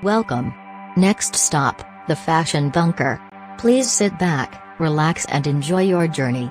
Welcome. Next stop, the Fashion Bunker. Please sit back, relax and enjoy your journey.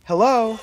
Hello?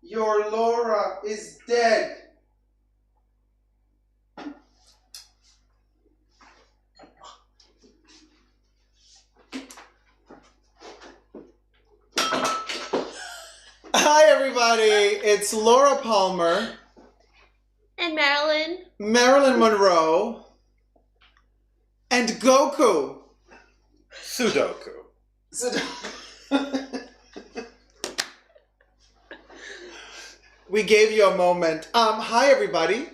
Your Laura is dead. Hi everybody, it's Laura Palmer. And Marilyn. Marilyn Monroe. And Goku. Sudoku. We gave you a moment. Hi everybody.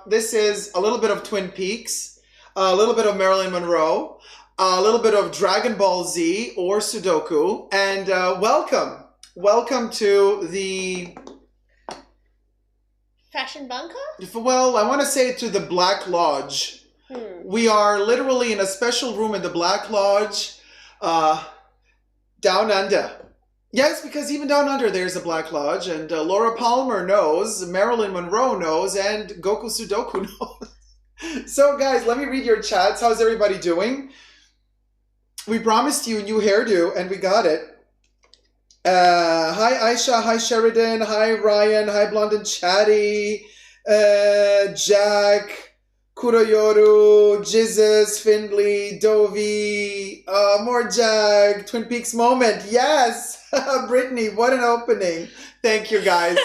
This is a little bit of Twin Peaks, a little bit of Marilyn Monroe, a little bit of Dragon Ball Z or Sudoku, and welcome. Welcome to the... Fashion bunker? Well, I want to say to the Black Lodge. We are literally in a special room in the Black Lodge, down under. Yes, because even down under there's a Black Lodge, and Laura Palmer knows, Marilyn Monroe knows, and Goku Sudoku knows. So guys, let me read your chats. How's everybody doing? We promised you a new hairdo, and we got it. Hi Aisha, hi Sheridan, hi Ryan, hi Blonde and Chatty, Jack, Kuroyoru, Jizzes, Findley, Dovi, more Jag, Twin Peaks moment, yes! Brittany, what an opening. Thank you guys.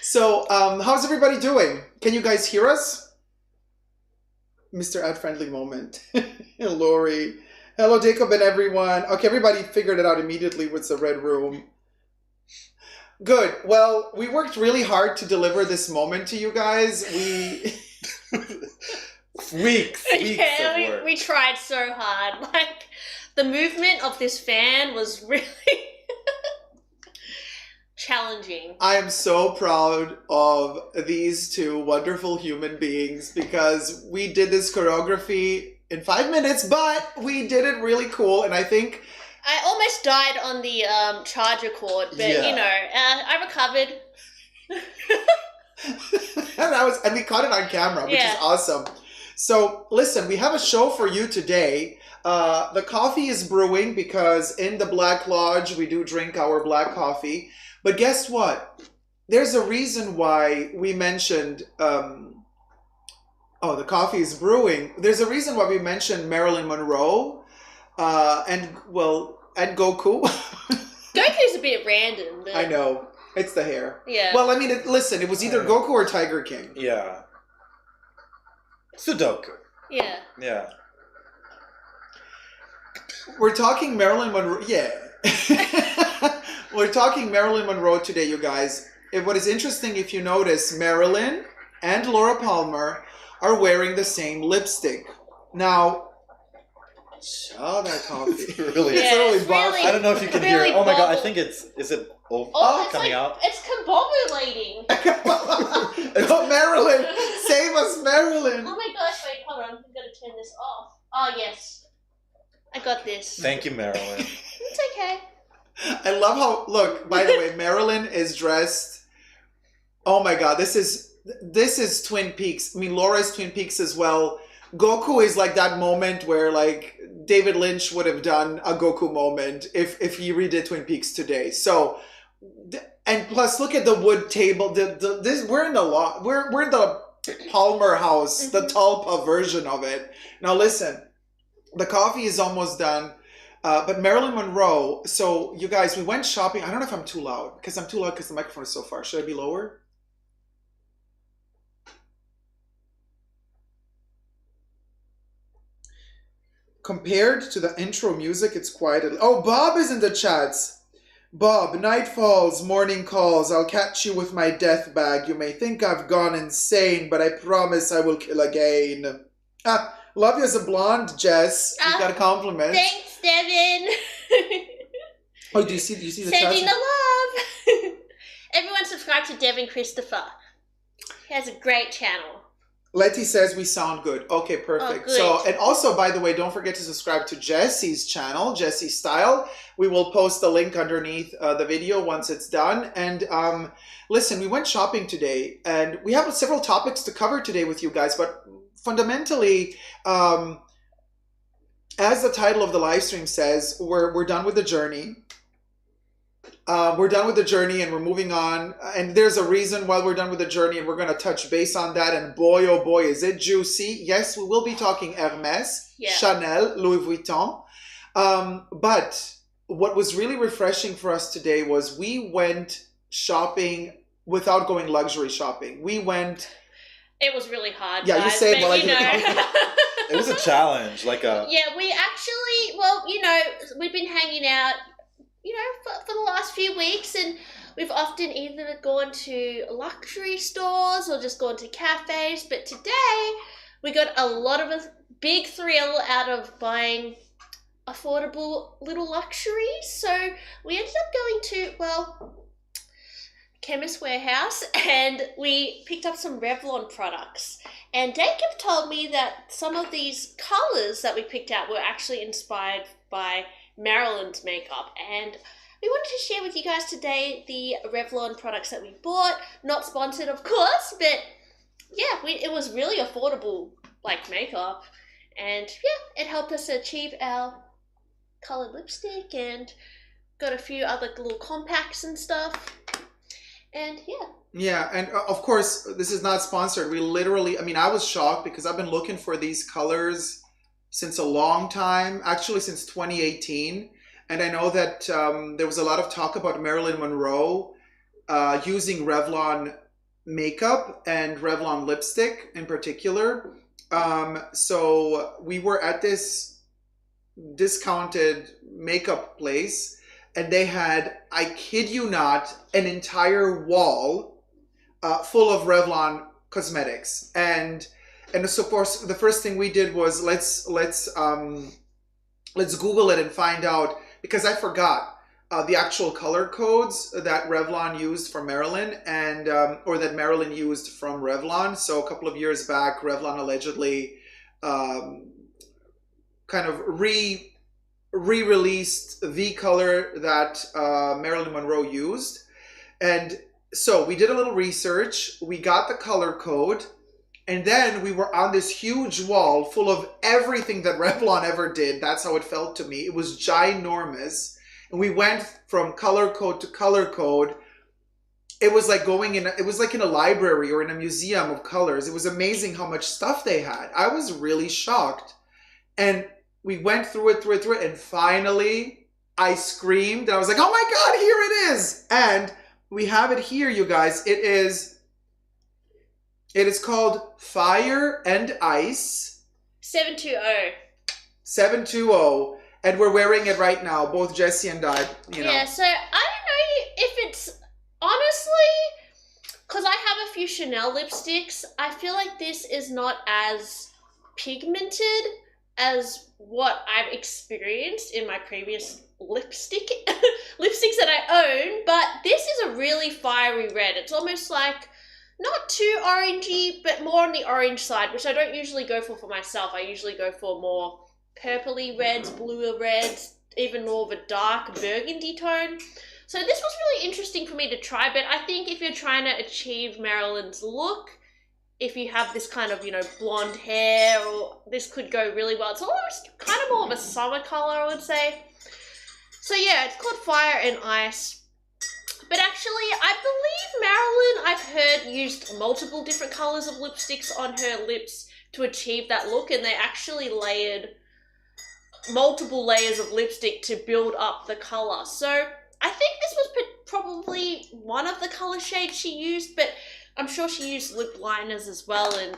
So, how's everybody doing? Can you guys hear us? Mr. Ad Friendly moment. Lori. Hello, Dacob and everyone. Okay, everybody figured it out immediately with the red room. Good. Well, we worked really hard to deliver this moment to you guys. Weeks of work. We tried so hard. Like, the movement of this fan was really challenging. I am so proud of these two wonderful human beings because we did this choreography in 5 minutes, but we did it really cool, and I think... I almost died on the charger cord, but Yeah. you know, I recovered. and we caught it on camera, which Yeah. is awesome. So, listen, we have a show for you today. The coffee is brewing because in the Black Lodge, we do drink our black coffee. But guess what? There's a reason why we mentioned... the coffee is brewing. There's a reason why we mentioned Marilyn Monroe and Goku. Goku's a bit random, but... I know. It's the hair. Yeah. Well, I mean, listen, it was either Goku or Tiger King. Yeah. Sudoku. Yeah. Yeah. We're talking Marilyn Monroe. Yeah. We're talking Marilyn Monroe today, you guys. What is interesting, if you notice, Marilyn and Laura Palmer are wearing the same lipstick. Now, that coffee. It's really... Yeah, literally it's really- I don't know if you can hear really it. Oh my god, I bubble- think it's... Is it it's coming like, out? It's combobulating. Oh, Marilyn! Save us, Marilyn! Oh my gosh, wait, hold on. I'm gonna turn this off. Oh, yes. I got this. Thank you, Marilyn. It's okay. I love how, look, by the way, Marilyn is dressed. Oh my god, this is Twin Peaks. I mean, Laura's Twin Peaks as well. Goku is like that moment where like David Lynch would have done a Goku moment if he redid Twin Peaks today. So And plus, look at the wood table. We're in the we're in the Palmer house, the Talpa version of it. Now listen, the coffee is almost done. But Marilyn Monroe, so you guys, we went shopping. I don't know if I'm too loud, because I'm too loud because the microphone is so far. Should I be lower? Compared to the intro music, it's quiet. Oh, Bob is in the chats. Bob, night falls, morning calls. I'll catch you with my death bag. You may think I've gone insane, but I promise I will kill again. Love you as a blonde, Jess. You got a compliment. Thanks, Devin. Oh, do you see the Sending chat? the love. Everyone subscribe to Devin Christopher. He has a great channel. Letty says we sound good. Okay, perfect. Oh, good. So, and also, by the way, don't forget to subscribe to Jesse's channel, Jesse Style. We will post the link underneath the video once it's done. And listen, we went shopping today, and we have several topics to cover today with you guys. But fundamentally, as the title of the live stream says, we're done with the journey. We're done with the journey and we're moving on. And there's a reason why we're done with the journey, and we're going to touch base on that. And boy, oh boy, is it juicy. Yes, we will be talking Hermes, Chanel, Louis Vuitton. But what was really refreshing for us today was we went shopping without going luxury shopping. We went... It was really hard, yeah, guys, you say it, but but you know. It was a challenge, like a... Yeah, we actually, well, you know, we've been hanging out, you know, for the last few weeks, and we've often either gone to luxury stores or just gone to cafes, but today we got a lot of a big thrill out of buying affordable little luxuries. So we ended up going to, well, Chemist Warehouse, and we picked up some Revlon products. And Dacob told me that some of these colors that we picked out were actually inspired by Marilyn's makeup, and we wanted to share with you guys today the Revlon products that we bought. Not sponsored, of course, but yeah, it was really affordable, like, makeup, and yeah, it helped us achieve our colored lipstick, and got a few other little compacts and stuff, and yeah. Yeah, and of course, this is not sponsored. We literally, I mean, I was shocked because I've been looking for these colors since a long time, actually since 2018. And I know that there was a lot of talk about Marilyn Monroe using Revlon makeup and Revlon lipstick in particular. So we were at this discounted makeup place, and they had, I kid you not, an entire wall full of Revlon cosmetics. And so, of course, the first thing we did was let's Google it and find out, because I forgot the actual color codes that Revlon used for Marilyn, and or that Marilyn used from Revlon. So a couple of years back, Revlon allegedly kind of re-released the color that Marilyn Monroe used. And so we did a little research, we got the color code, and then we were on this huge wall full of everything that Revlon ever did. That's how it felt to me. It was ginormous. And we went from color code to color code. It was like it was like in a library or in a museum of colors. It was amazing how much stuff they had. I was really shocked. And we went through it, and finally I screamed. I was like, oh my God, here it is. And we have it here, you guys. It is called Fire and Ice 720. 720. And we're wearing it right now, both Jessie and I, you know. Yeah, so I don't know if it's, honestly, because I have a few Chanel lipsticks, I feel like this is not as pigmented as what I've experienced in my previous lipsticks that I own, but this is a really fiery red. It's almost like, not too orangey, but more on the orange side, which I don't usually go for myself. I usually go for more purpley reds, bluer reds, even more of a dark burgundy tone. So this was really interesting for me to try, but I think if you're trying to achieve Marilyn's look, if you have this kind of, you know, blonde hair, or this could go really well. It's almost kind of more of a summer color, I would say. So yeah, it's called Fire and Ice. But actually, I believe Marilyn, I've heard, used multiple different colours of lipsticks on her lips to achieve that look, and they actually layered multiple layers of lipstick to build up the colour. So I think this was probably one of the colour shades she used, but I'm sure she used lip liners as well, and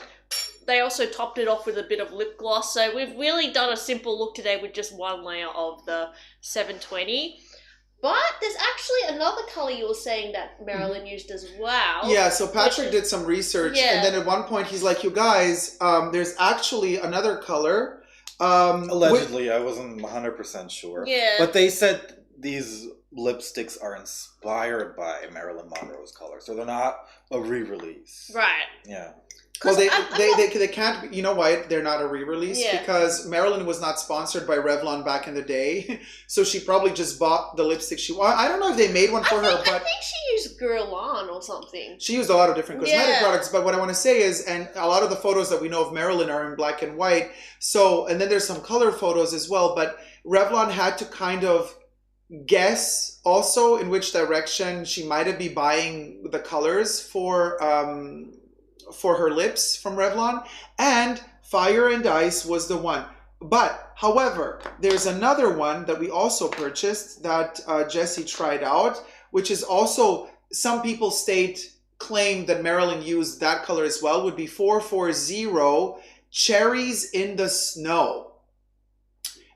they also topped it off with a bit of lip gloss. So we've really done a simple look today with just one layer of the 720. But there's actually another colour you were saying that Marilyn used as well. Yeah, so Patrick did some research, and then at one point he's like, you guys, there's actually another color. Allegedly, I wasn't 100% sure. Yeah. But they said these lipsticks are inspired by Marilyn Monroe's color, so they're not a re-release. Right. Yeah. Well, they can't. You know why they're not a re-release? Yeah. Because Marilyn was not sponsored by Revlon back in the day, so she probably just bought the lipstick she wanted. I don't know if they made one for her, but I think she used Guerlain or something. She used a lot of different cosmetic products. But what I want to say is, and a lot of the photos that we know of Marilyn are in black and white. So, and then there's some color photos as well. But Revlon had to kind of guess also in which direction she might have been buying the colors for her lips from Revlon, and Fire and Ice was the one. But, however, there's another one that we also purchased that Jessie tried out, which is also, some people claim that Marilyn used that color as well, would be 440 Cherries in the Snow.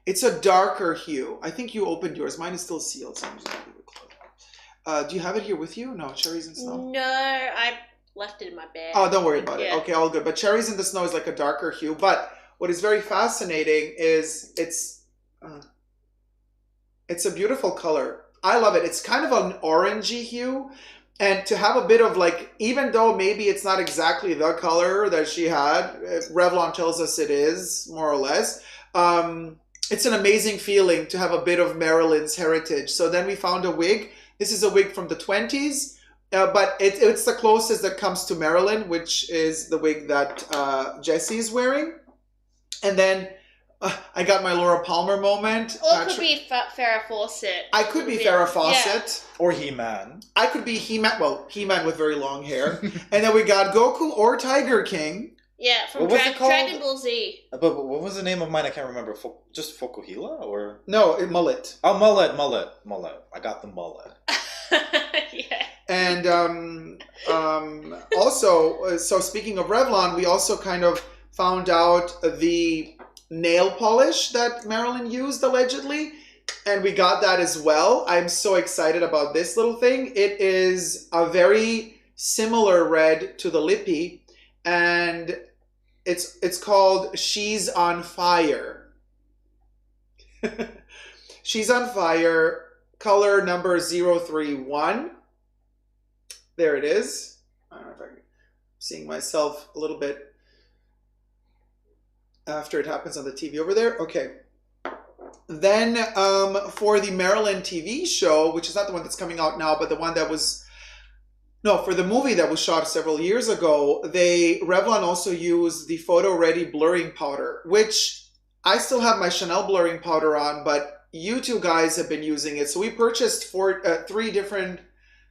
It's a darker hue. I think you opened yours. Mine is still sealed, so I'm just going to leave it closed. Do you have it here with you? No, Cherries in Snow? No, I left it in my bag. Oh, don't worry about it. Okay, all good. But Cherries in the Snow is like a darker hue. But what is very fascinating is it's a beautiful color. I love it. It's kind of an orangey hue. And to have a bit of like, even though maybe it's not exactly the color that she had, Revlon tells us it is, more or less. It's an amazing feeling to have a bit of Marilyn's heritage. So then we found a wig. This is a wig from the 20s. But it's the closest that comes to Marilyn, which is the wig that Jessie is wearing. And then I got my Laura Palmer moment. Or it could be Farrah Fawcett. I could be Farrah Fawcett. Or He-Man. I could be He-Man. Well, He-Man with very long hair. And then we got Goku or Tiger King. Yeah, from Dragon Ball Z. But what was the name of mine? I can't remember. Just Fukuhila? Or? No, mullet. Oh, mullet. I got the mullet. Yeah. And also, so speaking of Revlon, we also kind of found out the nail polish that Marilyn used allegedly, and we got that as well. I'm so excited about this little thing. It is a very similar red to the Lippy, and it's called She's on Fire. She's on Fire, color number 031. There it is. I don't know if I'm seeing myself a little bit after it happens on the TV over there. Okay. Then for the Marilyn TV show, which is not the one that's coming out now, but the one that was, no, for the movie that was shot several years ago, Revlon also used the Photo Ready blurring powder, which I still have my Chanel blurring powder on, but you two guys have been using it. So we purchased 3 different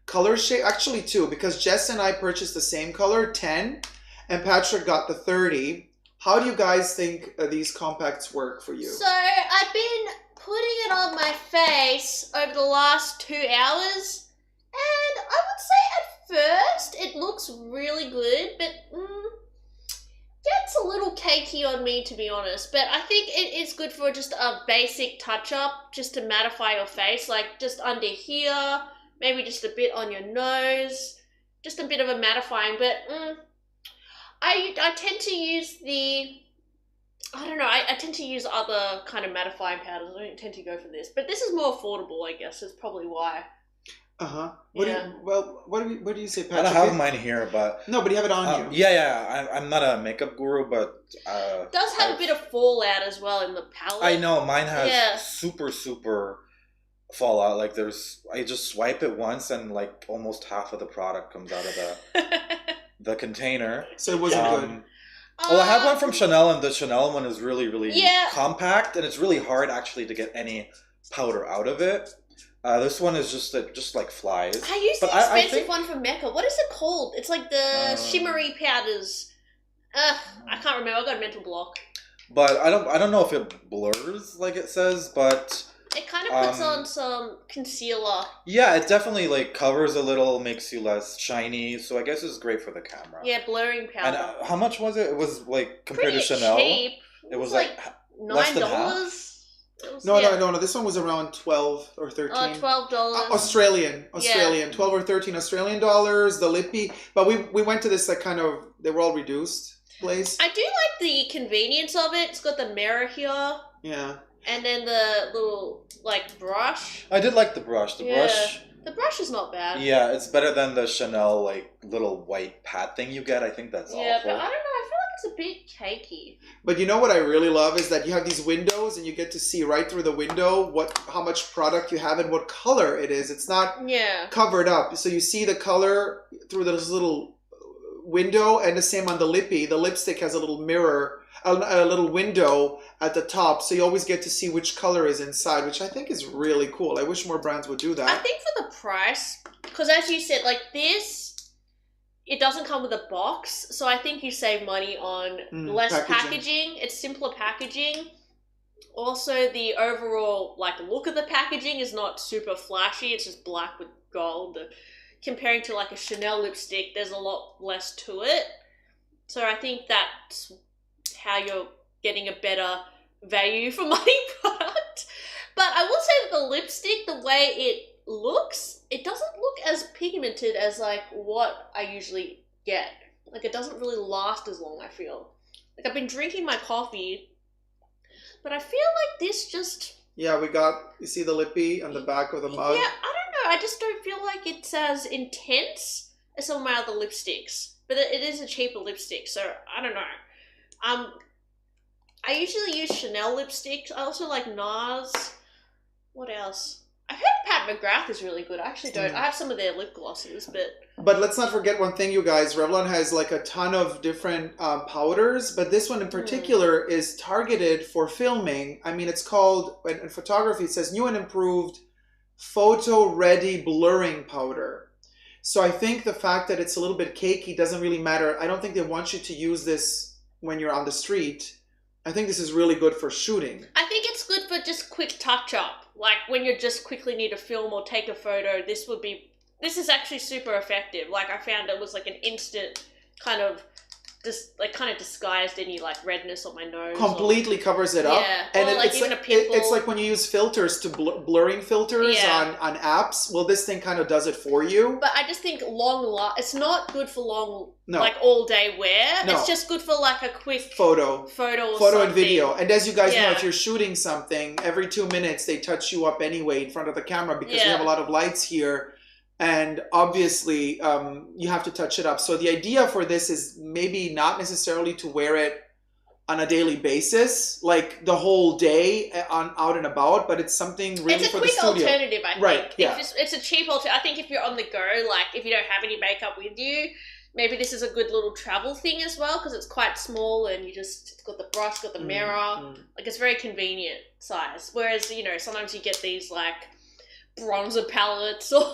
color shade, actually 2, because Jess and I purchased the same color, 10, and Patrick got the 30. How do you guys think these compacts work for you? So I've been putting it on my face over the last 2 hours, and I would say at first it looks really good, but gets a little cakey on me, to be honest. But I think it is good for just a basic touch-up, just to mattify your face, like just under here, maybe just a bit on your nose, just a bit of a mattifying. But I tend to use I tend to use other kind of mattifying powders. I don't tend to go for this. But this is more affordable, I guess, is probably why. Uh-huh. What do you say, Patrick? I don't have mine here, but... No, but you have it on you. Yeah. I'm not a makeup guru, but... It does have a bit of fallout as well in the palette. I know, mine has super fallout. Like I just swipe it once and like almost half of the product comes out of the container. So it wasn't good. Well, I have one from Chanel, and the Chanel one is really compact, and it's really hard actually to get any powder out of it. This one is just like flies. I used the But expensive I think one from Mecca. What is it called? It's like the shimmery powders. I can't remember. I got a mental block. But I don't know if it blurs like it says, but it kind of puts on some concealer. Yeah, it definitely like covers a little, makes you less shiny. So I guess it's great for the camera. Yeah, blurring powder. And how much was it? It was like compared pretty to Chanel. Cheap. It was like $9. No. This one was around 12 or 13. Oh, $12. Australian, 12 or 13 Australian dollars. The lippy, but we went to this like kind of, they were all reduced place. I do like the convenience of it. It's got the mirror here. Yeah. And then the little like brush. I did like the brush. The brush is not bad. Yeah, it's better than the Chanel like little white pad thing you get. I think that's awful. Yeah, but I don't know. I feel like it's a bit cakey. But you know what I really love is that you have these windows and you get to see right through the window how much product you have and what color it is. It's not covered up. So you see the color through this little window, and the same on the lippy. The lipstick has a little mirror, a little window at the top, so you always get to see which color is inside, which I think is really cool. I wish more brands would do that. I think for the price, because as you said, like this, it doesn't come with a box, so I think you save money on less packaging. It's simpler packaging. Also, the overall like look of the packaging is not super flashy. It's just black with gold. Comparing to like a Chanel lipstick, there's a lot less to it. So I think that's how you're getting a better value for money product. But I will say that the lipstick, the way it looks, it doesn't look as pigmented as like what I usually get. Like it doesn't really last as long, I feel. Like I've been drinking my coffee, but I feel like this just... Yeah, you see the lippy on the back of the mug? Yeah, I don't know. I just don't feel like it's as intense as some of my other lipsticks. But it is a cheaper lipstick, so I don't know. I usually use Chanel lipsticks. I also like NARS. What else? I've heard Pat McGrath is really good. I actually don't. I have some of their lip glosses, but... But let's not forget one thing, you guys. Revlon has like a ton of different powders, but this one in particular is targeted for filming. I mean, it's called, in photography, it says new and improved photo ready blurring powder. So I think the fact that it's a little bit cakey doesn't really matter. I don't think they want you to use this when you're on the street. I think this is really good for shooting. I think it's good for just quick touch up. Like when you just quickly need to film or take a photo, this is actually super effective. Like I found it was like an instant kind of disguised any like redness on my nose. Completely covers it up. Yeah, and or like it's even like, a pimple. It's like when you use filters to blurring filters on apps. Well, this thing kind of does it for you. But I just think it's not good for long, like all day wear. No. It's just good for like a quick photo and video. And as you guys know, if you're shooting something, every 2 minutes they touch you up anyway in front of the camera because we have a lot of lights here. And obviously, you have to touch it up. So the idea for this is maybe not necessarily to wear it on a daily basis, like the whole day out and about, but it's something really for the studio. It's a quick alternative, I think. Right, yeah. It's a cheap alternative. I think if you're on the go, like if you don't have any makeup with you, maybe this is a good little travel thing as well because it's quite small and it's got the brush, got the mirror. Like it's very convenient size. Whereas, sometimes you get these like bronzer palettes or...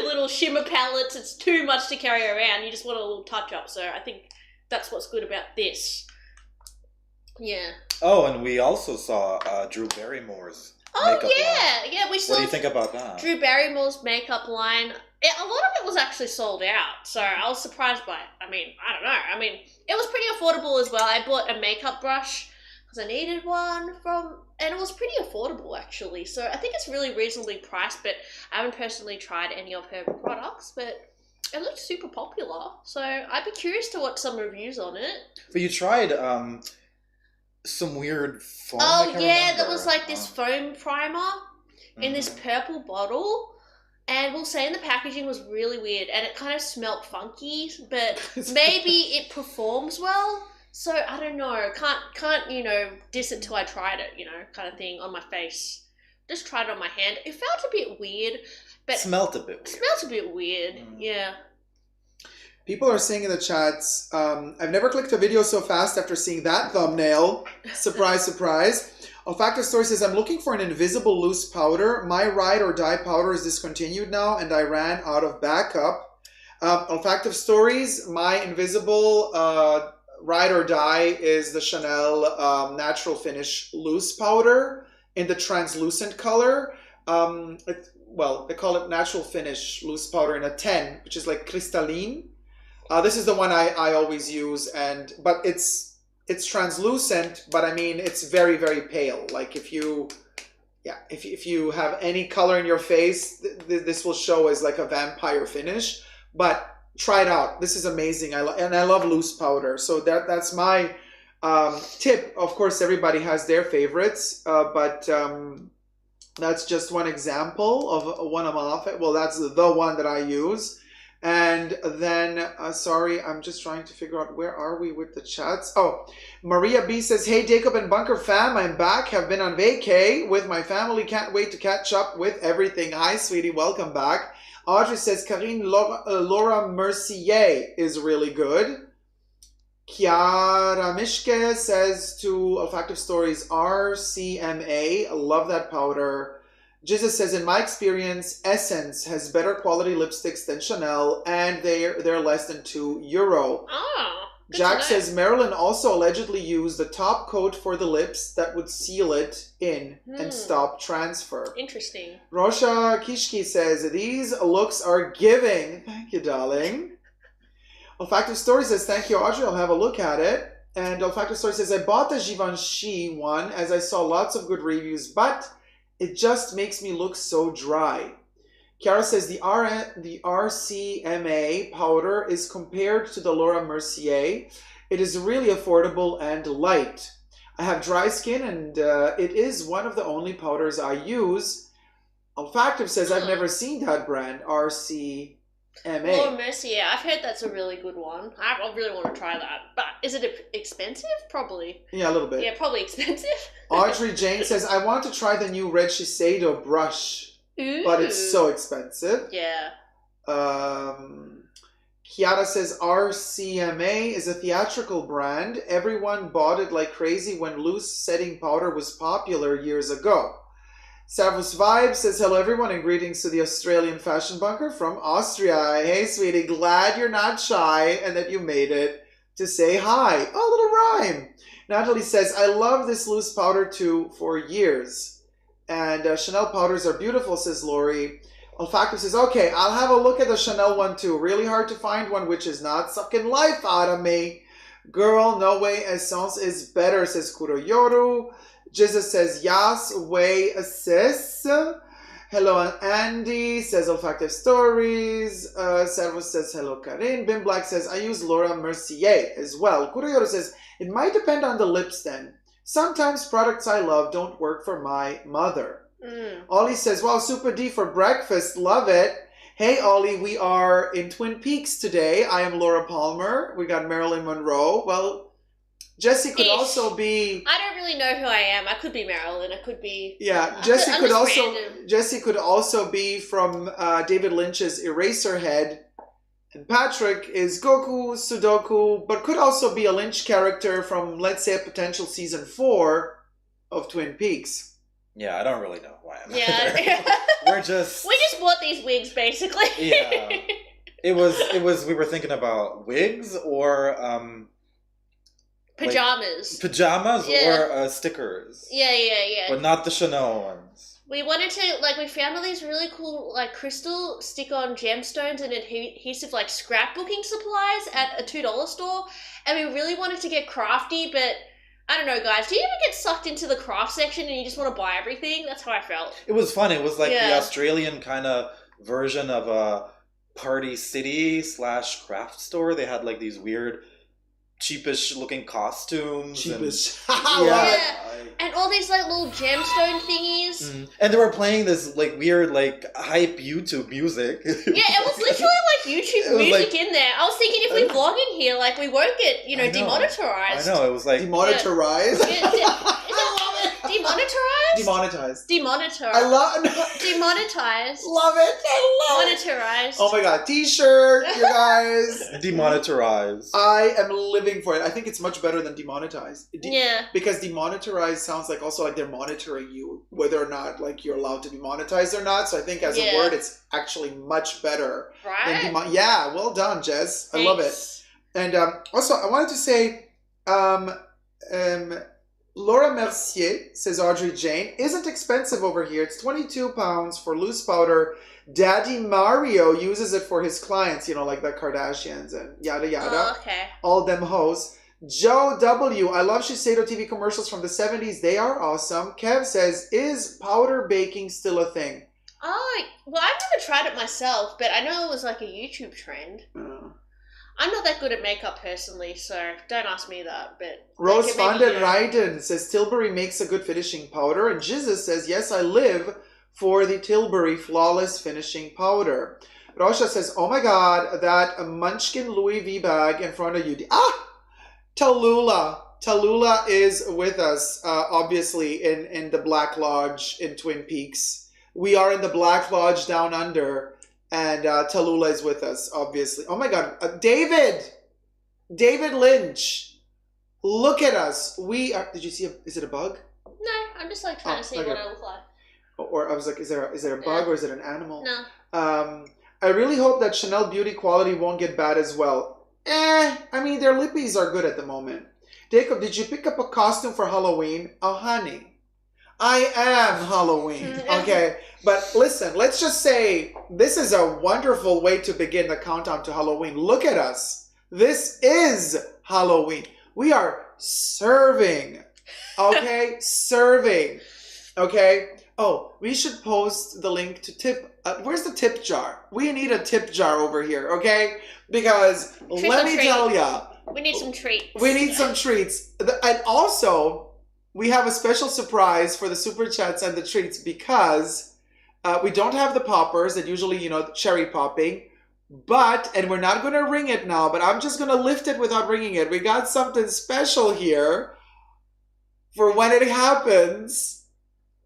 little shimmer palettes. It's too much to carry around. You just want a little touch up. So I think that's what's good about this. Yeah. Oh, and we also saw Drew Barrymore's makeup line. Yeah, we saw. What do you think about that? Drew Barrymore's makeup line. A lot of it was actually sold out. So I was surprised by it. I mean, I don't know. I mean, it was pretty affordable as well. I bought a makeup brush because I needed one and it was pretty affordable actually. So I think it's really reasonably priced, but I haven't personally tried any of her products, but it looked super popular. So I'd be curious to watch some reviews on it. But you tried some weird foam. Oh yeah, there was like this foam primer in this purple bottle. And we'll say the packaging was really weird and it kind of smelled funky, but maybe it performs well. So I don't know, can't diss it till I tried it, kind of thing on my face. Just tried it on my hand. It felt a bit weird, but smelt a bit weird. Yeah. People are saying in the chats, I've never clicked a video so fast after seeing that thumbnail. Surprise, surprise. Olfactive Story says, I'm looking for an invisible loose powder. My ride or die powder is discontinued now, and I ran out of backup. Olfactive Stories, my invisible ride or die is the Chanel Natural Finish loose powder in the translucent color. They call it Natural Finish loose powder in a 10, which is like crystalline. This is the one I always use, but it's translucent, but I mean it's very, very pale. Like if you have any color in your face, this will show as like a vampire finish. But try it out. This is amazing. I love loose powder. So that's my tip. Of course, everybody has their favorites, but that's just one example of one of my. Well, that's the one that I use. And then, sorry, I'm just trying to figure out where are we with the chats. Oh, Maria B says, hey, Dacob and Bunker fam, I'm back. Have been on vacay with my family. Can't wait to catch up with everything. Hi, sweetie. Welcome back. Audrey says, Karine Laura Mercier is really good. Kiara Mishke says to Olfactive Stories, RCMA. Love that powder. Jesus says, in my experience, Essence has better quality lipsticks than Chanel, and they're less than €2. Oh, Jack says, Marilyn also allegedly used the top coat for the lips that would seal it in and stop transfer. Interesting. Rosha Kishki says, these looks are giving. Thank you, darling. Olfactive Story says, thank you, Audrey. I'll have a look at it. And Olfactive Story says, I bought the Givenchy one as I saw lots of good reviews, but it just makes me look so dry. Chiara says the RCMA powder is compared to the Laura Mercier. It is really affordable and light. I have dry skin and it is one of the only powders I use. Olfactive says I've never seen that brand, RCMA. Laura Mercier, I've heard that's a really good one. I really want to try that. But is it expensive? Probably. Yeah, a little bit. Yeah, probably expensive. Audrey Jane says, I want to try the new Red Shiseido brush, but it's so expensive. Yeah. Kiara says, RCMA is a theatrical brand. Everyone bought it like crazy when loose setting powder was popular years ago. Servus Vibe says, hello everyone and greetings to the Australian Fashion Bunker from Austria. Hey sweetie, glad you're not shy and that you made it to say hi. Oh, a little rhyme. Natalie says, I love this loose powder too for years. And Chanel powders are beautiful, says Lori. Olfactive says, okay, I'll have a look at the Chanel one too. Really hard to find one which is not sucking life out of me. Girl, no way, Essence is better, says Kuroyoru. Jesus says, Yas, way, sis. Hello, Andy, says Olfactive Stories. Servus says, hello, Karin. Bim Black says, I use Laura Mercier as well. Kuroyoru says, it might depend on the lips then. Sometimes products I love don't work for my mother. Ollie says, wow, Super D for breakfast. Love it. Hey, Ollie, we are in Twin Peaks today. I am Laura Palmer. We got Marilyn Monroe. Well, Jessie could also be. I don't really know who I am. I could be Marilyn. I could be. Yeah, Jessie could also be from David Lynch's Eraserhead, and Patrick is Goku Sudoku, but could also be a Lynch character from, let's say, a potential season 4 of Twin Peaks. Yeah, I don't really know why I'm Yeah, we just bought these wigs basically. Yeah, it was. We were thinking about wigs or pajamas, or stickers. Yeah. But not the Chanel ones. We wanted to, we found all these really cool, crystal stick-on gemstones and adhesive, scrapbooking supplies at a $2 store. And we really wanted to get crafty, but I don't know, guys. Do you ever get sucked into the craft section and you just want to buy everything? That's how I felt. It was fun. It was the Australian kind of version of a Party City / craft store. They had, these weird cheapish looking costumes. And all these little gemstone thingies. And they were playing this weird hype YouTube music. Yeah, it was literally YouTube music in there. I was thinking if we vlog in here, we won't get demonetized. I know, it was demonetized. I love it. Demonetized? Demonetized. Demonetized. I love Demonetized. love it. I love it. Monetarized. Oh my god, t-shirt, you guys. Demonetized. I am living for it. I think it's much better than demonetized. Yeah. Because demonetized sounds like also like they're monitoring you, whether or not like you're allowed to be monetized or not. So I think as a word, it's actually much better. Right? Than yeah, well done, Jez. Thanks. I love it. And also, I wanted to say, Laura Mercier, says Audrey Jane, isn't expensive over here. It's £22 for loose powder. Daddy Mario uses it for his clients, you know, like the Kardashians and yada yada. Oh, okay. All them hoes. Joe W. I love Shiseido TV commercials from the 70s. They are awesome. Kev says, is powder baking still a thing? Oh, well, I've never tried it myself, but I know it was like a YouTube trend. I'm not that good at makeup personally, so don't ask me that. But Rose van den Rijden says Tilbury makes a good finishing powder. And Jesus says, yes, I live for the Tilbury Flawless Finishing Powder. Rosha says, oh my God, that Munchkin Louis V bag in front of you. Tallulah. Tallulah is with us, obviously, in the Black Lodge in Twin Peaks. We are in the Black Lodge down under, and Tallulah is with us, obviously. Oh my God, David Lynch, look at us. We are. Did you see? Is it a bug? No, I'm just like trying to see what I look like. Or I was like, is there a bug or is it an animal? No. I really hope that Chanel beauty quality won't get bad as well. I mean, their lippies are good at the moment. Dacob, did you pick up a costume for Halloween? Oh, honey. I am Halloween, okay? But listen, let's just say this is a wonderful way to begin the countdown to Halloween. Look at us. This is Halloween. We are serving, okay? Serving, okay? Oh, we should post the link to tip. Where's the tip jar? We need a tip jar over here, okay? Because let me tell ya. We need some treats. We need some treats. And also, we have a special surprise for the super chats and the treats because we don't have the poppers that usually, you know, cherry popping. But, and we're not going to ring it now, but I'm just going to lift it without ringing it. We got something special here for when it happens.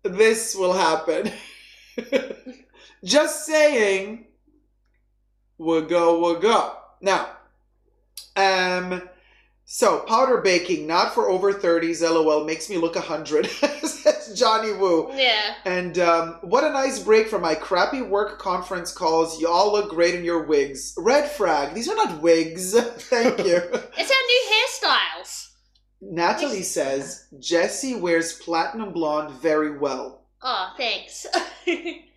This will happen. Just saying, we'll go. Now, so powder baking, not for over 30s, LOL, makes me look 100, says Johnny Woo. Yeah. And what a nice break from my crappy work conference calls. You all look great in your wigs. Red flag. These are not wigs. Thank you. It's our new hairstyles. Natalie says, Jessie wears platinum blonde very well. Oh, thanks.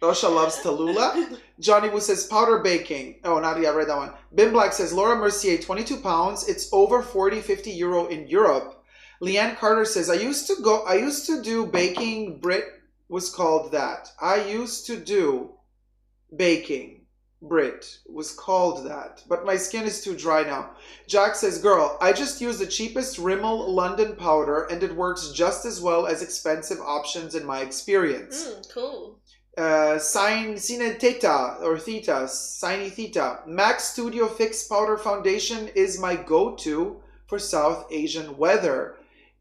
Rosha loves Tallulah. Johnny Woo says powder baking. Oh, Nadia, I read that one. Bim Black says Laura Mercier, 22 pounds. It's over 40-50 euro in Europe. Leanne Carter says, I used to do baking. Brit was called that. I used to do baking. Brit was called that. But my skin is too dry now. Jack says, girl, I just use the cheapest Rimmel London powder and it works just as well as expensive options in my experience. Cool. Sine Theta or Theta, Sine Theta. Max Studio Fix Powder Foundation is my go-to for South Asian weather.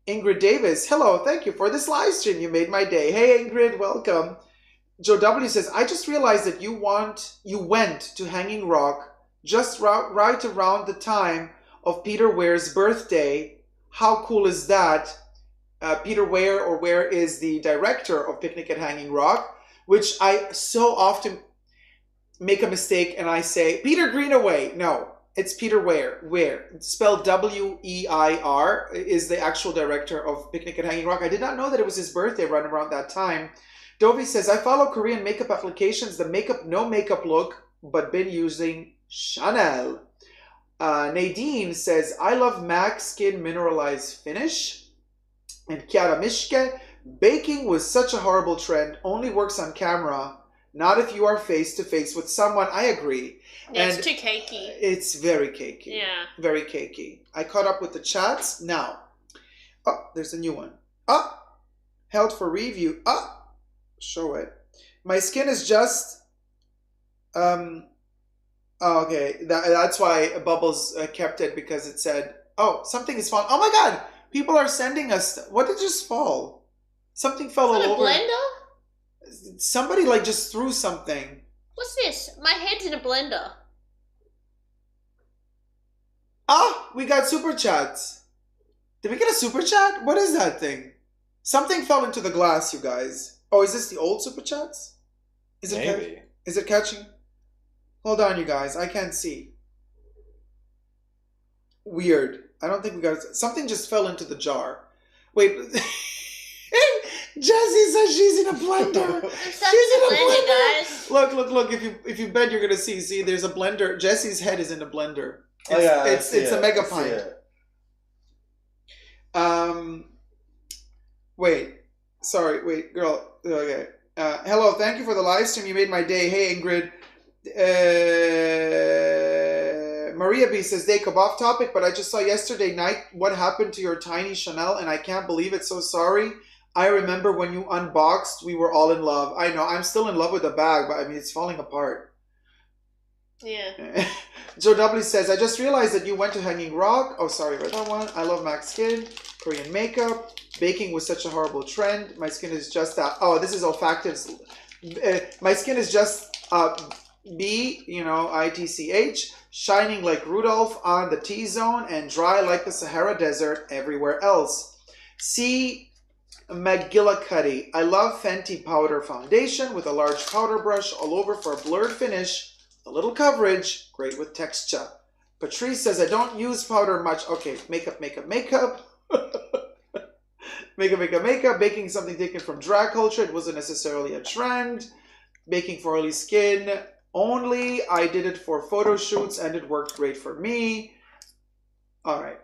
Ingrid Davis, hello, thank you for this live stream. You made my day. Hey Ingrid, welcome. Joe W says, I just realized that you went to Hanging Rock just right around the time of Peter Ware's birthday. How cool is that? Peter Ware is the director of Picnic at Hanging Rock, which I so often make a mistake and I say, Peter Greenaway. No, it's Peter Ware. Ware. It's spelled W-E-I-R is the actual director of Picnic at Hanging Rock. I did not know that it was his birthday right around that time. Dovi says, I follow Korean makeup applications, the no makeup look, but been using Chanel. Nadine says, I love MAC Skin Mineralized Finish. And Kiara Mishke, baking was such a horrible trend, only works on camera, not if you are face to face with someone. I agree. Yeah, and it's too cakey. It's very cakey. Yeah. Very cakey. I caught up with the chats. Now, there's a new one. Held for review. Show it. My skin is just okay, that's why Bubbles kept it, because it said something is falling. Oh my god, people are sending us what did just fall? Something fell all Is that a over. blender? Somebody like just threw something. What's this? My head's in a blender. Ah, we got super chats. Did we get a super chat? What is that thing? Something fell into the glass, you guys. Oh, is this the old super chats? Is it Maybe. is it catching? Hold on, you guys. I can't see. Weird. I don't think we got it. Something just fell into the jar. Wait. Jessie says she's in a blender. There's such a blender, guys. Look. If you bet, you're gonna see. See, there's a blender. Jesse's head is in a blender. Oh yeah, It's a mega pint. Wait, girl. Okay. Hello, thank you for the live stream. You made my day. Hey, Ingrid. Maria B says, Dacob, off topic, but I just saw yesterday night what happened to your tiny Chanel, and I can't believe it. So sorry. I remember when you unboxed, we were all in love. I know, I'm still in love with the bag, but I mean, it's falling apart. Yeah. Joe W says, I just realized that you went to Hanging Rock. Oh, sorry about that one. I love MAC Skin, Korean makeup. Baking was such a horrible trend. My skin is just oh, this is olfactives. My skin is just ITCH, shining like Rudolph on the T-zone and dry like the Sahara Desert everywhere else. C. McGillicuddy. I love Fenty powder foundation with a large powder brush all over for a blurred finish. A little coverage, great with texture. Patrice says, I don't use powder much. Okay, makeup. Makeup. Baking something taken from drag culture. It wasn't necessarily a trend. Baking for oily skin only. I did it for photo shoots and it worked great for me. All right.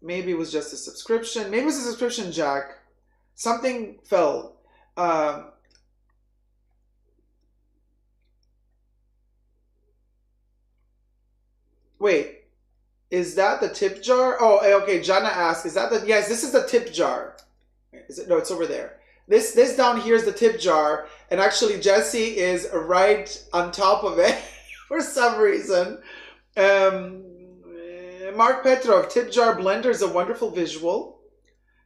Maybe it was just a subscription. Maybe it was a subscription, Jack. Something fell. Wait. Is that the tip jar? Oh, okay. Jana asked, is that the... Yes, this is the tip jar. Is it? No, it's over there. This down here is the tip jar. And actually, Jessie is right on top of it for some reason. Mark Petrov, tip jar blender is a wonderful visual.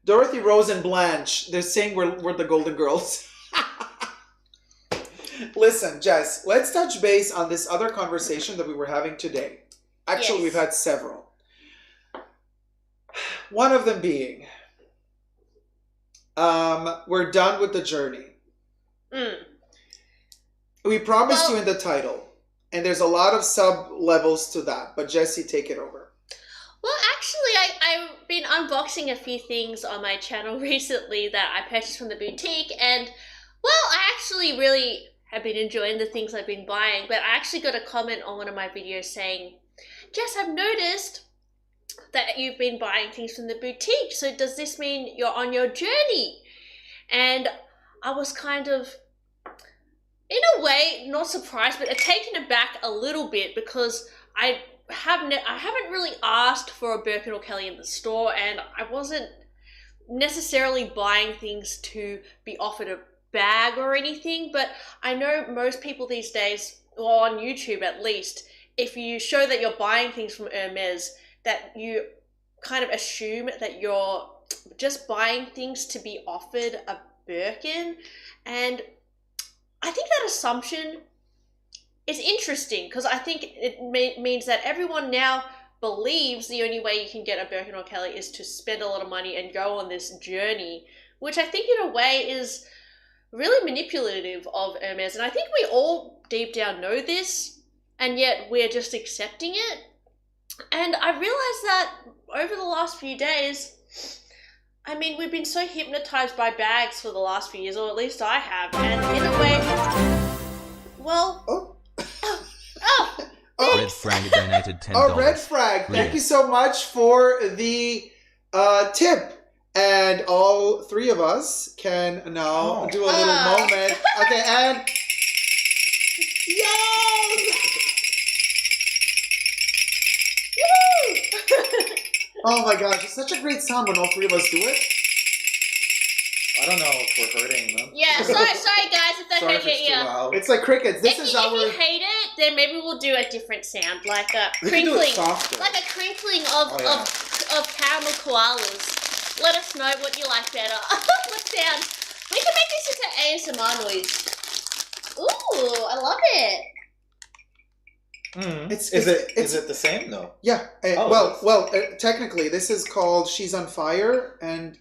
Dorothy Rose and Blanche, they're saying we're the Golden Girls. Listen, Jess, let's touch base on this other conversation that we were having today. Actually, We've had several. One of them being, we're done with the journey. We promised you in the title, and there's a lot of sub-levels to that, but Jessie, take it over. Well, actually, I've been unboxing a few things on my channel recently that I purchased from the boutique, and, well, I actually really have been enjoying the things I've been buying, but I actually got a comment on one of my videos saying, Jess, I've noticed that you've been buying things from the boutique, so does this mean you're on your journey? And I was kind of, in a way, not surprised, but taken aback a little bit because I haven't really asked for a Birkin or Kelly in the store, and I wasn't necessarily buying things to be offered a bag or anything, but I know most people these days, or on YouTube at least, if you show that you're buying things from Hermes, that you kind of assume that you're just buying things to be offered a Birkin, and I think that assumption is interesting because I think it means that everyone now believes the only way you can get a Birkin or Kelly is to spend a lot of money and go on this journey, which I think in a way is really manipulative of Hermes, and I think we all deep down know this, and yet we're just accepting it. And I realized that over the last few days, I mean, we've been so hypnotized by bags for the last few years, or at least I have, and in a way, well, Red Frag donated $10. Oh, Red Frag, thank you so much for the tip. And all three of us can now do a little moment. Okay, and yes! Oh my gosh, it's such a great sound when all three of us do it. I don't know if we're hurting them. Yeah, sorry guys if that Sorry hurt if it's your too ear. loud. It's like crickets. If you hate it, then maybe we'll do a different sound, like a We can do it crinkling, softer. like a crinkling of caramel koalas. Let us know what you like better. sound. We can make this into ASMR noise. Ooh, I love it. Is it the same? No. Yeah. Technically, this is called She's on Fire, and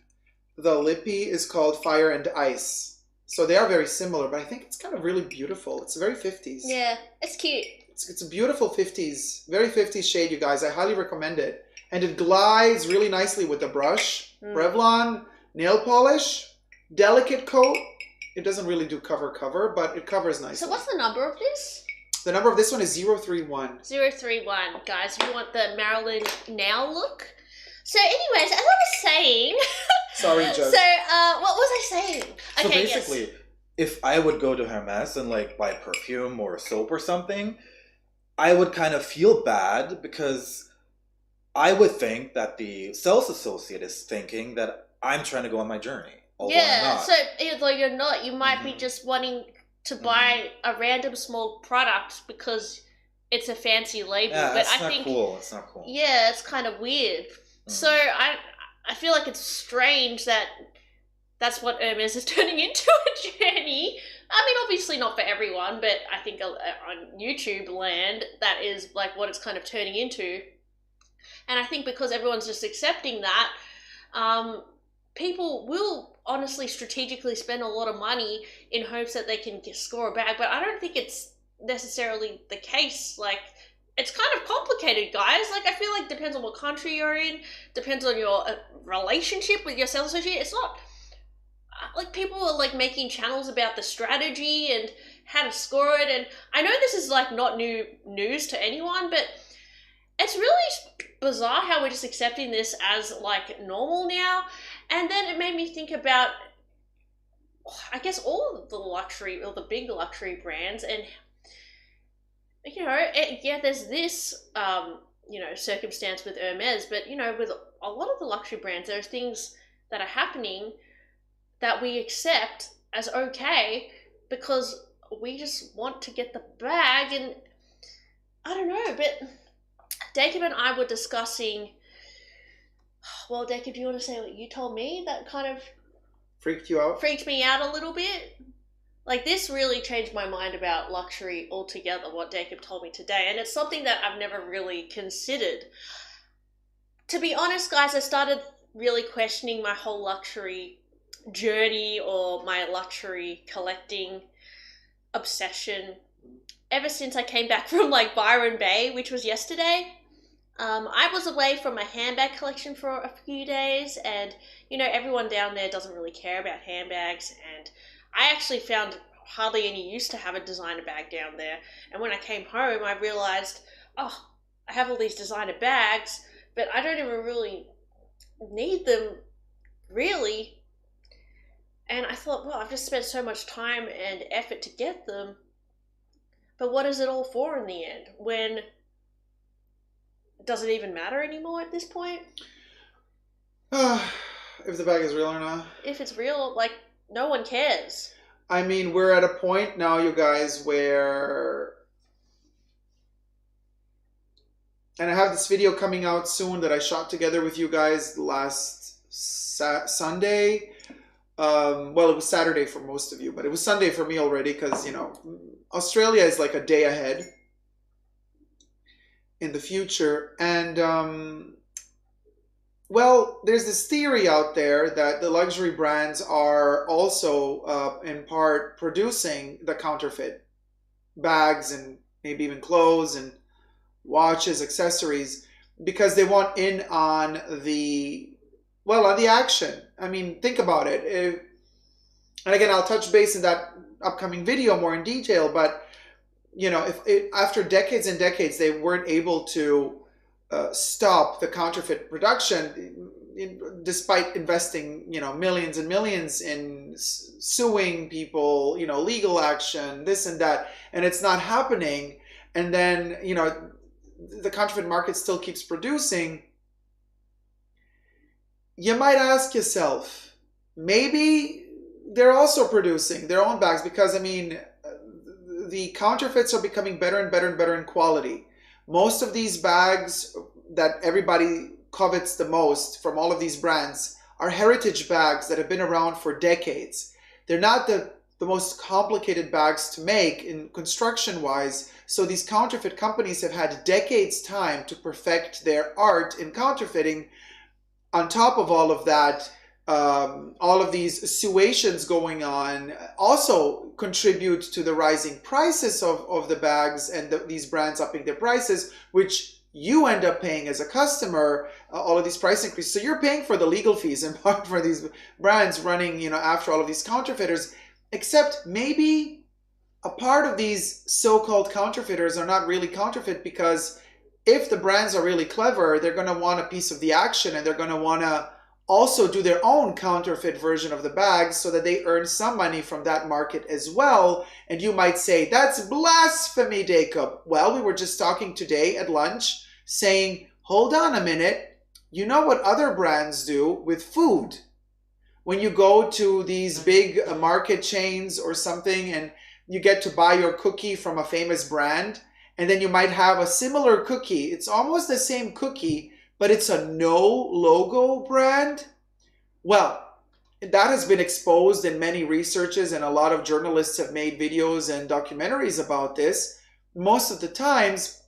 the lippy is called Fire and Ice. So they are very similar, but I think it's kind of really beautiful. It's very 50s. Yeah, it's cute. It's a beautiful 50s, very 50s shade, you guys. I highly recommend it. And it glides really nicely with the brush. Revlon, nail polish, delicate coat. It doesn't really do cover, but it covers nicely. So what's the number of this? The number of this one is 031. 031, guys, if you want the Marilyn Now look. So anyways, as I was saying... Sorry, Joe. So, what was I saying? So basically, if I would go to Hermes and like buy perfume or soap or something, I would kind of feel bad because I would think that the sales associate is thinking that I'm trying to go on my journey. Although I'm not. So although you're not, you might be just wanting to buy a random small product because it's a fancy label. Yeah, but I think cool. It's not cool. Yeah, it's kind of weird. So I feel like it's strange that that's what Hermes is turning into a journey. I mean, obviously not for everyone, but I think on YouTube land, that is like what it's kind of turning into. And I think because everyone's just accepting that, people will honestly strategically spend a lot of money in hopes that they can score a bag. But I don't think it's necessarily the case. Like, it's kind of complicated, guys. Like, I feel like it depends on what country you're in, depends on your relationship with your sales associate. It's not like people are like making channels about the strategy and how to score it. And I know this is like not new news to anyone, but it's really bizarre how we're just accepting this as like normal now. And then it made me think about, I guess, all of the luxury or the big luxury brands. And you know, there's this, circumstance with Hermes, but, you know, with a lot of the luxury brands, there's things that are happening that we accept as okay because we just want to get the bag. And I don't know, but Dacob and I were discussing, well, Dacob, do you want to say what you told me that kind of freaked you out? Freaked me out a little bit. Like, this really changed my mind about luxury altogether, what Dacob told me today. And it's something that I've never really considered. To be honest, guys, I started really questioning my whole luxury journey or my luxury collecting obsession ever since I came back from, like, Byron Bay, which was yesterday. I was away from my handbag collection for a few days, and, you know, everyone down there doesn't really care about handbags, and I actually found hardly any use to have a designer bag down there. And when I came home, I realized, I have all these designer bags, but I don't even really need them, really. And I thought, well, I've just spent so much time and effort to get them, but what is it all for in the end? When does it even matter anymore at this point? If the bag is real or not? If it's real, like, no one cares. I mean, we're at a point now, you guys, where... And I have this video coming out soon that I shot together with you guys last Sunday. Well, it was Saturday for most of you, but it was Sunday for me already because, you know, Australia is like a day ahead in the future. And... well, there's this theory out there that the luxury brands are also, in part, producing the counterfeit bags and maybe even clothes and watches, accessories, because they want in on the action. I mean, think about it. And again, I'll touch base in that upcoming video more in detail, but, you know, if after decades and decades they weren't able to stop the counterfeit production, despite investing, you know, millions and millions in suing people, you know, legal action, this and that, and it's not happening. And then, you know, the counterfeit market still keeps producing. You might ask yourself, maybe they're also producing their own bags, because I mean, the counterfeits are becoming better and better and better in quality. Most of these bags that everybody covets the most from all of these brands are heritage bags that have been around for decades. They're not the most complicated bags to make in construction wise. So these counterfeit companies have had decades time to perfect their art in counterfeiting. On top of all of that, all of these situations going on also contribute to the rising prices of the bags and these brands upping their prices, which you end up paying as a customer, all of these price increases. So you're paying for the legal fees in part for these brands running, after all of these counterfeiters, except maybe a part of these so-called counterfeiters are not really counterfeit, because if the brands are really clever, they're going to want a piece of the action, and they're going to want to also do their own counterfeit version of the bags so that they earn some money from that market as well. And you might say, that's blasphemy, Dacob. Well, we were just talking today at lunch saying, hold on a minute. You know what other brands do with food? When you go to these big market chains or something and you get to buy your cookie from a famous brand, and then you might have a similar cookie. It's almost the same cookie, but it's a no logo brand. Well, that has been exposed in many researches, and a lot of journalists have made videos and documentaries about this. Most of the times,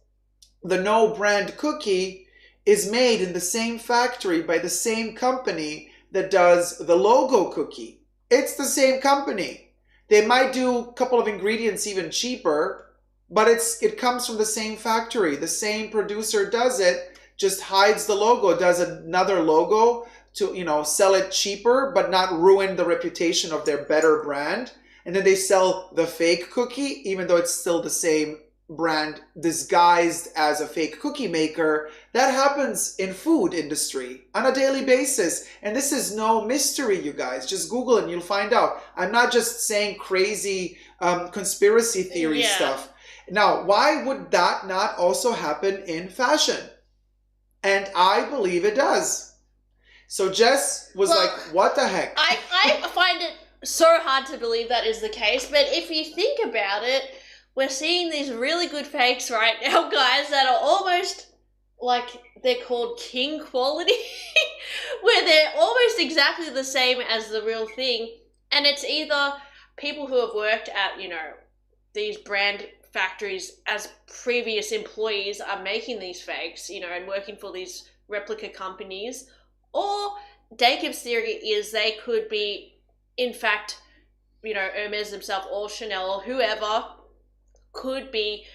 the no brand cookie is made in the same factory by the same company that does the logo cookie. It's the same company. They might do a couple of ingredients even cheaper, but it comes from the same factory. The same producer does it, just hides the logo, does another logo to, sell it cheaper, but not ruin the reputation of their better brand. And then they sell the fake cookie, even though it's still the same brand disguised as a fake cookie maker. That happens in food industry on a daily basis. And this is no mystery, you guys. Just Google it and you'll find out. I'm not just saying crazy conspiracy theory stuff. Now, why would that not also happen in fashion? And I believe it does. So Jess was like, what the heck? I find it so hard to believe that is the case. But if you think about it, we're seeing these really good fakes right now, guys, that are almost like they're called king quality, where they're almost exactly the same as the real thing. And it's either people who have worked at, these brand factories as previous employees are making these fakes, and working for these replica companies, or Dacob's theory is they could be, in fact, Hermes himself or Chanel or whoever could be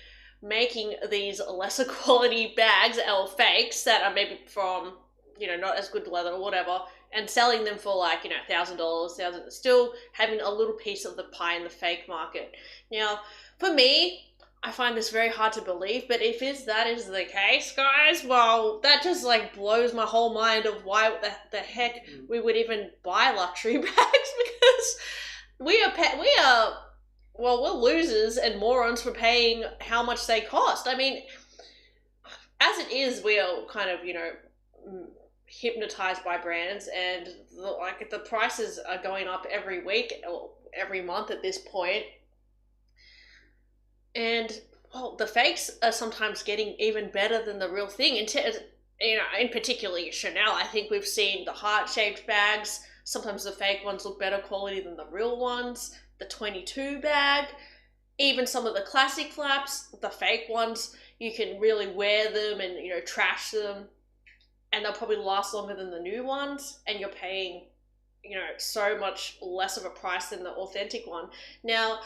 making these lesser quality bags or fakes that are maybe from, not as good leather or whatever, and selling them for like, $1,000, still having a little piece of the pie in the fake market. Now, for me, I find this very hard to believe, but if that is the case, guys, well, that just like blows my whole mind of why the heck we would even buy luxury bags, because we're losers and morons for paying how much they cost. I mean, as it is, we are kind of, hypnotized by brands, and the prices are going up every week or every month at this point. And, the fakes are sometimes getting even better than the real thing. In particularly Chanel, I think we've seen the heart-shaped bags. Sometimes the fake ones look better quality than the real ones. The 22 bag, even some of the classic flaps, the fake ones, you can really wear them and, trash them, and they'll probably last longer than the new ones, and you're paying, so much less of a price than the authentic one. Now,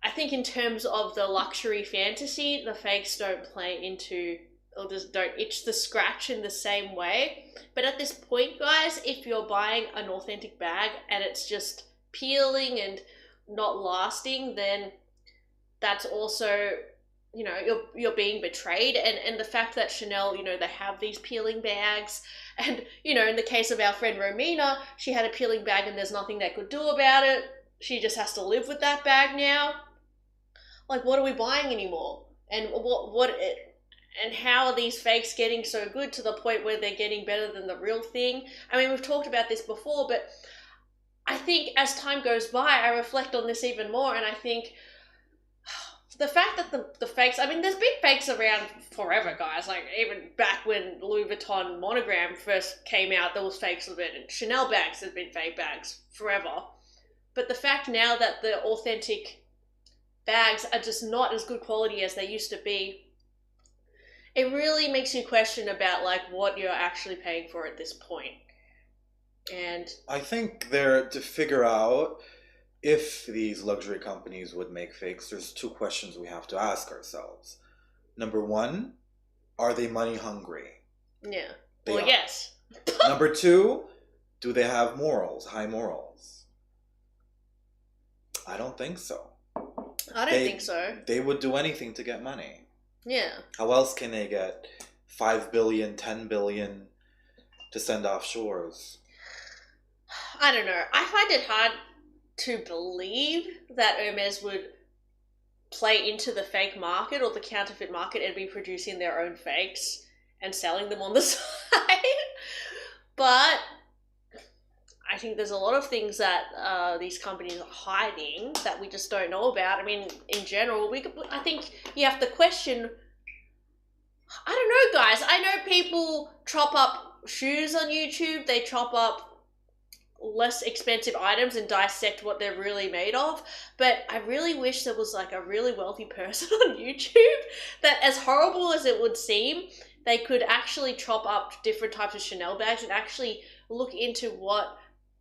I think in terms of the luxury fantasy, the fakes don't play into, or just don't itch the scratch in the same way. But at this point, guys, if you're buying an authentic bag and it's just peeling and not lasting, then that's also, you're being betrayed. And the fact that Chanel, they have these peeling bags, and, in the case of our friend Romina, she had a peeling bag and there's nothing they could do about it. She just has to live with that bag now. Like, what are we buying anymore? And and how are these fakes getting so good to the point where they're getting better than the real thing? I mean, we've talked about this before, but I think as time goes by, I reflect on this even more, and I think the fact that the fakes, I mean, there's been fakes around forever, guys. Like, even back when Louis Vuitton monogram first came out, there was fakes of it. And Chanel bags have been fake bags forever. But the fact now that the authentic bags are just not as good quality as they used to be, it really makes you question about, like, what you're actually paying for at this point. And I think they're to figure out if these luxury companies would make fakes. There's two questions we have to ask ourselves. Number one, are they money hungry? yeah, They well, are. yes. Number two, do they have morals, high morals? I don't think so. I don't think so. They would do anything to get money. Yeah. How else can they get 5 billion, 10 billion to send offshores? I don't know. I find it hard to believe that Hermes would play into the fake market or the counterfeit market and be producing their own fakes and selling them on the side. But I think there's a lot of things that these companies are hiding that we just don't know about. I mean, in general, I think you have to question. I don't know, guys. I know people chop up shoes on YouTube. They chop up less expensive items and dissect what they're really made of, but I really wish there was like a really wealthy person on YouTube that, as horrible as it would seem, they could actually chop up different types of Chanel bags and actually look into what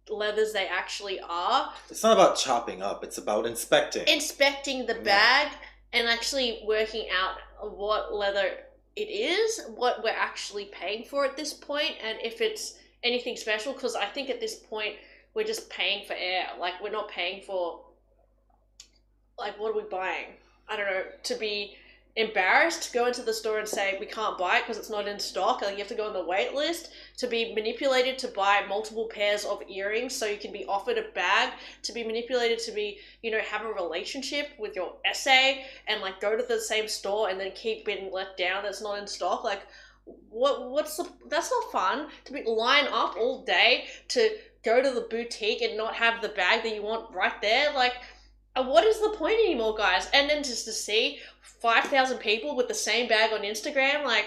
leathers they actually are. It's not about chopping up, it's about inspecting The bag and actually working out what leather it is, what we're actually paying for at this point, and if it's anything special, because I think at this point we're just paying for air. Like, we're not paying for, like, what are we buying? I don't know, to be embarrassed to go into the store and say we can't buy it because it's not in stock, like you have to go on the wait list, to be manipulated to buy multiple pairs of earrings so you can be offered a bag, to be manipulated to be, you know, have a relationship with your essay and like go to the same store and then keep being let down that's not in stock. Like, that's not fun, to be line up all day to go to the boutique and not have the bag that you want right there. Like, what is the point anymore, guys? And then just to see 5,000 people with the same bag on Instagram, like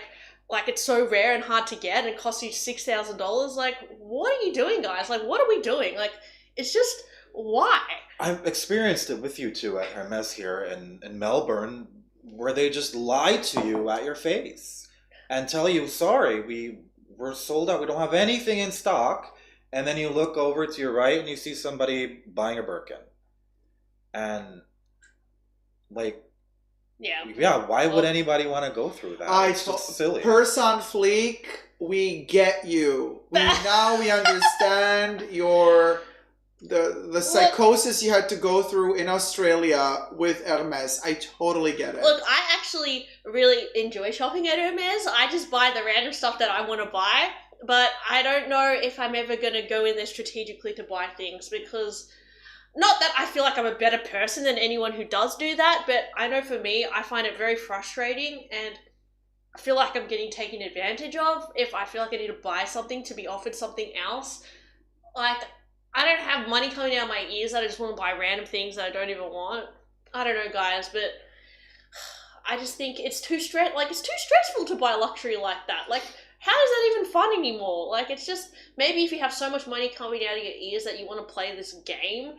it's so rare and hard to get and it costs you $6,000. Like, what are you doing, guys? Like, what are we doing? Like, it's just, why? I've experienced it with you too at Hermes here in Melbourne, where they just lie to you at your face and tell you, sorry, we're sold out, we don't have anything in stock. And then you look over to your right and you see somebody buying a Birkin. And, like, yeah, why would anybody want to go through that? It's just silly. Purse on fleek, we get you. Now we understand the psychosis you had to go through in Australia with Hermes. I totally get it. Look, I actually really enjoy shopping at Hermes. I just buy the random stuff that I want to buy, but I don't know if I'm ever going to go in there strategically to buy things, because not that I feel like I'm a better person than anyone who does do that, but I know for me, I find it very frustrating and I feel like I'm getting taken advantage of if I feel like I need to buy something to be offered something else. Like, I don't have money coming out of my ears that I just want to buy random things that I don't even want. I don't know, guys, but I just think it's too stressful to buy luxury like that. Like, how is that even fun anymore? Like, it's just, maybe if you have so much money coming out of your ears that you want to play this game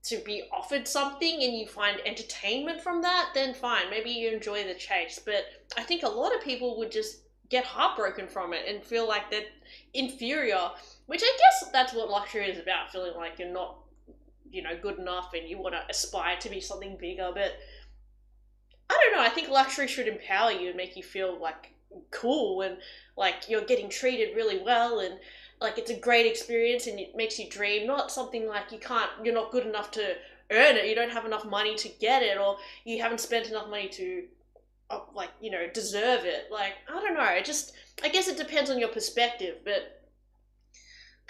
to be offered something and you find entertainment from that, then fine, maybe you enjoy the chase. But I think a lot of people would just get heartbroken from it and feel like they're inferior, which I guess that's what luxury is about, feeling like you're not, you know, good enough and you want to aspire to be something bigger. But I don't know, I think luxury should empower you and make you feel like cool and like you're getting treated really well and like it's a great experience and it makes you dream, not something like you're not good enough to earn it, you don't have enough money to get it, or you haven't spent enough money to like, you know, deserve it. Like, I don't know, I guess it depends on your perspective, but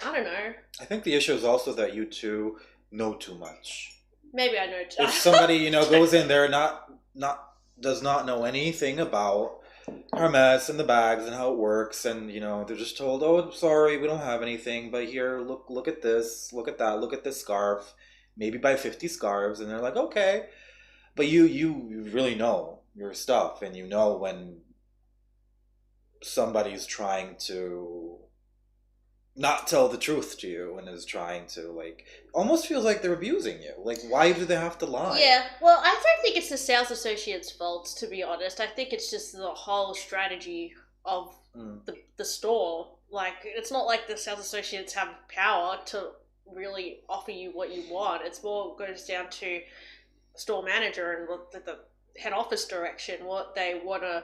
I don't know. I think the issue is also that you two know too much. Maybe I know too. If somebody, you know, goes in there does not know anything about Hermes and the bags and how it works, and you know, they're just told, oh, sorry, we don't have anything, but here, look at this, look at that, look at this scarf, maybe buy 50 scarves, and they're like, okay. But you really know your stuff, and you know when somebody's trying to not tell the truth to you and is trying to, like, almost feels like they're abusing you. Like, why do they have to lie? Yeah, well, I don't think it's the sales associate's fault, to be honest. I think it's just the whole strategy of the store. Like, it's not like the sales associates have power to really offer you what you want. It's more goes down to store manager and what the head office direction, what they want to,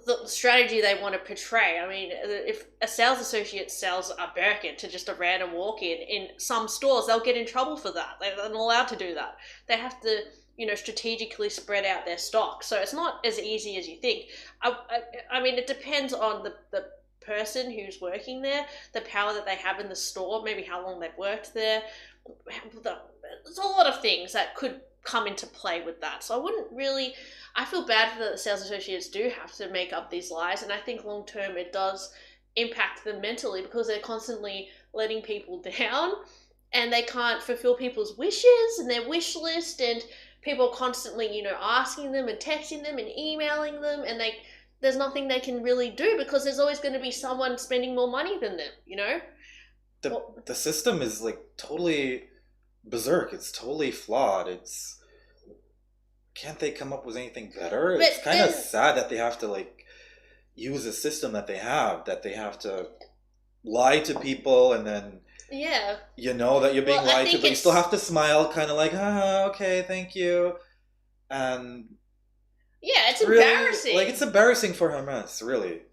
the strategy they want to portray. I mean, if a sales associate sells a Birkin to just a random walk-in in some stores, they'll get in trouble for that. They're not allowed to do that. They have to, strategically spread out their stock. So it's not as easy as you think. I mean, it depends on the person who's working there, the power that they have in the store, maybe how long they've worked there. There's a lot of things that could come into play with that. So I feel bad that the sales associates do have to make up these lies, and I think long term it does impact them mentally because they're constantly letting people down and they can't fulfill people's wishes and their wish list, and people constantly, asking them and texting them and emailing them, and there's nothing they can really do because there's always going to be someone spending more money than them, The system is, like, totally berserk. It's totally flawed. Can't they come up with anything better? But it's kind of sad that they have to, like, use a system that they have to lie to people, and then you know that you're being lied to, but you still have to smile, kind of like, okay, thank you. And yeah, it's really, embarrassing. like, it's embarrassing for Hermes, really.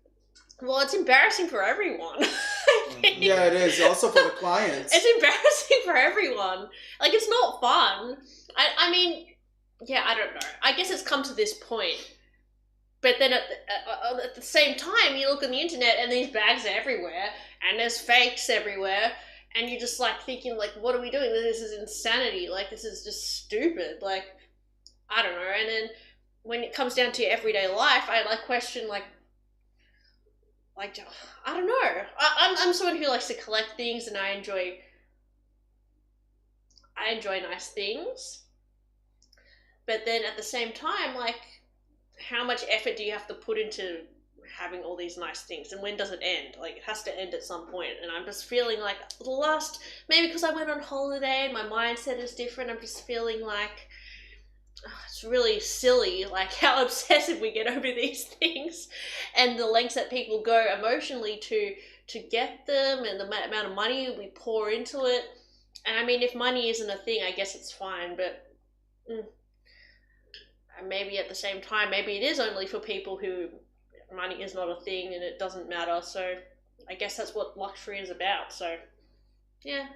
Well, it's embarrassing for everyone. Yeah, it is. Also for the clients. It's embarrassing for everyone. Like, it's not fun. I mean, yeah, I don't know. I guess it's come to this point. But then at the same time, you look on the internet and these bags are everywhere, and there's fakes everywhere, and you're just, like, thinking, like, what are we doing? This is insanity. Like, this is just stupid. Like, I don't know. And then when it comes down to your everyday life, I, like, question, like, I don't know. I'm someone who likes to collect things, and I enjoy nice things. But then at the same time, like, how much effort do you have to put into having all these nice things, and when does it end? Like, it has to end at some point, and I'm just feeling like maybe because I went on holiday and my mindset is different, I'm just feeling like it's really silly, like, how obsessive we get over these things and the lengths that people go emotionally to get them, and the amount of money we pour into it. And I mean, if money isn't a thing, I guess it's fine, but maybe at the same time, maybe it is only for people who money is not a thing and it doesn't matter. So I guess that's what luxury is about. So yeah,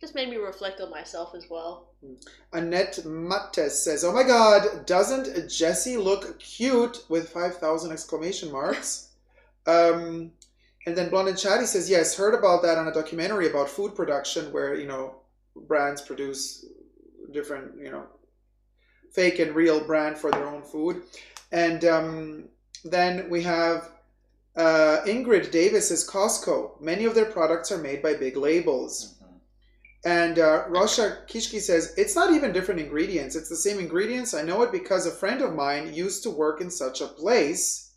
just made me reflect on myself as well. Annette Mattes says, oh my god, doesn't Jessie look cute with 5,000 exclamation marks? And then Blonde and Chatty says, yes, heard about that on a documentary about food production where, brands produce different, fake and real brand for their own food. And then we have Ingrid Davis says, Costco. Many of their products are made by big labels. And Rosha Kishki says, it's not even different ingredients. It's the same ingredients. I know it because a friend of mine used to work in such a place.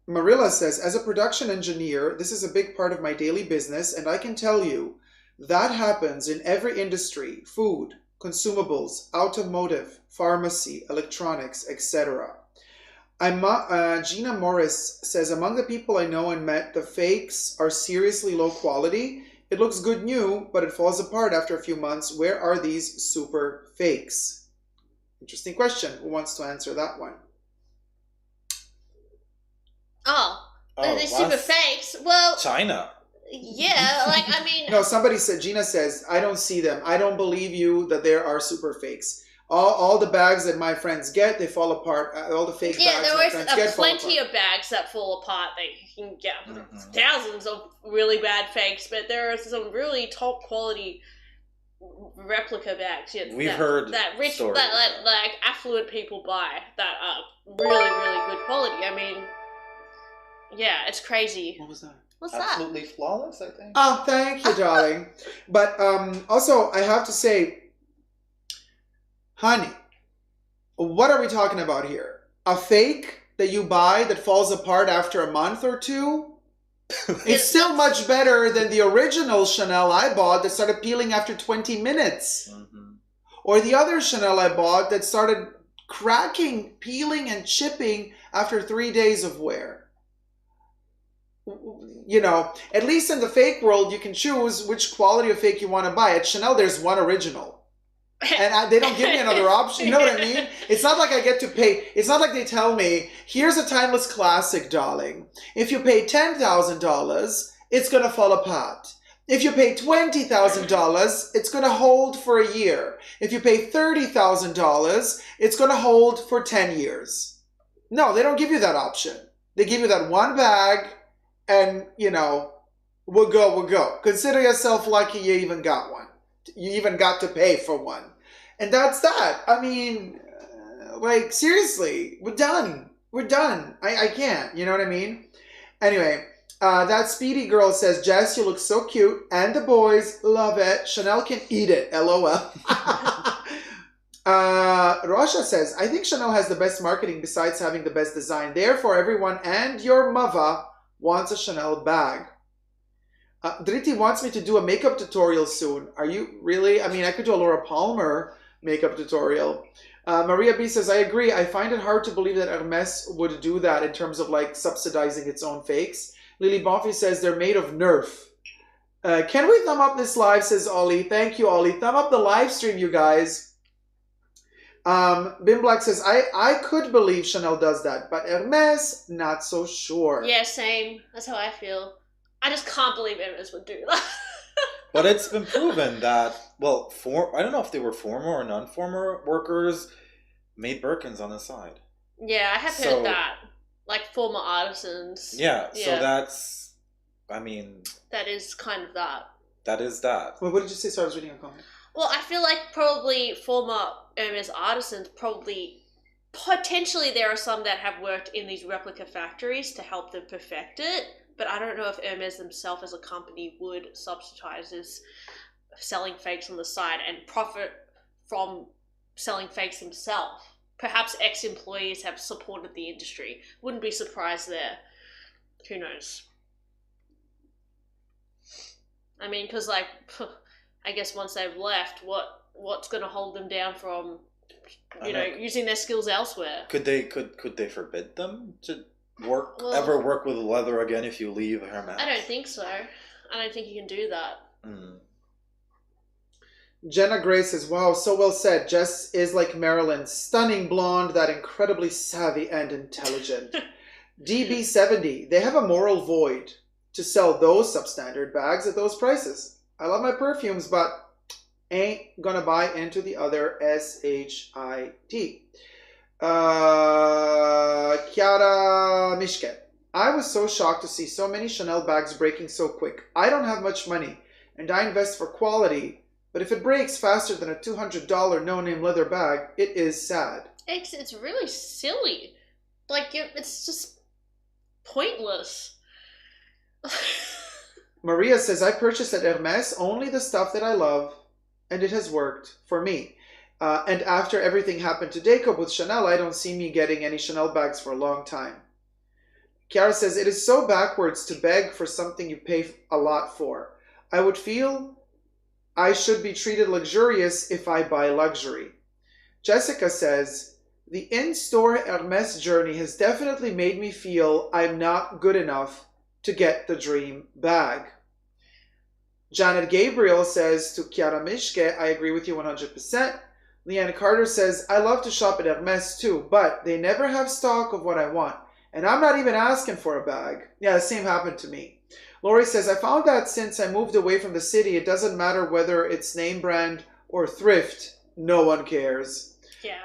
Marilla says, as a production engineer, this is a big part of my daily business, and I can tell you that happens in every industry: food, consumables, automotive, pharmacy, electronics, etc. Gina Morris says, among the people I know and met, the fakes are seriously low quality. It looks good new, but it falls apart after a few months. Where are these super fakes? Interesting question. Who wants to answer that one? They're super fakes. Well, China. Yeah, like, I mean... No, Gina says, I don't see them. I don't believe you that there are super fakes. All the bags that my friends get, they fall apart. All the fake bags my friends get fall apart. Yeah, there are plenty of bags that fall apart. They can get thousands of really bad fakes, but there are some really top quality replica bags. Yeah, We've heard that rich, stories. that like affluent people buy that are really, really good quality. I mean, yeah, it's crazy. What was that? What's Absolutely that? flawless, I think. Oh, thank you, darling. But also, I have to say, Honey, what are we talking about here? A fake that you buy that falls apart after a month or two? It's still much better than the original Chanel I bought that started peeling after 20 minutes. Mm-hmm. Or the other Chanel I bought that started cracking, peeling, and chipping after 3 days of wear. You know, at least in the fake world, you can choose which quality of fake you want to buy. At Chanel, there's one original. And they don't give me another option. You know what I mean? It's not like I get to pay. It's not like they tell me, here's a timeless classic, darling. If you pay $10,000, it's going to fall apart. If you pay $20,000, it's going to hold for a year. If you pay $30,000, it's going to hold for 10 years. No, they don't give you that option. They give you that one bag and, you know, we'll go. Consider yourself lucky you even got one. You even got to pay for one. And that's that. I mean, like, seriously, we're done. I can't. You know what I mean? Anyway, that Speedy girl says, Jess, you look so cute. And the boys love it. Chanel can eat it. LOL. Rosha says, I think Chanel has the best marketing besides having the best design. Therefore, everyone and your mother wants a Chanel bag. Driti wants me to do a makeup tutorial soon. Are you really? I mean, I could do a Laura Palmer makeup tutorial. Maria B says, I agree. I find it hard to believe that Hermes would do that in terms of like subsidizing its own fakes. Lily Bonfi says they're made of Nerf. Can we thumb up this live, says Ollie. Thank you, Ollie. Thumb up the live stream, you guys. Bim Black says, I could believe Chanel does that, but Hermes, not so sure. Yeah, same. That's how I feel. I just can't believe Hermes would do that. But it's been proven that, well, I don't know if they were former or non-former workers made Birkins on the side. Yeah, I have heard that. Like former artisans. Yeah, so that's, I mean... That is kind of that. That is that. Well, what did you say? Sorry, I was reading a comment. Well, I feel like probably former Hermes artisans potentially there are some that have worked in these replica factories to help them perfect it. But I don't know if Hermes themselves as a company would subsidize as selling fakes on the side and profit from selling fakes themselves. Perhaps ex-employees have supported the industry. Wouldn't be surprised there. Who knows? I mean, because like, I guess once they've left, what's going to hold them down from, you know, using their skills elsewhere? Could they forbid them to ever work with leather again if you leave Hermes? I don't think so. I don't think you can do that. Mm. Jenna Gray says, wow, so well said. Jess is like Marilyn, stunning blonde, that incredibly savvy and intelligent. DB70, they have a moral void to sell those substandard bags at those prices. I love my perfumes, but ain't gonna buy into the other SHIT. Chiara Mishke. I was so shocked to see so many Chanel bags breaking so quick. I don't have much money, and I invest for quality, but if it breaks faster than a $200 no-name leather bag, it is sad. It's really silly. Like, it's just pointless. Maria says, I purchased at Hermes only the stuff that I love, and it has worked for me. And after everything happened to Dacob with Chanel, I don't see me getting any Chanel bags for a long time. Chiara says, it is so backwards to beg for something you pay a lot for. I would feel I should be treated luxurious if I buy luxury. Jessica says, the in-store Hermes journey has definitely made me feel I'm not good enough to get the dream bag. Janet Gabriel says to Chiara Mishke, I agree with you 100%. Leanne Carter says, I love to shop at Hermes too, but they never have stock of what I want. And I'm not even asking for a bag. Yeah, the same happened to me. Lori says, I found that since I moved away from the city, it doesn't matter whether it's name brand or thrift. No one cares. Yeah.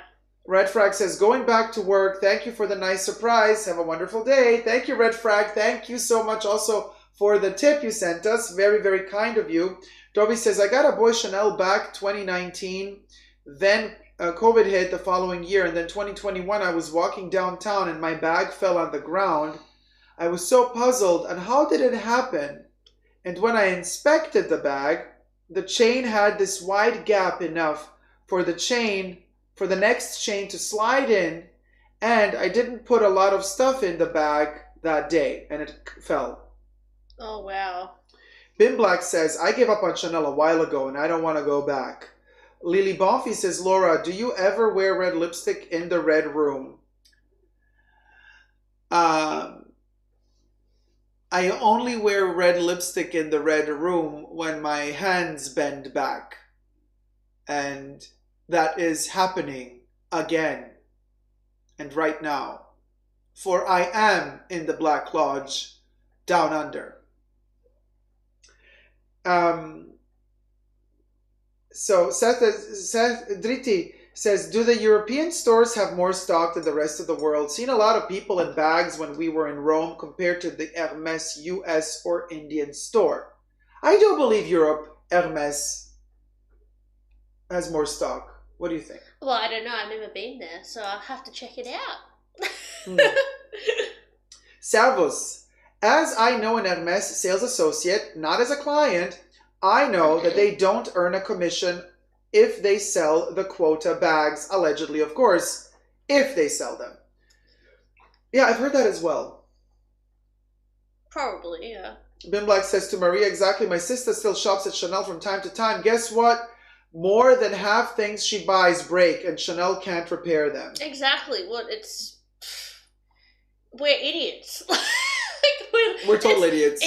Red Frag says, going back to work. Thank you for the nice surprise. Have a wonderful day. Thank you, Red Frag. Thank you so much also for the tip you sent us. Very, very kind of you. Dobby says, I got a boy Chanel back 2019. Then COVID hit the following year. And then 2021, I was walking downtown and my bag fell on the ground. I was so puzzled. And how did it happen? And when I inspected the bag, the chain had this wide gap enough for the chain for the next chain to slide in, and I didn't put a lot of stuff in the bag that day, and it fell. Oh, wow. Bim Black says, I gave up on Chanel a while ago and I don't want to go back. Lily Bonfi says, Laura, do you ever wear red lipstick in the red room? I only wear red lipstick in the red room when my hands bend back. And that is happening again. And right now. For I am in the Black Lodge down under. So Seth Driti says, do the European stores have more stock than the rest of the world? Seen a lot of people in bags when we were in Rome compared to the Hermes US or Indian store. I do believe Europe, Hermes, has more stock. What do you think? Well, I don't know. I've never been there, so I'll have to check it out. Servus. As I know an Hermes sales associate, not as a client, I know that they don't earn a commission if they sell the quota bags, allegedly, of course, if they sell them. Yeah, I've heard that as well. Probably, yeah. Bim Black says to Maria, exactly, my sister still shops at Chanel from time to time. Guess what? More than half things she buys break and Chanel can't repair them. Exactly. We're idiots. We're total idiots.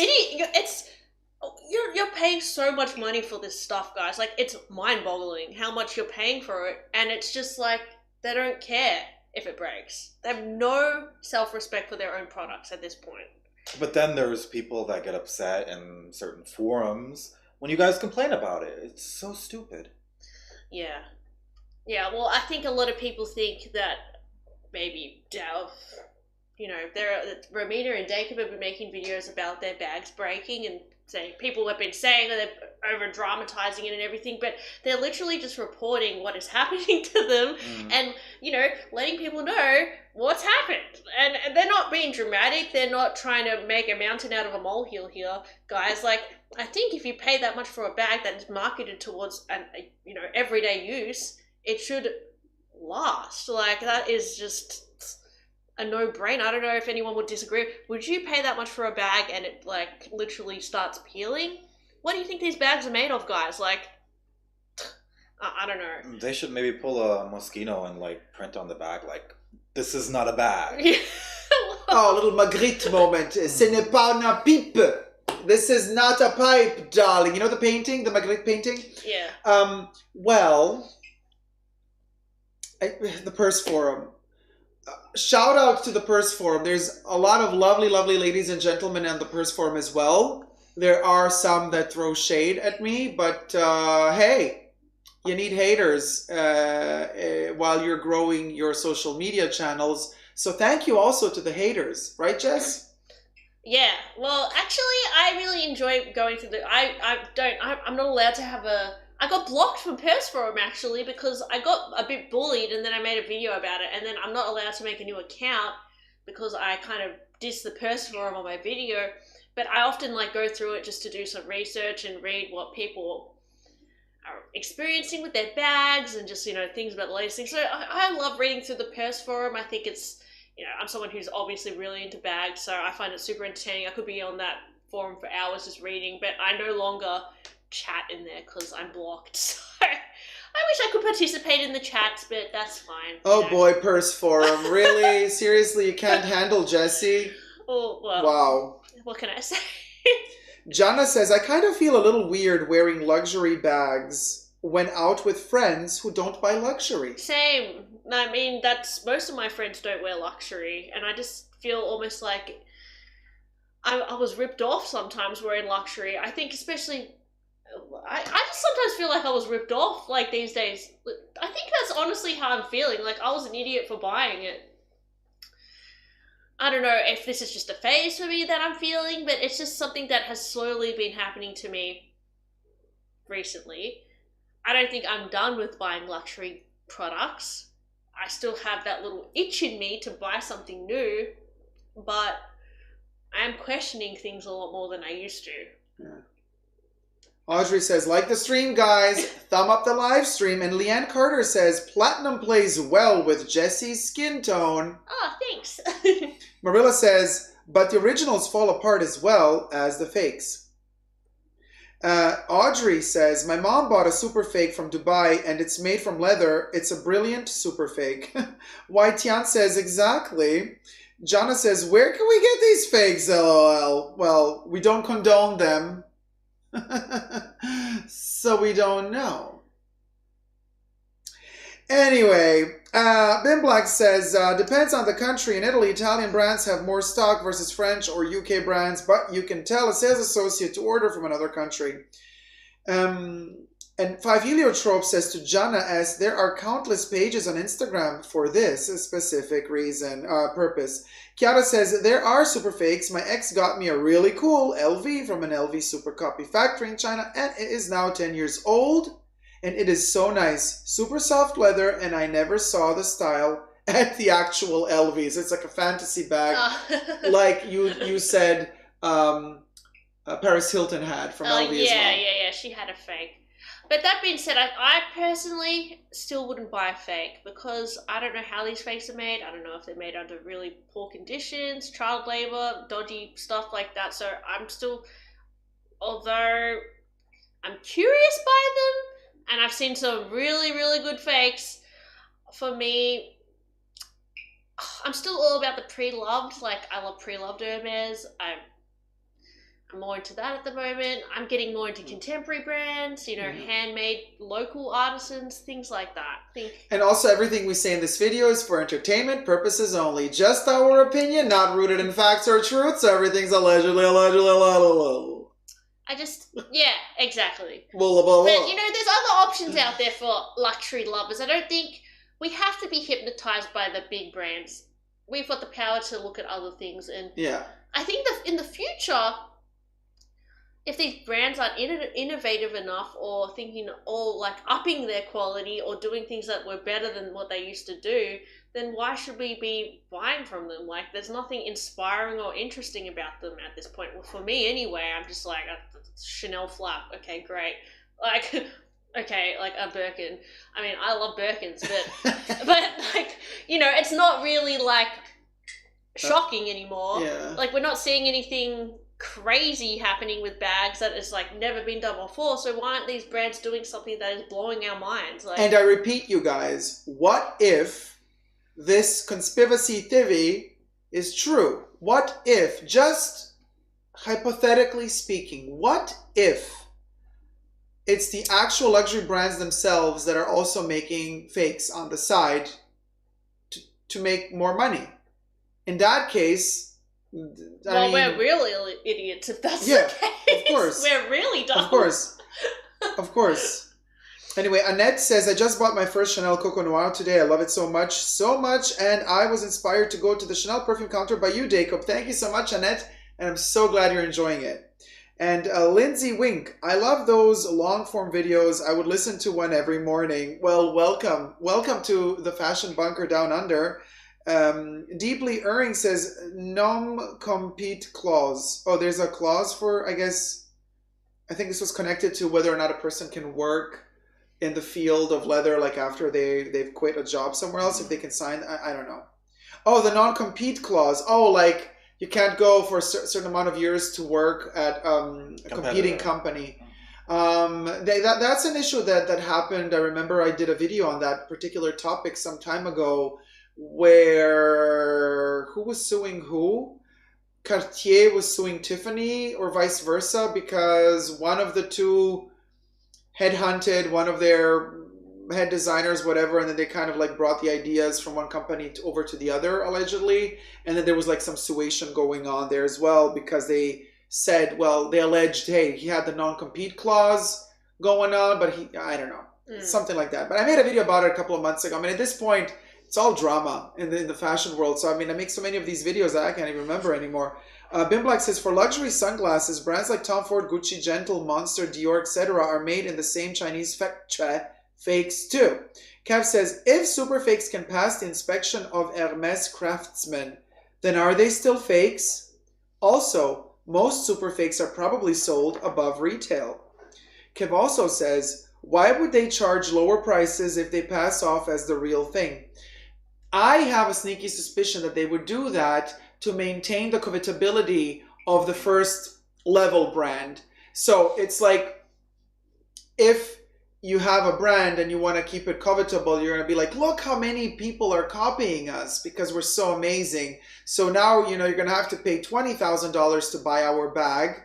You're paying so much money for this stuff, guys. Like, it's mind-boggling how much you're paying for it, and it's just like they don't care if it breaks. They have no self-respect for their own products at this point. But then there's people that get upset in certain forums when you guys complain about it. It's so stupid. Yeah. Yeah, well, I think a lot of people think that maybe Romina and Dacob have been making videos about their bags breaking and people have been saying that they're over dramatizing it and everything, but they're literally just reporting what is happening to them and, letting people know what's happened. And they're not being dramatic. They're not trying to make a mountain out of a molehill here, guys. Like, I think if you pay that much for a bag that is marketed towards everyday use, it should last. Like, that is just a no-brainer. I don't know if anyone would disagree. Would you pay that much for a bag and it like literally starts peeling? What do you think these bags are made of, guys? Like, I don't know. They should maybe pull a Moschino and like print on the bag like, this is not a bag. Oh, a little Magritte moment. Ce n'est pas une pipe. This is not a pipe, darling. You know the painting, the Magritte painting? Yeah. The Purse Forum. Shout out to the Purse Forum. There's a lot of lovely, lovely ladies and gentlemen on the Purse Forum as well. There are some that throw shade at me, but hey, you need haters while you're growing your social media channels. So thank you also to the haters, right, Jess? Yeah. Well, actually, I really enjoy going to the. I'm not allowed to have a. I got blocked from Purse Forum, actually, because I got a bit bullied and then I made a video about it, and then I'm not allowed to make a new account because I kind of dissed the Purse Forum on my video. But I often go through it just to do some research and read what people are experiencing with their bags and just, things about the latest things. So I love reading through the Purse Forum. I think it's, I'm someone who's obviously really into bags, so I find it super entertaining. I could be on that forum for hours just reading, but I no longer chat in there because I'm blocked. So I wish I could participate in the chats, but that's fine. Oh boy, Purse Forum. Really? Seriously, you can't handle Jessie? Oh, well. Wow. What can I say? Jana says, I kind of feel a little weird wearing luxury bags when out with friends who don't buy luxury. Same. I mean, that's most of my friends don't wear luxury, and I just feel almost like I was ripped off sometimes wearing luxury. I think especially I just sometimes feel like I was ripped off these days. I think that's honestly how I'm feeling. I was an idiot for buying it. I don't know if this is just a phase for me that I'm feeling, but it's just something that has slowly been happening to me recently. I don't think I'm done with buying luxury products. I still have that little itch in me to buy something new, but I am questioning things a lot more than I used to. Yeah. Audrey says, like the stream, guys. Thumb up the live stream. And Leanne Carter says, platinum plays well with Jesse's skin tone. Oh, thanks. Marilla says, but the originals fall apart as well as the fakes. Audrey says, my mom bought a super fake from Dubai and it's made from leather. It's a brilliant super fake. Wai Tian says, exactly. Jana says, where can we get these fakes, LOL? Well, we don't condone them. So we don't know. Anyway, Ben Black says, depends on the country. In Italy, Italian brands have more stock versus French or UK brands, but you can tell a sales associate to order from another country. And Five Heliotrope says to Jana S, there are countless pages on Instagram for this specific reason, purpose. Kiara says, there are super fakes. My ex got me a really cool LV from an LV super copy factory in China, and it is now 10 years old. And it is so nice. Super soft leather, and I never saw the style at the actual LVs. It's like a fantasy bag. Oh. Like you said Paris Hilton had from LV as well. Yeah. She had a fake. But that being said, I personally still wouldn't buy a fake because I don't know how these fakes are made. I don't know if they're made under really poor conditions, child labor, dodgy stuff like that. So I'm still, although I'm curious by them, and I've seen some really, really good fakes, for me, I'm still all about the pre-loved. Like, I love pre-loved Hermes. I'm more into that at the moment. I'm getting more into contemporary brands, handmade local artisans, things like that. And also everything we say in this video is for entertainment purposes only. Just our opinion, not rooted in facts or truth, so everything's allegedly. Yeah, exactly. Blah, blah, blah. But, there's other options out there for luxury lovers. I don't think we have to be hypnotized by the big brands. We've got the power to look at other things. And yeah. I think that in the future, if these brands aren't innovative enough or thinking or like upping their quality or doing things that were better than what they used to do, then why should we be buying from them? Like, there's nothing inspiring or interesting about them at this point. Well, for me anyway, I'm just like, a Chanel flap. Okay, great. Like, okay, like a Birkin. I mean, I love Birkins, but like, it's not really like shocking anymore. Yeah. Like, we're not seeing anything crazy happening with bags that is like never been done before. So why aren't these brands doing something that is blowing our minds? Like, and I repeat, you guys, what if this conspiracy theory is true? What if, just hypothetically speaking, what if it's the actual luxury brands themselves that are also making fakes on the side to make more money? In that case, we're real idiots if that's the case. Of course. We're really dumb. Of course. Anyway, Annette says, I just bought my first Chanel Coco Noir today. I love it so much, and I was inspired to go to the Chanel perfume counter by you, Dacob. Thank you so much, Annette, and I'm so glad you're enjoying it. And Lindsay Wink, I love those long-form videos. I would listen to one every morning. Well, welcome to the Fashion Bunker Down Under. Deeply Erring says non-compete clause. Oh, there's a clause for, I think this was connected to whether or not a person can work in the field of leather, like after they've quit a job somewhere else, if they can sign. I don't know. Oh, the non-compete clause. Oh, like you can't go for a certain amount of years to work at a competing company. That's an issue that happened. I remember I did a video on that particular topic some time ago, where who was suing who? Cartier was suing Tiffany or vice versa, because one of the two headhunted one of their head designers, whatever, and then they kind of like brought the ideas from one company over to the other, allegedly. And then there was like some suation going on there as well, because they said, well, they alleged, hey, he had the non-compete clause going on, but I don't know, something like that. But I made a video about it a couple of months ago. I mean, at this point, it's all drama in the fashion world. So, I mean, I make so many of these videos that I can't even remember anymore. Bim Black says, for luxury sunglasses, brands like Tom Ford, Gucci, Gentle, Monster, Dior, etc. are made in the same Chinese fakes too. Kev says, if super fakes can pass the inspection of Hermes craftsmen, then are they still fakes? Also, most super fakes are probably sold above retail. Kev also says, why would they charge lower prices if they pass off as the real thing? I have a sneaky suspicion that they would do that to maintain the covetability of the first level brand. So it's like, if you have a brand and you want to keep it covetable, you're going to be like, look how many people are copying us because we're so amazing. So now, you're going to have to pay $20,000 to buy our bag.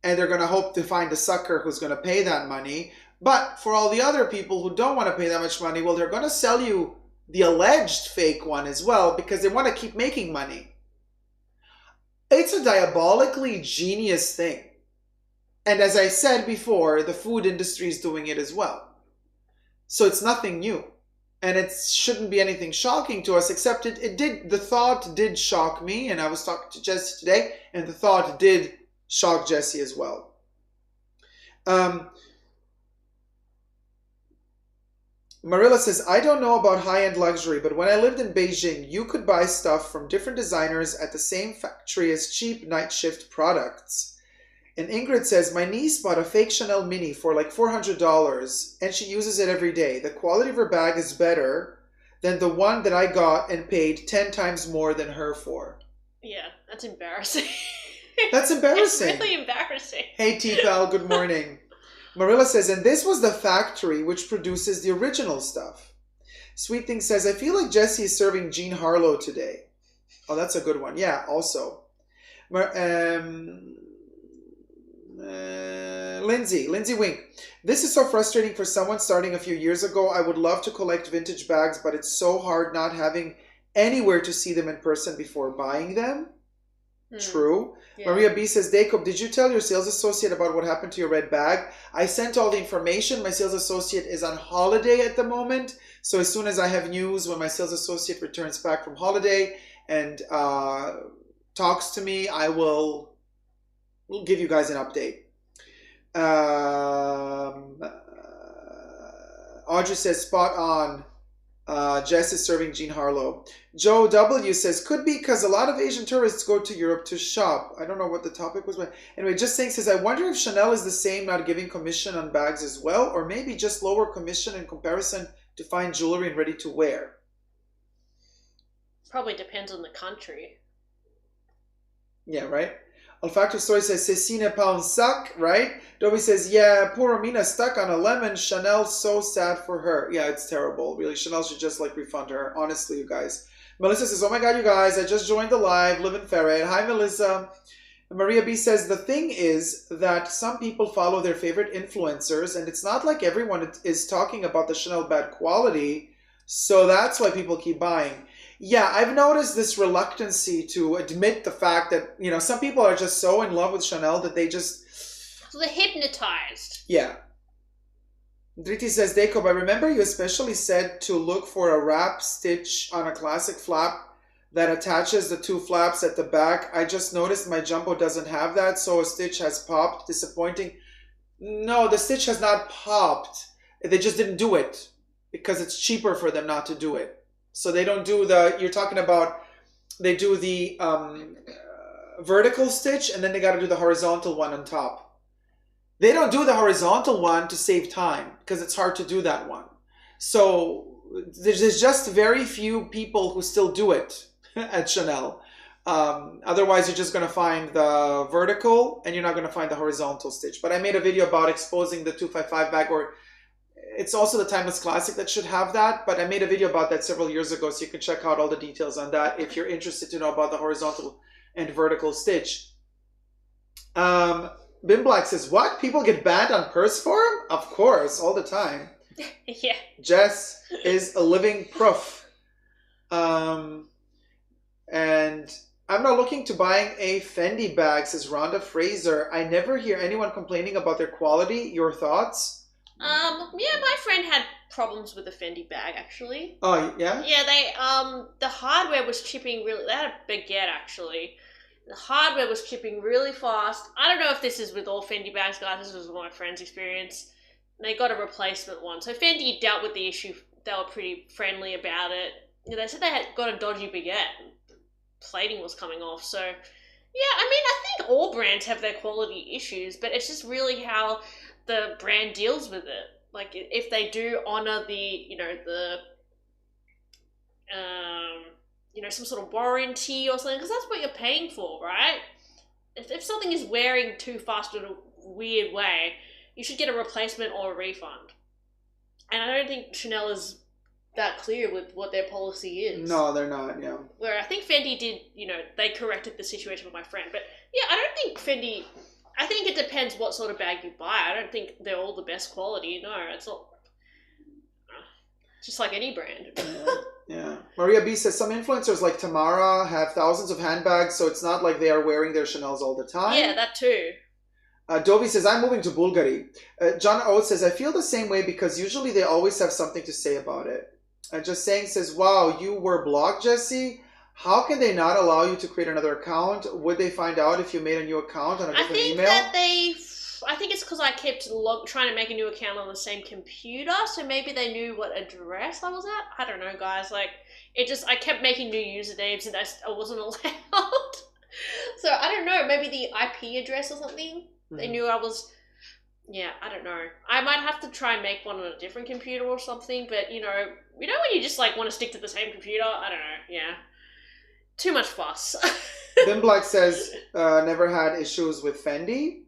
And they're going to hope to find a sucker who's going to pay that money. But for all the other people who don't want to pay that much money, well, they're going to sell you the alleged fake one as well because they want to keep making money. It's a diabolically genius thing. And as I said before, the food industry is doing it as well. So it's nothing new. And it shouldn't be anything shocking to us, except the thought did shock me. And I was talking to Jesse today, and the thought did shock Jesse as well. Marilla says, I don't know about high-end luxury, but when I lived in Beijing, you could buy stuff from different designers at the same factory as cheap night shift products. And Ingrid says, my niece bought a fake Chanel mini for like $400, and she uses it every day. The quality of her bag is better than the one that I got and paid 10 times more than her for. Yeah, that's embarrassing. That's embarrassing. It's really embarrassing. Hey, T-Pal, good morning. Marilla says, and this was the factory which produces the original stuff. Sweet Thing says, I feel like Jesse is serving Jean Harlow today. Oh, that's a good one. Yeah, also. Lindsay Wink. This is so frustrating for someone starting a few years ago. I would love to collect vintage bags, but it's so hard not having anywhere to see them in person before buying them. True. Yeah. Maria B says, Dacob, did you tell your sales associate about what happened to your red bag? I sent all the information. My sales associate is on holiday at the moment. So as soon as I have news, when my sales associate returns back from holiday and talks to me, we'll give you guys an update. Audrey says, spot on. Jess is serving Jean Harlow. Joe W says, could be because a lot of Asian tourists go to Europe to shop. I don't know what the topic was. But anyway, Just Saying says, I wonder if Chanel is the same, not giving commission on bags as well, or maybe just lower commission in comparison to fine jewelry and ready to wear. Probably depends on the country. Yeah, right? Olfactive Story says, Cecina pound suck, right? Dobby says, yeah, poor Romina stuck on a lemon. Chanel, so sad for her. Yeah, it's terrible. Really, Chanel should just refund her. Honestly, you guys. Melissa says, oh my God, you guys, I just joined the live. Live in Ferret. Hi, Melissa. And Maria B says, the thing is that some people follow their favorite influencers, and it's not like everyone is talking about the Chanel bad quality. So that's why people keep buying. Yeah, I've noticed this reluctancy to admit the fact that, some people are just so in love with Chanel that they just... So they're hypnotized. Yeah. Driti says, Dacob, I remember you especially said to look for a wrap stitch on a classic flap that attaches the two flaps at the back. I just noticed my Jumbo doesn't have that, so a stitch has popped. Disappointing. No, the stitch has not popped. They just didn't do it because it's cheaper for them not to do it. So they don't do you're talking about, they do the vertical stitch and then they got to do the horizontal one on top. They don't do the horizontal one to save time because it's hard to do that one. So there's just very few people who still do it at Chanel. Otherwise, you're just going to find the vertical and you're not going to find the horizontal stitch. But I made a video about exposing the 255 bag, or it's also the Timeless Classic that should have that, but I made a video about that several years ago, so you can check out all the details on that if you're interested to know about the horizontal and vertical stitch. Bim Black says, what? People get banned on purse forum? Of course, all the time. Yeah. Jess is a living proof. And I'm not looking to buying a Fendi bag, says Rhonda Fraser. I never hear anyone complaining about their quality. Your thoughts? Yeah, my friend had problems with the Fendi bag, actually. Oh, yeah? Yeah, the hardware was chipping really, they had a baguette, actually. The hardware was chipping really fast. I don't know if this is with all Fendi bags, guys. This was my friend's experience. They got a replacement one. So Fendi dealt with the issue. They were pretty friendly about it. They said they had got a dodgy baguette. Plating was coming off, so... Yeah, I mean, I think all brands have their quality issues, but it's just really how the brand deals with it. Like, if they do honor the, some sort of warranty or something, because that's what you're paying for, right? If something is wearing too fast in a weird way, you should get a replacement or a refund. And I don't think Chanel is that clear with what their policy is. No, they're not, yeah. Where I think Fendi did, they corrected the situation with my friend. But yeah, I don't think Fendi, I think it depends what sort of bag you buy. I don't think they're all the best quality. No, it's not. Just like any brand. Yeah. Maria B says some influencers like Tamara have thousands of handbags, so it's not like they are wearing their Chanels all the time. Yeah, that too. Dovi says, I'm moving to Bulgari. John Oates says, I feel the same way because usually they always have something to say about it. Just saying says, wow, you were blocked, Jesse? How can they not allow you to create another account? Would they find out if you made a new account on a different email? I think it's because I kept trying to make a new account on the same computer, so maybe they knew what address I was at. I don't know, guys. Like, I kept making new usernames and I wasn't allowed. So I don't know. Maybe the IP address or something. They knew I was. Yeah, I don't know. I might have to try and make one on a different computer or something. But when you just like want to stick to the same computer. I don't know. Yeah, too much fuss. Ben Black says never had issues with Fendi.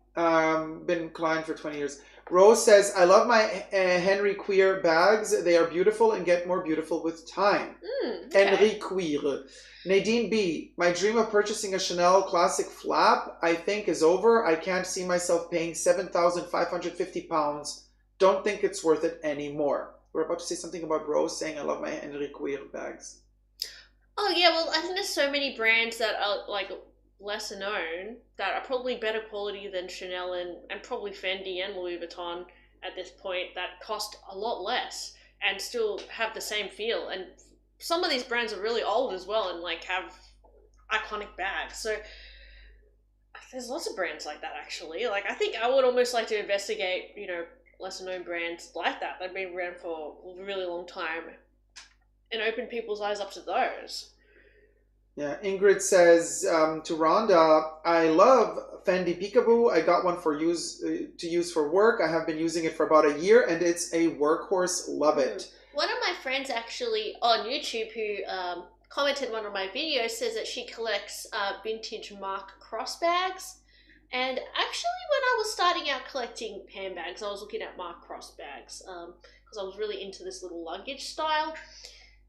Been client for 20 years. Rose says, I love my Henry Queer bags. They are beautiful and get more beautiful with time. Okay. Henry Queer. Nadine B, my dream of purchasing a Chanel classic flap, I think, is over. I can't see myself paying £7,550. Don't think it's worth it anymore. We're about to say something about Rose saying, I love my Henry Queer bags. Oh, yeah, well, I think there's so many brands that are, like, lesser known that are probably better quality than Chanel and probably Fendi and Louis Vuitton at this point that cost a lot less and still have the same feel. And some of these brands are really old as well and like have iconic bags. So there's lots of brands like that actually. Like I think I would almost like to investigate, lesser known brands like that have been around for a really long time and open people's eyes up to those. Yeah, Ingrid says to Rhonda, I love Fendi Peekaboo. I got one to use for work. I have been using it for about a year, and it's a workhorse. Love it. One of my friends actually on YouTube who commented one of my videos says that she collects vintage Marc Cross bags. And actually, when I was starting out collecting handbags, I was looking at Marc Cross bags because I was really into this little luggage style.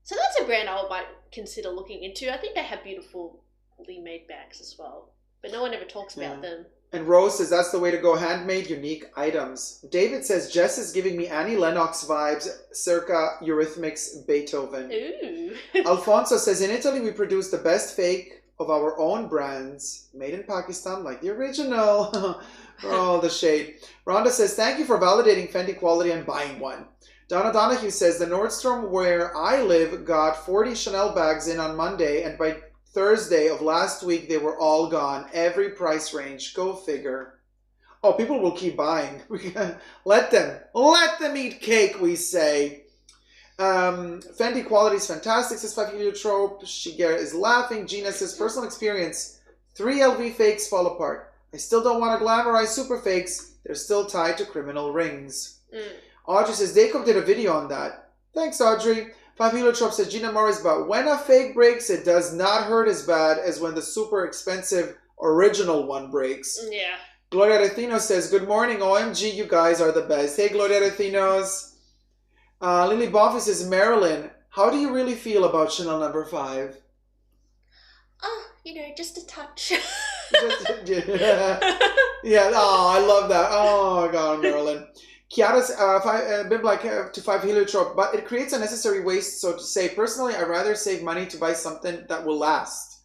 So that's a brand I might consider looking into. I think they have beautifully made bags as well. But no one ever talks about them. And Rose says that's the way to go, handmade, unique items. David says, Jess is giving me Annie Lennox vibes, circa Eurythmics Beethoven. Ooh. Alfonso says, in Italy we produce the best fake of our own brands, made in Pakistan, like the original. For all the shade. Rhonda says, thank you for validating Fendi quality and buying one. Donna Donahue says, the Nordstrom where I live got 40 Chanel bags in on Monday, and by Thursday of last week, they were all gone. Every price range. Go figure. Oh, people will keep buying. Let them eat cake, we say. Fendi quality is fantastic, says 5 Heliotrope. Shigeru is laughing. Gina says, personal experience. 3 LV fakes fall apart. I still don't want to glamorize super fakes. They're still tied to criminal rings. Audrey says, Dacob did a video on that. Thanks, Audrey. 5 Heliotrope says, Gina Morris, but when a fake breaks, it does not hurt as bad as when the super expensive original one breaks. Yeah. Gloria Retino says, good morning, OMG, you guys are the best. Hey, Gloria Retinos. Lily Boffy says, Marilyn, how do you really feel about Chanel No. 5? Oh, just a touch. Yeah, oh, I love that. Oh, God, Marilyn. Kiara's been like to 5 Heliotrope, but it creates unnecessary waste, so to say. Personally, I'd rather save money to buy something that will last.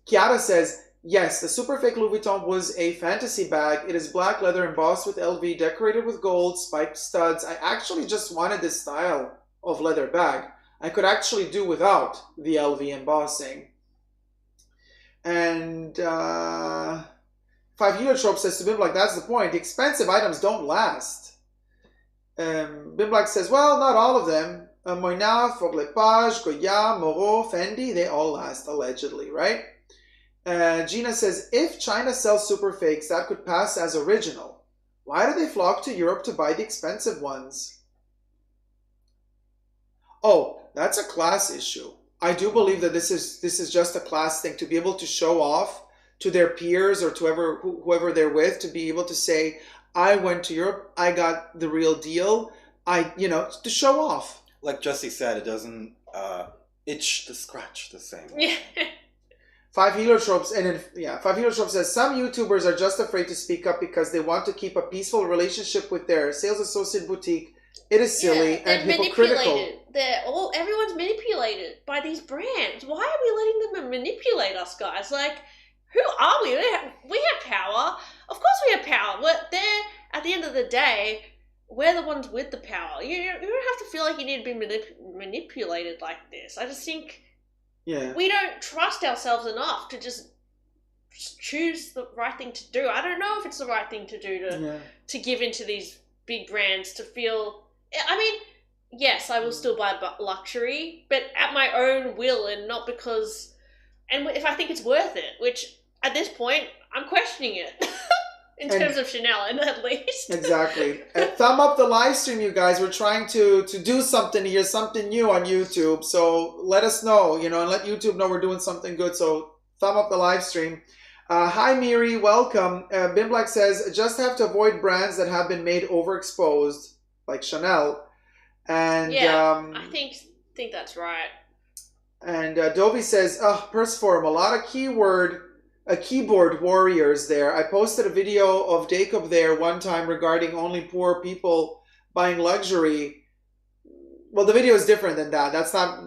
Kiara says, yes, the super fake Louis Vuitton was a fantasy bag. It is black leather embossed with LV, decorated with gold, spiked studs. I actually just wanted this style of leather bag. I could actually do without the LV embossing. And 5 Heliotrope says to Bim, like, that's the point. The expensive items don't last. Bim Black says, well, not all of them. Moynard, Fort Lepage, Goya, Moreau, Fendi, they all last, allegedly, right? Gina says, if China sells super fakes, that could pass as original. Why do they flock to Europe to buy the expensive ones? Oh, that's a class issue. I do believe that this is just a class thing, to be able to show off to their peers or to whoever they're with, to be able to say, I went to Europe, I got the real deal. To show off. Like Jesse said, it doesn't itch to scratch the same. Yeah. Five Heliotropes, Five Heliotropes says some YouTubers are just afraid to speak up because they want to keep a peaceful relationship with their sales associate boutique. It is silly and hypocritical. Everyone's manipulated by these brands. Why are we letting them manipulate us, guys? Like, who are we? We have power. Of course we have power. They're, at the end of the day, we're the ones with the power. You don't have to feel like you need to be manipulated like this. I just think we don't trust ourselves enough to just choose the right thing to do. I don't know if it's the right thing to do to give into these big brands to feel... I mean, yes, I will still buy luxury, but at my own will and not because... And if I think it's worth it, which at this point, I'm questioning it. In terms of Chanel, at least. Exactly. Thumb up the live stream, you guys. We're trying to do something here, something new on YouTube. So let us know, and let YouTube know we're doing something good. So thumb up the live stream. Hi, Miri. Welcome. Bim Black says, just have to avoid brands that have been made overexposed, like Chanel. And I think that's right. And Dovey says, Purse Forum, a lot of keyboard warriors there. I posted a video of Dacob there one time regarding only poor people buying luxury. Well, the video is different than that. That's not...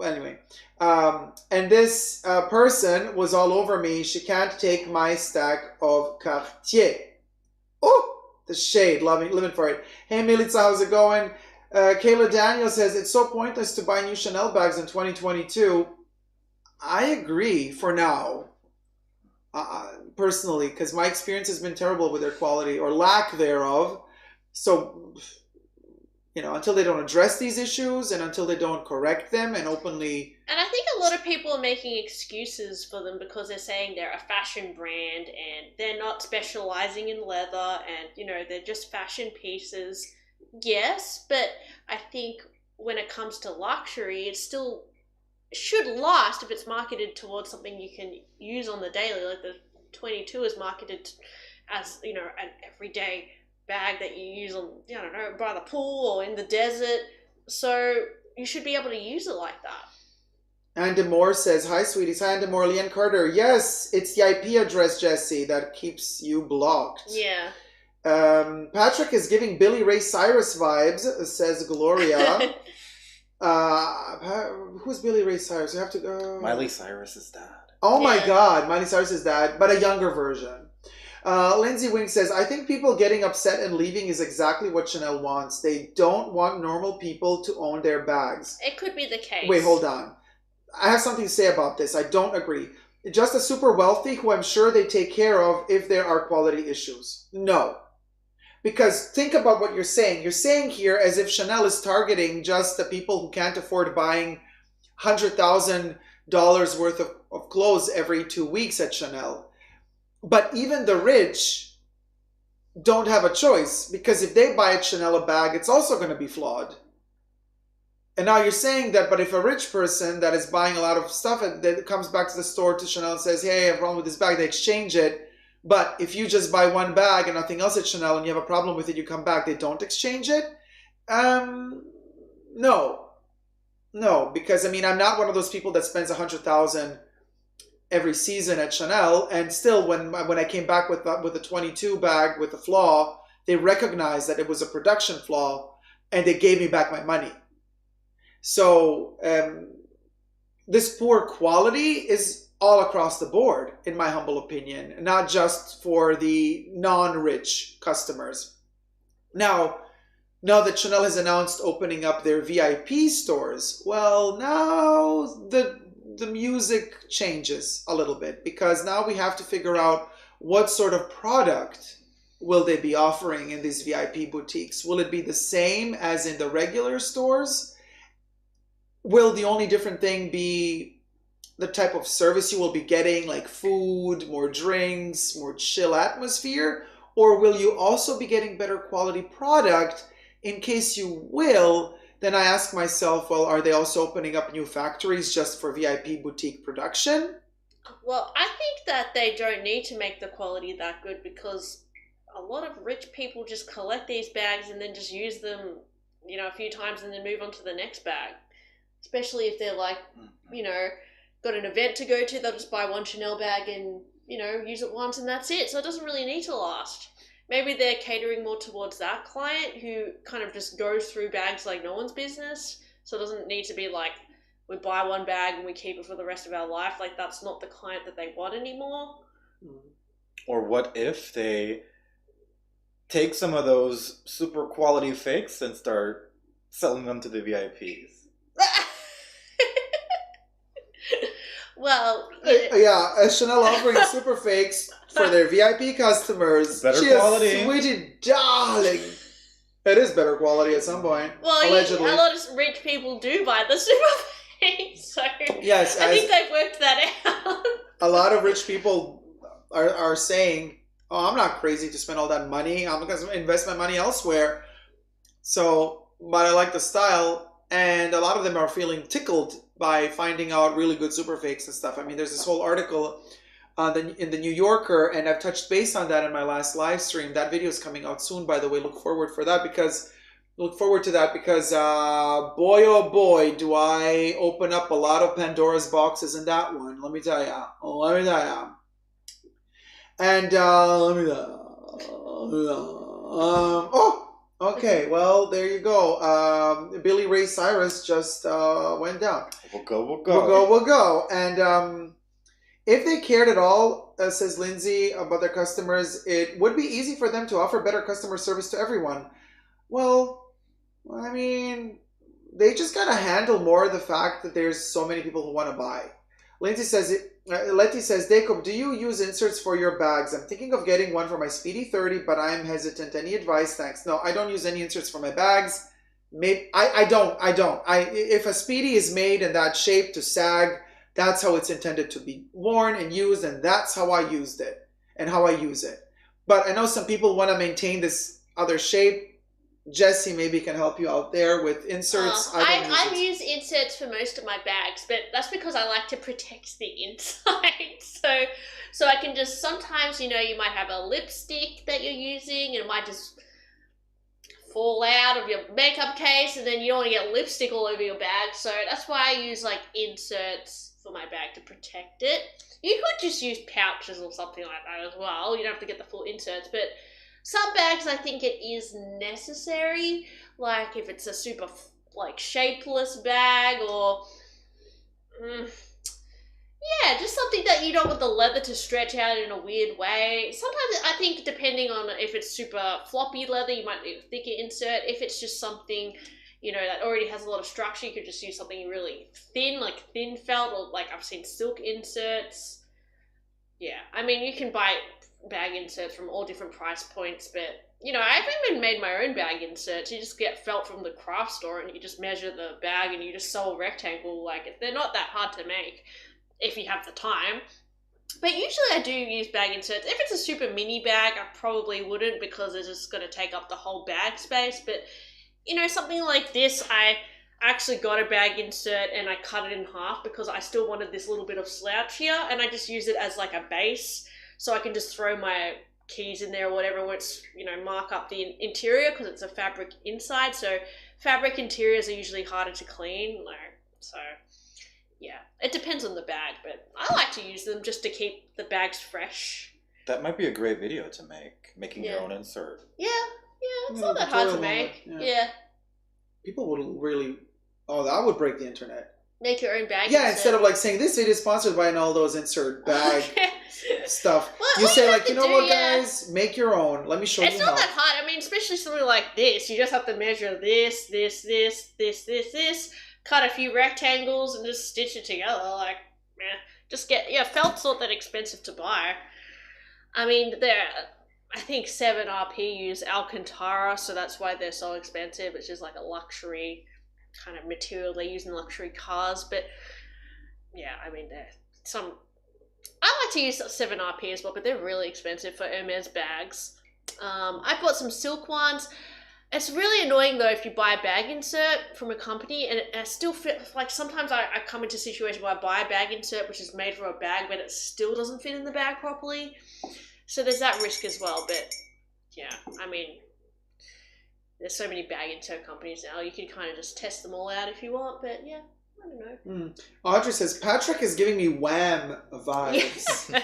anyway. And this person was all over me. She can't take my stack of Cartier. Oh, the shade. Living for it. Hey, Milica, how's it going? Kayla Daniel says, it's so pointless to buy new Chanel bags in 2022. I agree for now. Personally, because my experience has been terrible with their quality or lack thereof. So, until they don't address these issues and until they don't correct them and openly... And I think a lot of people are making excuses for them because they're saying they're a fashion brand and they're not specializing in leather and, they're just fashion pieces. Yes, but I think when it comes to luxury, it still should last if it's marketed towards something you can use on the daily. Like the 22 is marketed as, an everyday bag that you use on, by the pool or in the desert. So you should be able to use it like that. Andy Moore says, hi, sweeties. Hi, Andy Moore. Leanne Carter. Yes, it's the IP address, Jesse, that keeps you blocked. Yeah. Patrick is giving Billy Ray Cyrus vibes, says Gloria. Who's Billy Ray Cyrus? You have to go. Miley Cyrus's dad. Oh my God, Miley Cyrus's dad, but a younger version. Lindsay Wing says, I think people getting upset and leaving is exactly what Chanel wants. They don't want normal people to own their bags. It could be the case. Wait, hold on. I have something to say about this. I don't agree. Just a super wealthy who I'm sure they take care of if there are quality issues. No. Because think about what you're saying. You're saying here as if Chanel is targeting just the people who can't afford buying $100,000 worth of clothes every 2 weeks at Chanel. But even the rich don't have a choice, because if they buy at Chanel a bag, it's also going to be flawed. And now you're saying that, but if a rich person that is buying a lot of stuff that comes back to the store to Chanel and says, hey, I have a problem with this bag, they exchange it. But if you just buy one bag and nothing else at Chanel and you have a problem with it, you come back, they don't exchange it? No. No, because I'm not one of those people that spends $100,000 every season at Chanel, and still when I came back with the 22 bag with the flaw, they recognized that it was a production flaw and they gave me back my money. So this poor quality is all across the board, in my humble opinion, not just for the non-rich customers. Now that Chanel has announced opening up their VIP stores, well, now the music changes a little bit, because now we have to figure out what sort of product will they be offering in these VIP boutiques. Will it be the same as in the regular stores? Will the only different thing be the type of service you will be getting, like food, more drinks, more chill atmosphere? Or will you also be getting better quality product? In case you will, then I ask myself, well, are they also opening up new factories just for VIP boutique production? Well, I think that they don't need to make the quality that good because a lot of rich people just collect these bags and then just use them, a few times and then move on to the next bag. Especially if they're like, got an event to go to, they'll just buy one Chanel bag and, use it once and that's it. So it doesn't really need to last. Maybe they're catering more towards that client who kind of just goes through bags like no one's business. So it doesn't need to be like, we buy one bag and we keep it for the rest of our life. Like, that's not the client that they want anymore. Or what if they take some of those super quality fakes and start selling them to the VIPs? Well, yeah, Chanel offering super fakes for their VIP customers. Better quality. Sweetie darling. It is better quality at some point. Well, allegedly. A lot of rich people do buy the super fakes, so yes, I think they've worked that out. A lot of rich people are saying, oh, I'm not crazy to spend all that money. I'm going to invest my money elsewhere. So, but I like the style, and a lot of them are feeling tickled by finding out really good super fakes and stuff. I mean, there's this whole article in the New Yorker, and I've touched base on that in my last live stream. That video is coming out soon, by the way. Look forward to that because boy, oh boy, do I open up a lot of Pandora's boxes in that one. Let me tell ya. And okay, well, there you go. Billy Ray Cyrus just went down. We'll go. And if they cared at all, says Lindsay, about their customers, it would be easy for them to offer better customer service to everyone. Well, I mean, they just gotta handle more the fact that there's so many people who want to buy. Letty says, Dacob, do you use inserts for your bags? I'm thinking of getting one for my Speedy 30, but I'm hesitant. Any advice? Thanks. No, I don't use any inserts for my bags. I don't. If a Speedy is made in that shape to sag, that's how it's intended to be worn and used, and that's how I used it and how I use it. But I know some people want to maintain this other shape. Jesse maybe can help you out there with inserts. I use inserts for most of my bags, but that's because I like to protect the inside. So I can just sometimes, you might have a lipstick that you're using and it might just fall out of your makeup case and then you don't want to get lipstick all over your bag. So that's why I use like inserts for my bag to protect it. You could just use pouches or something like that as well. You don't have to get the full inserts, but some bags I think it is necessary, like if it's a super shapeless bag or just something that you don't want the leather to stretch out in a weird way. Sometimes I think depending on if it's super floppy leather, you might need a thicker insert. If it's just something, that already has a lot of structure, you could just use something really thin, like thin felt, or like I've seen silk inserts. Yeah, I mean, you can buy bag inserts from all different price points, but I've even made my own bag inserts. You just get felt from the craft store and you just measure the bag and you just sew a rectangle. They're not that hard to make if you have the time. But usually I do use bag inserts. If it's a super mini bag, I probably wouldn't because it's just going to take up the whole bag space. But something like this, I actually got a bag insert and I cut it in half because I still wanted this little bit of slouch here, and I just use it as like a base. So I can just throw my keys in there or whatever, where it's, mark up the interior because it's a fabric inside. So fabric interiors are usually harder to clean. So yeah, it depends on the bag, but I like to use them just to keep the bags fresh. That might be a great video to making your own insert. Yeah, it's not that hard to make. Yeah. People would really, that would break the internet. Make your own bag. Yeah, instead of saying this video is sponsored by all those insert bag stuff. Well, you say guys, make your own. Let me show you how. It's not that hard. I mean, especially something like this. You just have to measure this, cut a few rectangles and just stitch it together. Felt's not that expensive to buy. I mean, I think 7RP use Alcantara, so that's why they're so expensive. It's just like a luxury kind of material they use in luxury cars. But yeah, I mean, I like to use 7RP as well, but they're really expensive for Hermes bags. I bought some silk ones. It's really annoying though if you buy a bag insert from a company and it still fits. Like sometimes I come into a situation where I buy a bag insert which is made for a bag but it still doesn't fit in the bag properly. So there's that risk as well. But yeah, I mean, there's so many bag insert companies now. You can kind of just test them all out if you want. But yeah, I don't know. Audrey says, Patrick is giving me Wham vibes. Yeah.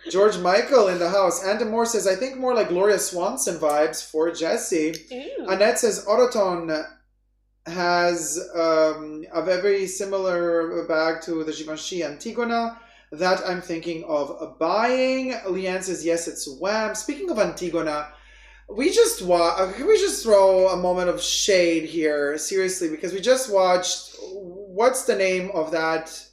George Michael in the house. Andrew Moore says, I think more like Gloria Swanson vibes for Jesse. Ooh. Annette says, Autotone has a very similar bag to the Givenchy Antigona that I'm thinking of buying. Leanne says, yes, it's Wham. Speaking of Antigona, we just can we just throw a moment of shade here, seriously, because we just watched, what's the name of that?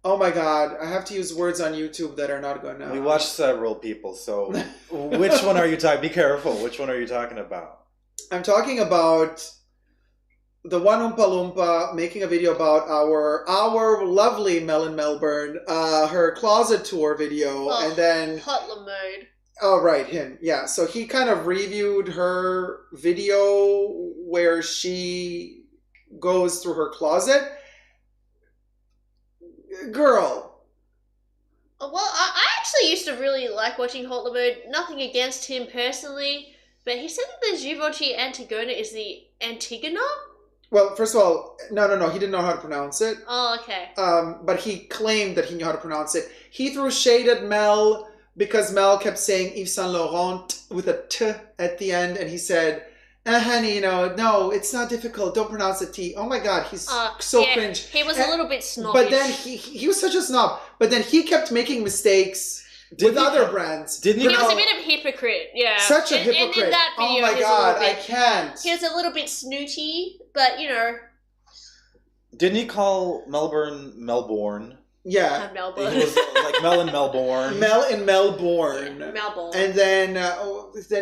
Oh my God, I have to use words on YouTube that are not going to... We watched several people, so which one are you talking... Be careful, which one are you talking about? I'm talking about the one Oompa Loompa making a video about our lovely Mel in Melbourne, her closet tour video, and then... Hotler mode. Oh, right, him. Yeah, so he kind of reviewed her video where she goes through her closet. Girl. Well, I actually used to really like watching Hotler mode. Nothing against him personally, but he said that the Givenchy Antigona is the Antigona? Well, first of all, no, he didn't know how to pronounce it. Oh, okay. But he claimed that he knew how to pronounce it. He threw shade at Mel because Mel kept saying Yves Saint Laurent with a T at the end, and he said, honey, no, it's not difficult. Don't pronounce the T. Oh my God, he's so cringe. He was a little bit snobbish. But then he was such a snob. But then he kept making mistakes with other brands. He was a bit of a hypocrite, yeah. Such a hypocrite. And in that video, oh my God, I can't. He was a little bit snooty, but Didn't he call Melbourne? Yeah. Melbourne. He was like Mel in Melbourne. Mel in Melbourne. Yeah, Melbourne. And then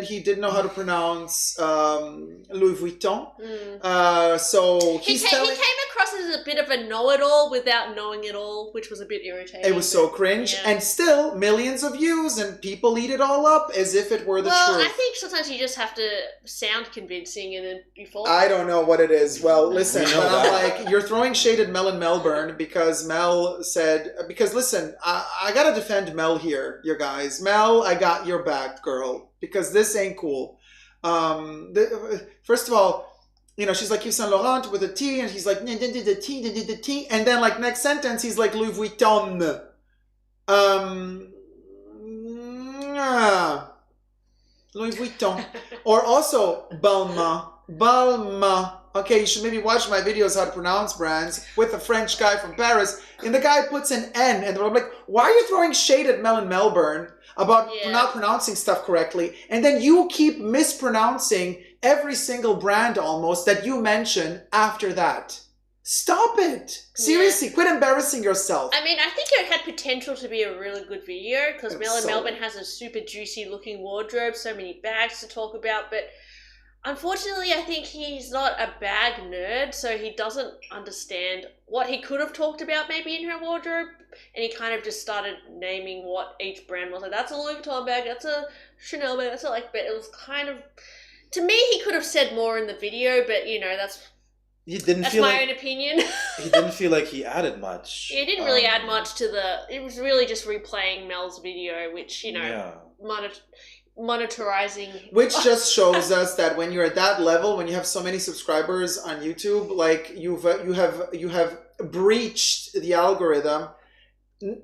he didn't know how to pronounce Louis Vuitton. So he came across as a bit of a know-it-all without knowing it all, which was a bit irritating. It was so cringe. Yeah. And still, millions of views, and people eat it all up as if it were the truth. Well, I think sometimes you just have to sound convincing and then you fall. I don't know what it is. Well, listen, but I'm like, you're throwing shade at Mel in Melbourne because Mel said, because listen, I gotta defend Mel here, you guys. Mel, I got your back, girl, because this ain't cool. First of all, she's like Yves Saint Laurent with a T, and he's like the T, and then like next sentence he's like Louis Vuitton. Louis Vuitton, or also Balmain. Okay, you should maybe watch my videos how to pronounce brands with a French guy from Paris. And the guy puts an N, and I'm like, why are you throwing shade at Mel in Melbourne about not pronouncing stuff correctly? And then you keep mispronouncing every single brand almost that you mention after that. Stop it. Seriously, quit embarrassing yourself. I mean, I think it had potential to be a really good video because Mel in Melbourne has a super juicy looking wardrobe, so many bags to talk about, but unfortunately, I think he's not a bag nerd, so he doesn't understand what he could have talked about maybe in her wardrobe, and he kind of just started naming what each brand was. Like, that's a Louis Vuitton bag, that's a Chanel bag, that's a but it was kind of, to me, he could have said more in the video, but, that's my own opinion. He didn't feel like he added much. He didn't really add much to it was really just replaying Mel's video, which, monetizing, which just shows us that when you're at that level, when you have so many subscribers on YouTube, like you have breached the algorithm.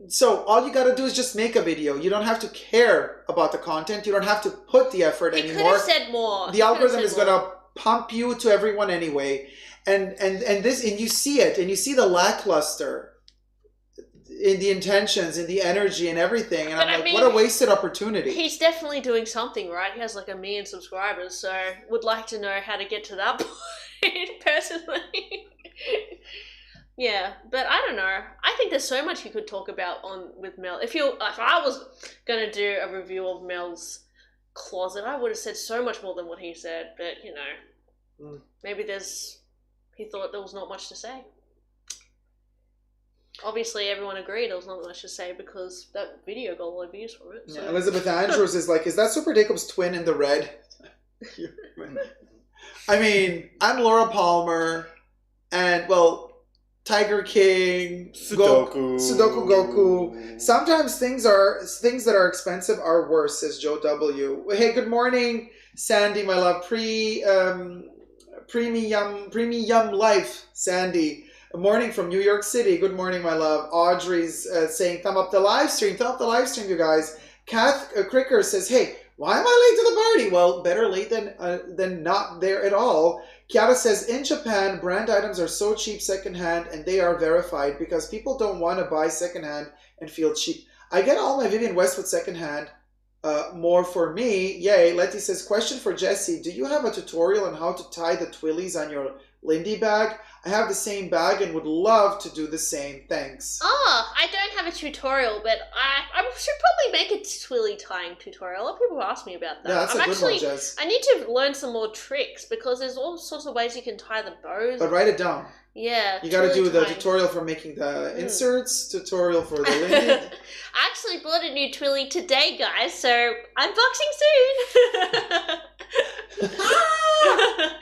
So all you got to do is just make a video. You don't have to care about the content. You don't have to put the effort anymore. He could have said more. The algorithm is going to pump you to everyone anyway, and you see it, and you see the lackluster in the intentions, in the energy, and everything, and I'm like, what a wasted opportunity. He's definitely doing something, right? He has like 1 million subscribers, so would like to know how to get to that point personally. Yeah, but I don't know. I think there's so much you could talk about with Mel. If I was gonna do a review of Mel's closet, I would have said so much more than what he said. But maybe he thought there was not much to say. obviously everyone agreed. There was not much to say because that video got a lot of views from it. So. Yeah, Elizabeth Andrews is like, is that Super Dacob's twin in the red? I mean, I'm Laura Palmer, and well, Tiger King, Sudoku Goku. Sometimes things that are expensive are worse, says Joe W. Hey, good morning, Sandy, my love. Premium life, Sandy. Good morning from New York City. Good morning, my love. Audrey's saying, thumb up the live stream. Thumb up the live stream, you guys. Kath Cricker says, hey, why am I late to the party? Well, better late than not there at all. Kiara says, in Japan, brand items are so cheap secondhand and they are verified because people don't want to buy secondhand and feel cheap. I get all my Vivienne Westwood secondhand. More for me. Yay. Letty says, question for Jessie. Do you have a tutorial on how to tie the twillies on your Lindy bag? I have the same bag and would love to do the same. Thanks. Oh, I don't have a tutorial, but I should probably make a twilly tying tutorial. A lot of people ask me about that. Yeah, that's a good one, Jess. I need to learn some more tricks because there's all sorts of ways you can tie the bows. But write it down. Yeah. You got to do the tutorial for making the inserts, tutorial for the Lindy. I actually bought a new twilly today, guys, so unboxing soon.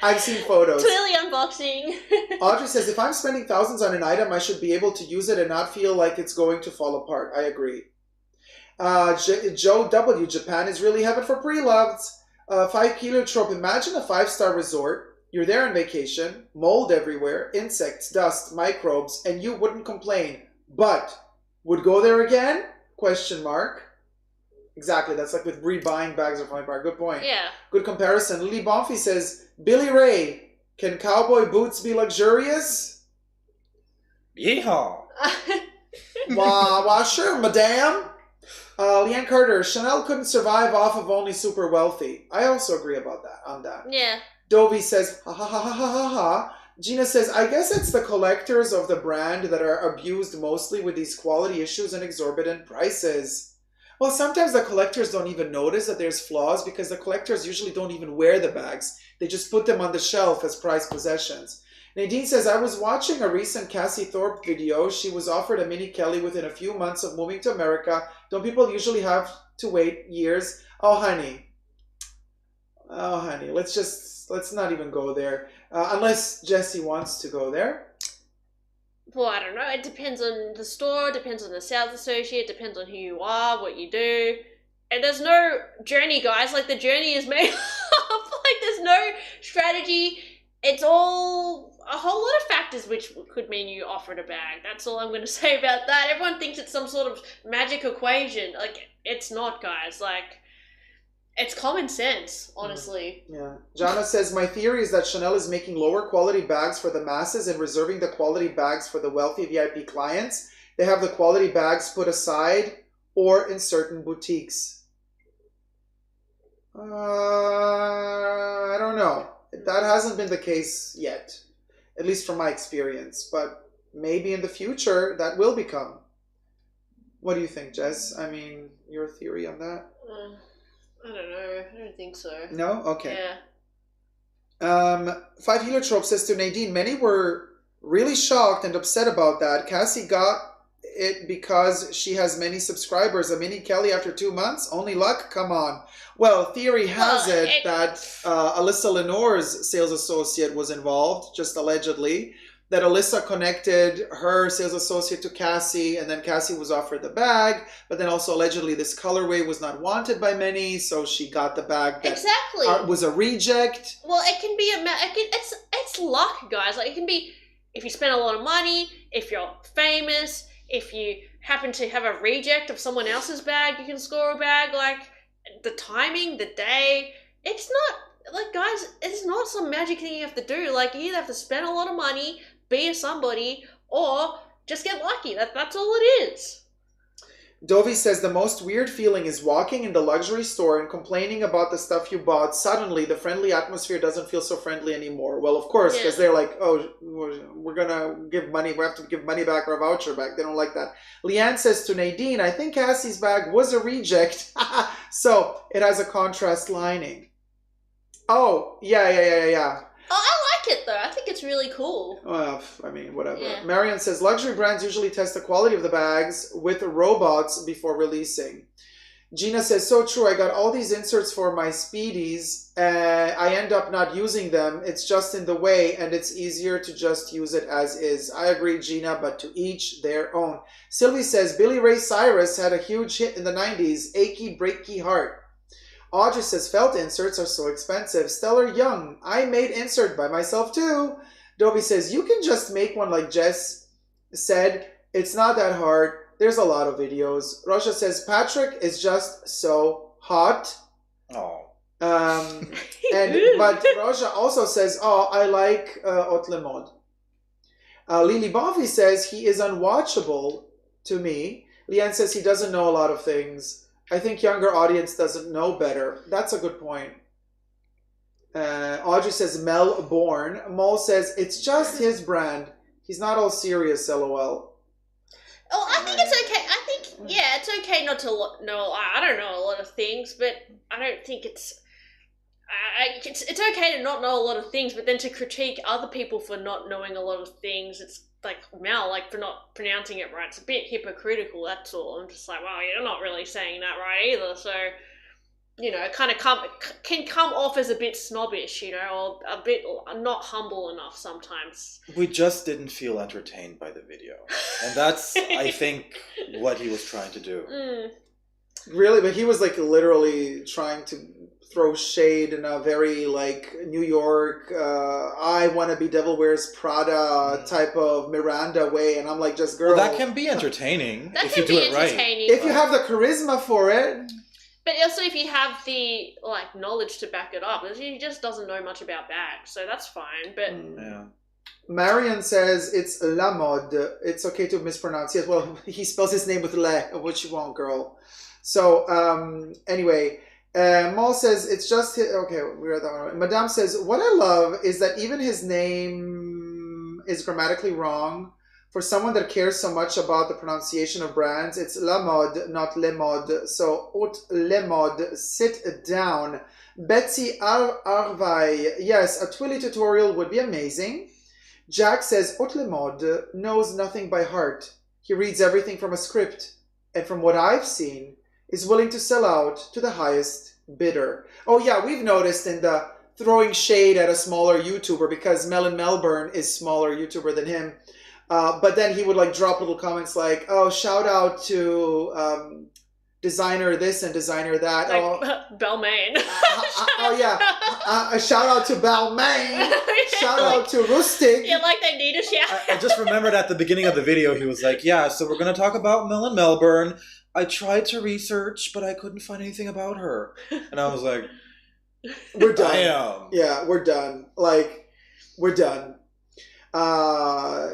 I've seen photos. Twilly unboxing. Audrey says, if I'm spending thousands on an item, I should be able to use it and not feel like it's going to fall apart. I agree. Joe W. Japan is really heaven for pre-loveds. 5 kilo trope. Imagine a 5-star resort. You're there on vacation, mold everywhere, insects, dust, microbes, and you wouldn't complain. But would go there again? Question mark. Exactly. That's like with rebuying bags of Fine Bar. Good point. Yeah. Good comparison. Lily Bonfi says, Billy Ray, can cowboy boots be luxurious? Yeehaw. Wah, sure, madame. Leanne Carter, Chanel couldn't survive off of only super wealthy. I also agree on that. Yeah. Dovey says, ha ha ha ha ha ha ha. Gina says, I guess it's the collectors of the brand that are abused mostly with these quality issues and exorbitant prices. Well, sometimes the collectors don't even notice that there's flaws because the collectors usually don't even wear the bags. They just put them on the shelf as prized possessions. Nadine says, I was watching a recent Cassie Thorpe video. She was offered a mini Kelly within a few months of moving to America. Don't people usually have to wait years? Oh, honey, let's not even go there. Unless Jessie wants to go there. Well, I don't know. It depends on the store, depends on the sales associate, depends on who you are, what you do. And there's no journey, guys. Like, the journey is made up. Like, there's no strategy. It's all a whole lot of factors which could mean you offered a bag. That's all I'm going to say about that. Everyone thinks it's some sort of magic equation. Like, it's not, guys. Like, it's common sense, honestly. Yeah. Jana says, my theory is that Chanel is making lower quality bags for the masses and reserving the quality bags for the wealthy VIP clients. They have the quality bags put aside or in certain boutiques. I don't know. That hasn't been the case yet, at least from my experience. But maybe in the future, that will become. What do you think, Jess? I mean, your theory on that? I don't know. I don't think so. No? Okay. Yeah. 5 Heliotrope says to Nadine, many were really shocked and upset about that. Cassie got it because she has many subscribers. A mini Kelly after 2 months? Only luck? Come on. Well, theory has that Alyssa Lenore's sales associate was involved, just allegedly. That Alyssa connected her sales associate to Cassie, and then Cassie was offered the bag, but then also allegedly this colorway was not wanted by many, so she got the bag that exactly was a reject. Well, it can be it's luck, guys. Like, it can be if you spend a lot of money, if you're famous, if you happen to have a reject of someone else's bag, you can score a bag. Like, the timing, the day, it's not like, guys, it's not some magic thing you have to do. Like, you either have to spend a lot of money, be a somebody, or just get lucky. That's all it is. Dovey says the most weird feeling is walking in the luxury store and complaining about the stuff you bought. Suddenly, the friendly atmosphere doesn't feel so friendly anymore. Well, of course, because they're like, oh, we're going to give money. We have to give money back or a voucher back. They don't like that. Leanne says to Nadine, I think Cassie's bag was a reject. So it has a contrast lining. Oh, yeah. Oh, I like like it though. I think it's really cool. Well, I mean, whatever. Yeah. Marion says luxury brands usually test the quality of the bags with robots before releasing. Gina says, so true. I got all these inserts for my Speedies. I end up not using them. It's just in the way, and it's easier to just use it as is. I agree, Gina, but to each their own. Sylvie says, Billy Ray Cyrus had a huge hit in the 90s. Achy, breaky heart. Audrey says, felt inserts are so expensive. Stellar Young, I made insert by myself too. Dovey says, you can just make one like Jess said. It's not that hard. There's a lot of videos. Russia says, Patrick is just so hot. Oh. But Roja also says, oh, I like Haute Le Mode. Lily Bonfi says, he is unwatchable to me. Leanne says, he doesn't know a lot of things. I think younger audience doesn't know better. That's a good point. Audrey says, Mel Bourne. Mole says, it's just his brand. He's not all serious, lol. Oh, I think it's okay. I think, yeah, it's okay not to know. I don't know a lot of things, but I don't think it's okay to not know a lot of things, but then to critique other people for not knowing a lot of things, it's like Mel, like for not pronouncing it right. It's a bit hypocritical, that's all. I'm just like, well, you're not really saying that right either, so, you know, it kind of can come off as a bit snobbish, you know, or a bit not humble enough sometimes. We just didn't feel entertained by the video. And that's, I think, what he was trying to do. Mm. Really? But he was like literally trying to throw shade in a very like New York, I want to be Devil Wears Prada type of Miranda way. And I'm like, just girl. Well, that can be entertaining if you do it right. If you have the charisma for it. But also if you have the like knowledge to back it up. He just doesn't know much about bags, so that's fine. But yeah. Marion says it's La Mode. It's okay to mispronounce. Yes, well, he spells his name with Le. What you want, girl? So, anyway, Maul says it's just his, okay, we read that one. Madame says, what I love is that even his name is grammatically wrong. For someone that cares so much about the pronunciation of brands, it's La Mode, not Le Mode. So, Haute Le Mode, sit down. Betsy Arvai, yes, a Twilly tutorial would be amazing. Jack says, Haute Le Mode knows nothing by heart. He reads everything from a script. And from what I've seen, is willing to sell out to the highest bidder. Oh yeah, we've noticed in the throwing shade at a smaller YouTuber, because Melon Melbourne is smaller YouTuber than him. But then he would like drop little comments like, oh, shout out to designer this and designer that. like Balmain. Oh yeah, shout out to Balmain. Shout out to Rustic. Yeah, like they need a shout. I just remembered at the beginning of the video, he was like, yeah, so we're going to talk about Melon Melbourne. I tried to research, but I couldn't find anything about her. And I was like, we're done. Damn. Yeah, we're done. Like, we're done.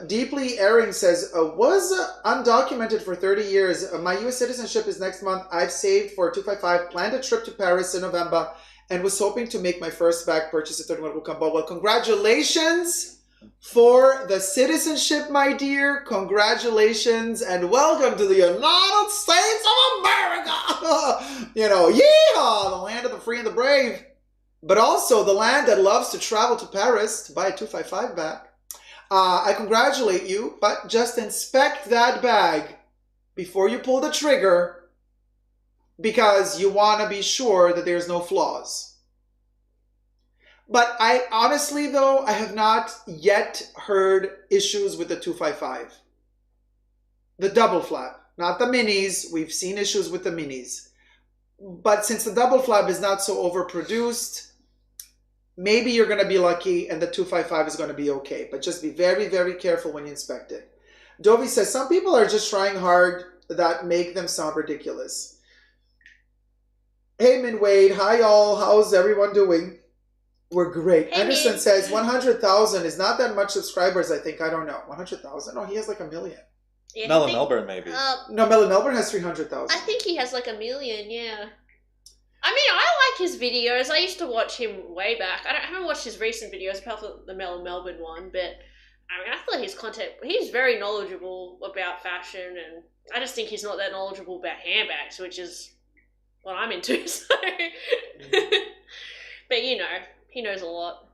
Deeply Erring says, was undocumented for 30 years. My U.S. citizenship is next month. I've saved for 255, planned a trip to Paris in November, and was hoping to make my first bag purchase at 31 Rucambol. Well, congratulations for the citizenship, my dear. Congratulations, and welcome to the United States of America. You know, yeehaw, the land of the free and the brave. But also the land that loves to travel to Paris to buy a 255 bag. I congratulate you, but just inspect that bag before you pull the trigger, because you want to be sure that there's no flaws. But I honestly, though, I have not yet heard issues with the 255. The double flap, not the minis. We've seen issues with the minis. But since the double flap is not so overproduced, maybe you're going to be lucky and the 255 is going to be okay. But just be very, very careful when you inspect it. Dovey says, some people are just trying hard that make them sound ridiculous. Hey, Min Wade. Hi, y'all. How's everyone doing? We're great. Hey, Anderson Min. says 100,000 is not that much subscribers, I think. I don't know. 100,000? Oh, he has like 1 million. Yeah, Melon Melbourne, maybe. No, Melon Melbourne has 300,000. I think he has like 1 million, yeah. I mean, I like his videos. I used to watch him way back. I haven't watched his recent videos, apart from the Melon Melbourne one, but I mean, I thought his content, he's very knowledgeable about fashion, and I just think he's not that knowledgeable about handbags, which is what I'm into, so. But you know, he knows a lot.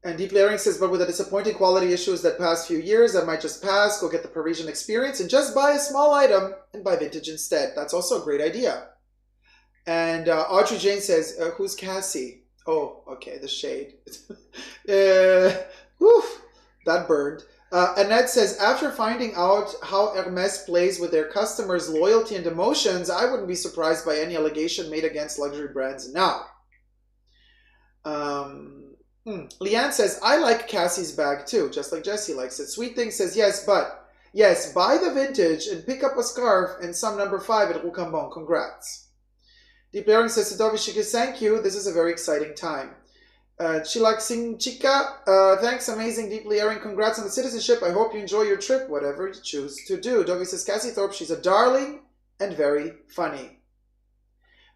And Deep Layering says, but with the disappointing quality issues that past few years, I might just pass, go get the Parisian experience, and just buy a small item and buy vintage instead. That's also a great idea. And Audrey Jane says, who's Cassie? Oh, okay, the shade. Woof, that burned. Annette says, after finding out how Hermes plays with their customers' loyalty and emotions, I wouldn't be surprised by any allegation made against luxury brands now. Leanne says, I like Cassie's bag too, just like Jessie likes it. Sweet Thing says, yes, buy the vintage and pick up a scarf and some number 5 at Roucambon. Congrats. Deep Layering says, Sidovi Shikis, thank you. This is a very exciting time. Chilak Singh Chika, thanks, amazing, Deep Layering. Congrats on the citizenship. I hope you enjoy your trip, whatever you choose to do. Dovi says, Cassie Thorpe, she's a darling and very funny.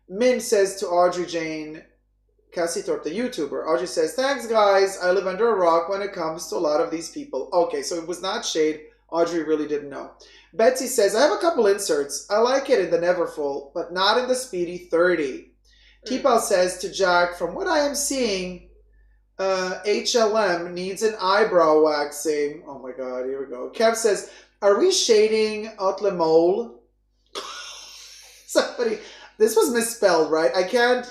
Min says to Audrey Jane, Cassie Thorpe, the YouTuber. Audrey says, thanks, guys. I live under a rock when it comes to a lot of these people. Okay, so it was not shade. Audrey really didn't know. Betsy says, I have a couple inserts. I like it in the Neverfull, but not in the Speedy 30. T-Pal says to Jack, from what I am seeing, HLM needs an eyebrow waxing. Oh my god, here we go. Kev says, are we shading Haute Mole? Somebody, this was misspelled, right? I can't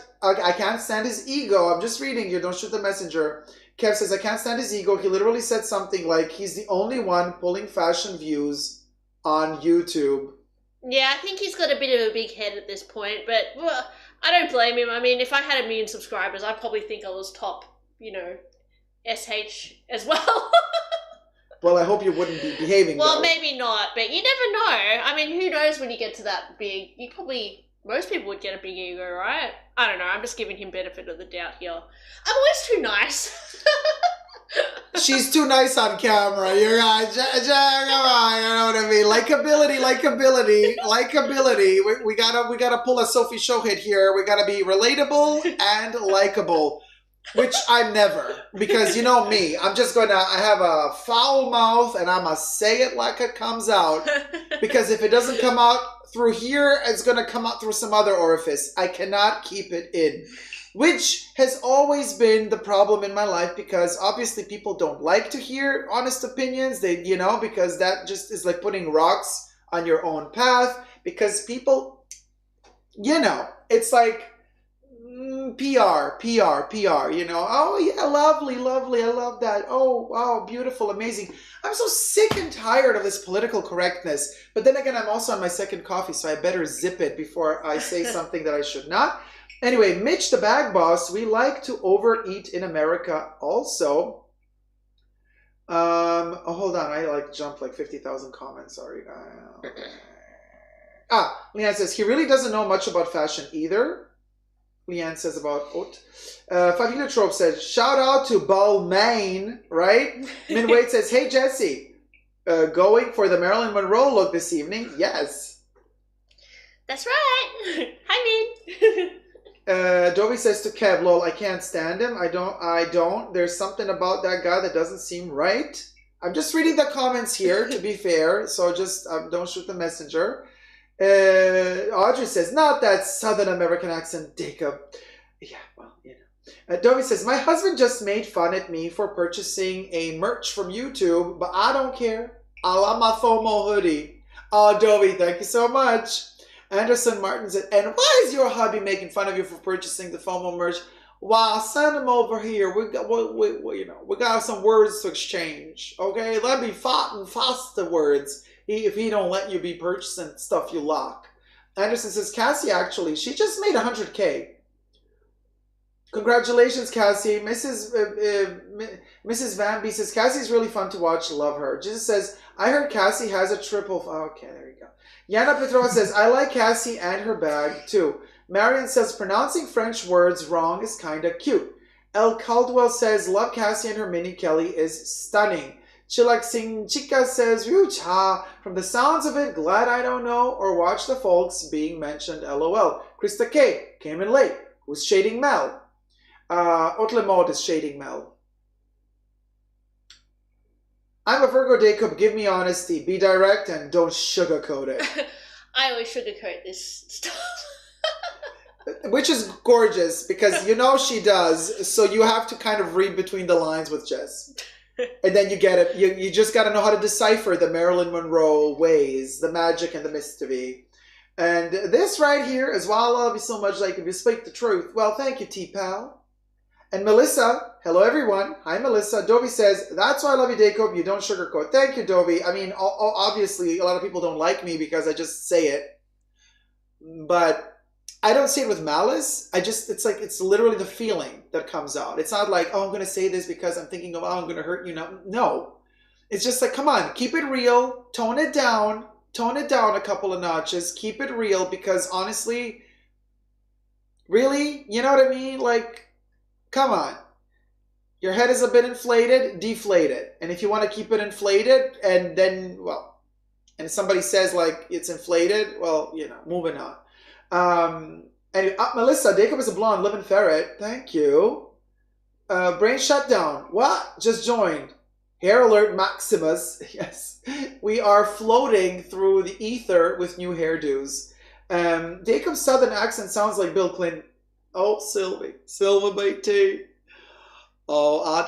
stand his ego. I'm just reading here. Don't shoot the messenger. Kev says, I can't stand his ego. He literally said something like he's the only one pulling fashion views on YouTube. Yeah, I think he's got a bit of a big head at this point, but well, I don't blame him. I mean, if I had 1 million subscribers, I'd probably think I was top, SH as well. Well, I hope you wouldn't be behaving well, though. Maybe not, but you never know. I mean, who knows when you get to that big, most people would get a big ego, right? I don't know. I'm just giving him benefit of the doubt here. I'm always too nice. She's too nice on camera. You're right. Come on, you know what I mean? Likability. We gotta pull a Sophie Showhead here. We gotta be relatable and likable. Which I'm never. Because you know me. I have a foul mouth and I'm gonna say it like it comes out. Because if it doesn't come out through here, it's going to come out through some other orifice. I cannot keep it in. Which has always been the problem in my life, because obviously people don't like to hear honest opinions. Because that just is like putting rocks on your own path. Because people, it's like PR, oh yeah, lovely, I love that. Oh wow, beautiful, amazing. I'm so sick and tired of this political correctness. But then again, I'm also on my second coffee, so I better zip it before I say something that I should not. Anyway, Mitch the Bag Boss, we like to overeat in America also. Hold on, I jumped 50,000 comments, sorry. Leanne says, he really doesn't know much about fashion either. Leanne says about Haute. Fabula Trope says, shout out to Balmain, right? Min Wade says, hey Jesse, going for the Marilyn Monroe look this evening? Yes. That's right. Hi, Min. Dobie says to Kev, lol, I can't stand him. I don't. There's something about that guy that doesn't seem right. I'm just reading the comments here, to be fair, so just don't shoot the messenger. Audrey says, not that Southern American accent, Dacob. Yeah, well, Dobie says, my husband just made fun at me for purchasing a merch from YouTube, but I don't care. I love my FOMO hoodie. Oh, Dobie, thank you so much. Anderson Martin said, and why is your hubby making fun of you for purchasing the FOMO merch? Wow, send him over here. We got some words to exchange. Okay, let me fast the words. If he don't let you be purchasing stuff you lock. Anderson says, Cassie, actually, she just made 100K. Congratulations, Cassie. Mrs. Vanby says, Cassie's really fun to watch. Love her. Jesus says, I heard Cassie has a triple. Okay, there you go. Yana Petrova says, I like Cassie and her bag, too. Marion says, pronouncing French words wrong is kind of cute. El Caldwell says, love Cassie and her mini Kelly is stunning. Chilak Singh Chica says, from the sounds of it, glad I don't know or watch the folks being mentioned, LOL. Krista K came in late. Who's shading Mel? Haute Mode is shading Mel. I'm a Virgo Dacob. Give me honesty. Be direct and don't sugarcoat it. I always sugarcoat this stuff. which is gorgeous because you know she does. So you have to kind of read between the lines with Jess. And then you get it. You just got to know how to decipher the Marilyn Monroe ways, the magic and the mystery. And this right here is why I love you so much, like if you speak the truth. Well, thank you, T-Pal. And Melissa, hello everyone. Hi, Melissa. Dovey says, that's why I love you, Dacob. You don't sugarcoat. Thank you, Dovey. I mean, obviously, a lot of people don't like me because I just say it. But I don't say it with malice. It's like, it's literally the feeling that comes out. It's not like, oh, I'm going to say this because I'm thinking of, oh, I'm going to hurt you now. No. It's just like, come on, keep it real. Tone it down a couple of notches. Keep it real because honestly, really, you know what I mean? Like, come on. Your head is a bit inflated, deflate it. And if you want to keep it inflated and then, well, and if somebody says like it's inflated, well, you know, moving on. Anyway, Melissa, Dacob is a blonde, living ferret. Thank you. Brain shutdown. What? Just joined. Hair alert Maximus. Yes. We are floating through the ether with new hairdos. Dacob's southern accent sounds like Bill Clinton. Oh, Sylvie. Silver BT. Oh, I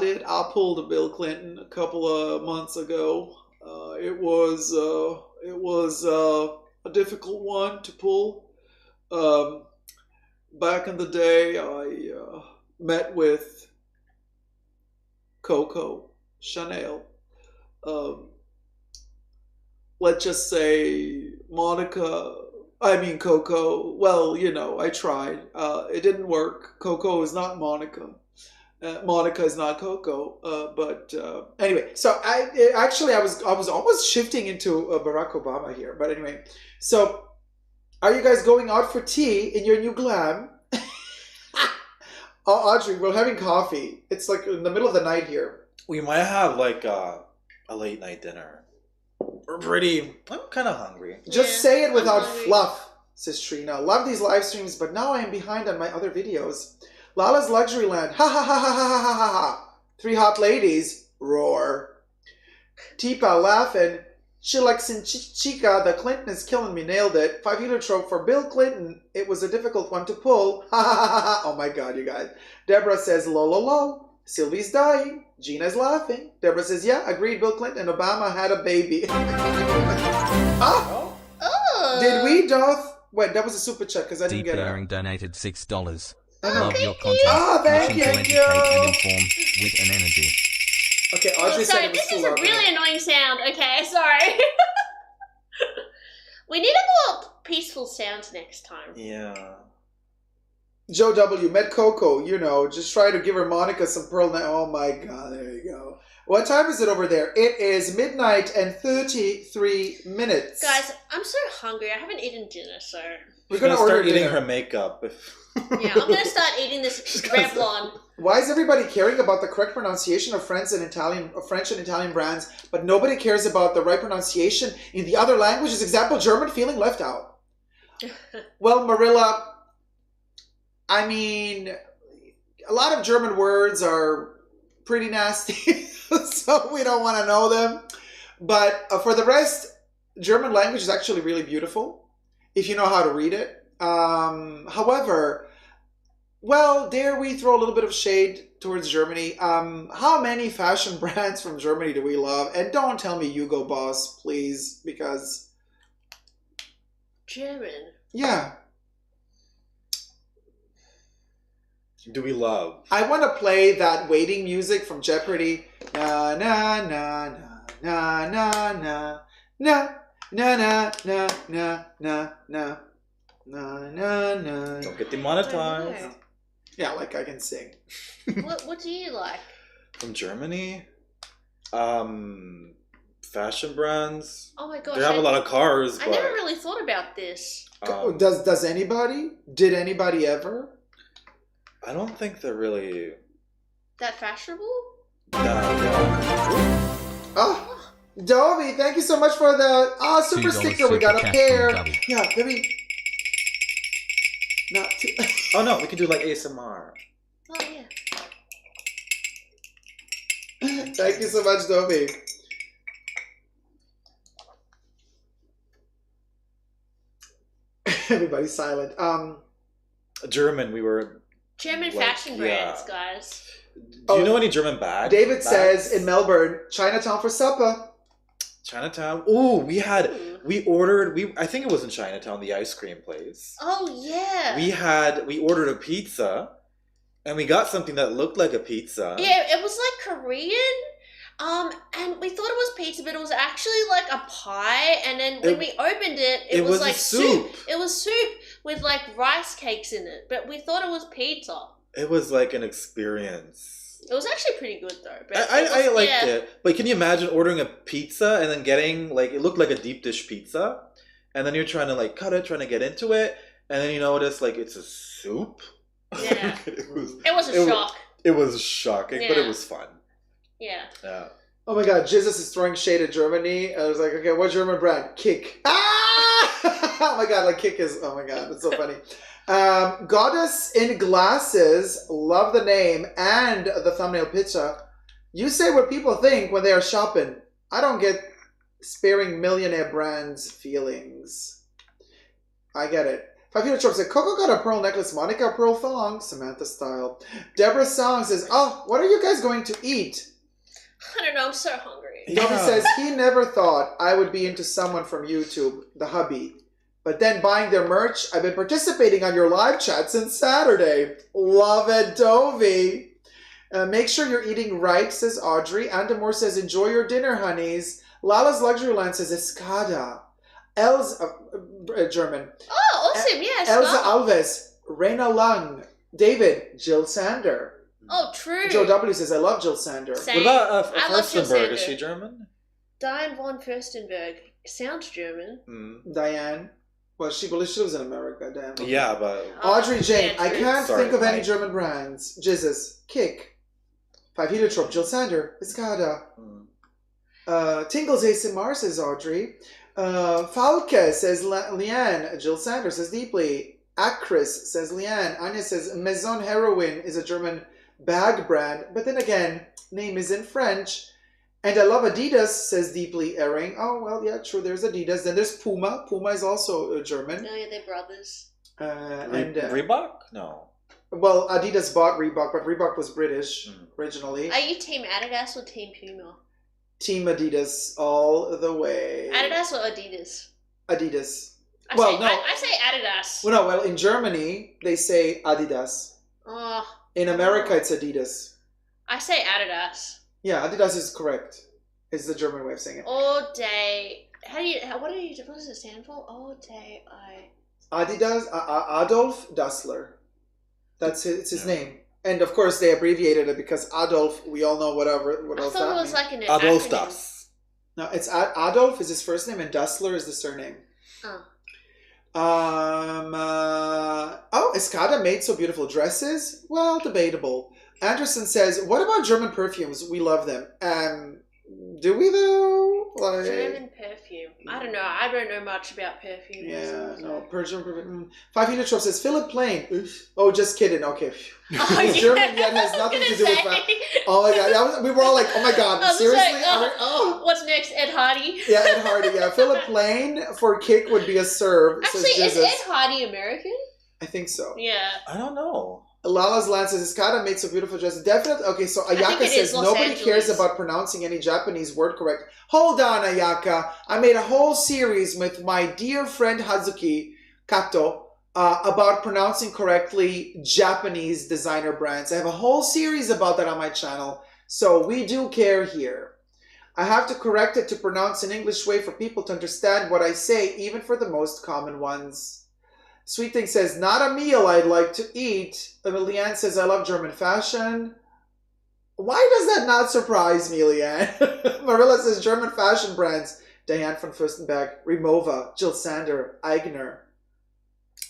pulled a Bill Clinton a couple of months ago. It was a difficult one to pull. Back in the day, I met with Coco Chanel. Let's just say Coco. Well, you know, I tried. It didn't work. Coco is not Monica. Monica is not Coco. But anyway, so I was almost shifting into Barack Obama here. But anyway, so. Are you guys going out for tea in your new glam? Oh, Audrey, we're having coffee. It's like in the middle of the night here. We might have like a late night dinner. I'm kind of hungry. Just say it without fluff, says Trina. Love these live streams, but now I am behind on my other videos. Lala's Luxury Land. Ha ha ha ha ha ha ha ha. Three hot ladies. Roar. Tipa laughing. Chilex Chica, the Clinton is killing me, nailed it. 5 heliotrope for Bill Clinton. It was a difficult one to pull. Ha ha ha ha. Oh my god, you guys. Deborah says, lol, lol, lol. Sylvie's dying. Gina's laughing. Deborah says, yeah, agreed, Bill Clinton and Obama had a baby. Ah! Oh. Did we, Doth? Wait, that was a super chat because I didn't Deep get it. Daring donated $6. I know. Love your Thank content. you. Oh, thank Mission you. to educate and inform with an energy. Okay, Audrey said Sorry, it was this too is a loud. really annoying sound. Okay, sorry. We need a more peaceful sound next time. Yeah. Joe W. met Coco, you know, just try to give her Monica some pearl. Oh my god, there you go. What time is it over there? It is midnight and 33 minutes. Guys, I'm so hungry. I haven't eaten dinner, so... We're She's gonna order start eating dinner. her makeup. Yeah, I'm gonna start eating this Revlon. Why is everybody caring about the correct pronunciation of French and Italian brands, but nobody cares about the right pronunciation in the other languages? Example, German, feeling left out. Well, Marilla, I mean, a lot of German words are pretty nasty, so we don't want to know them. But for the rest, German language is actually really beautiful if you know how to read it. However, well, dare we throw a little bit of shade towards Germany? How many fashion brands from Germany do we love? And don't tell me Hugo Boss, please, because... German? Yeah. Do we love? I want to play that waiting music from Jeopardy. Na na na na na na na na na na na na na na na na. Don't get demonetized. Yeah, like I can sing. What do you like? From Germany? Fashion brands. Oh my gosh. They have a lot of cars, I but... never really thought about this. Does anybody? Did anybody ever? I don't think they're really... That fashionable? Yeah. Oh, Dovey, thank you so much for the super $2 sticker. We got a super pair. chat from Dovey. Yeah, let me... Not too... Oh no, we can do like ASMR. Oh yeah. Thank you so much, Dovey. Everybody's silent. German. We were. German Like, fashion brands, guys. Do you know any German bags? David says in Melbourne, Chinatown for supper. Chinatown. Ooh, we ordered. I think it was in Chinatown, the ice cream place. Oh yeah. We ordered a pizza, and we got something that looked like a pizza. Yeah, it was like Korean. And we thought it was pizza, but it was actually like a pie. And then when we opened it, it was like soup. It was soup with like rice cakes in it, but we thought it was pizza. It was like an experience. It was actually pretty good though. But I liked it. But can you imagine ordering a pizza and then getting like it looked like a deep dish pizza, and then you're trying to like cut it, trying to get into it, and then you notice like it's a soup. Yeah. it was a shock. It was shocking, but it was fun. Yeah. Yeah. Oh my God, Jesus is throwing shade at Germany. I was like, okay, what German brand? Kick. Ah! Oh my God, like Kick is, oh my God, that's so funny. Goddess in Glasses, love the name and the thumbnail picture. You say what people think when they are shopping. I don't get sparing millionaire brands feelings. I get it. 5 Hero Trump said, Coco got a pearl necklace, Monica a pearl thong, Samantha style. Deborah Song says, oh, what are you guys going to eat? I don't know, I'm so hungry. Dobby says, he never thought I would be into someone from YouTube, the hubby. But then buying their merch, I've been participating on your live chat since Saturday. Love it, Dovey. Make sure you're eating right, says Audrey. Andamore says, enjoy your dinner, honeys. Lala's Luxury Line says, Escada. Elsa, German. Oh, awesome, yes. Elsa Alves. Reina Lung. David. Jill Sander. Oh, true. Joe W says, I love Jill Sander. Same. What about I love Jill Furstenberg? Sander. Is she German? Diane von Furstenberg. Sounds German. Diane. Well, she lives in America, damn. Yeah, but... Audrey Jane. yeah, I can't Sorry, think of any Mike. German brands. Jizzes. Kick. 5 Heliotrope. Jill Sander. Escada. Tingles ASMR, says Audrey. Falke, says Leanne. Jill Sander says Deeply. Acris, says Leanne. Anya says Maison Heroin is a German bag brand. But then again, name is in French. And I love Adidas, says Deeply Erring. Oh, well, yeah, true. There's Adidas. Then there's Puma. Puma is also German. Oh, yeah, they're brothers. Reebok? No. Well, Adidas bought Reebok, but Reebok was British originally. Are you Team Adidas or Team Puma? Team Adidas all the way. Adidas or Adidas? Adidas. I say Adidas. Well, in Germany, they say Adidas. Oh. In America, it's Adidas. I say Adidas. Yeah, Adidas is correct. It's the German way of saying it. All day. What does it stand for? All day Adidas, Adolf Dassler. It's his name. And of course, they abbreviated it because Adolf, we all know what else I thought that it was means. like an Adolf acronym. Das. No, it's Adolf is his first name and Dassler is the surname. Oh. Escada made so beautiful dresses? Well, debatable. Anderson says, what about German perfumes? We love them. Do we though? Like, German perfume. I don't know. I don't know much about perfume. yeah, no, Persian perfume. 5 Heliotrope says, Philip Plain. Oof. Oh, just kidding. Okay. Oh, He's German, yet has nothing to do with that. Oh my God. We were all like, oh my God, I was seriously? like, what's next? Ed Hardy? Yeah, Ed Hardy. Yeah, Philip Plain for kick would be a serve. Actually, says is Jesus. Ed Hardy American? I think so. Yeah. I don't know. Lala's Land says, Escada made so beautiful dresses. Definitely. Okay, so think Ayaka it is says, Los nobody Angeles. cares about pronouncing any Japanese word correct. Hold on, Ayaka. I made a whole series with my dear friend Hazuki Kato about pronouncing correctly Japanese designer brands. I have a whole series about that on my channel. So we do care here. I have to correct it to pronounce an English way for people to understand what I say, even for the most common ones. Sweet Thing says, not a meal I'd like to eat. Leanne says, I love German fashion. Why does that not surprise me, Leanne? Marilla says, German fashion brands. Diane von Furstenberg, Remova, Jill Sander, Eigner.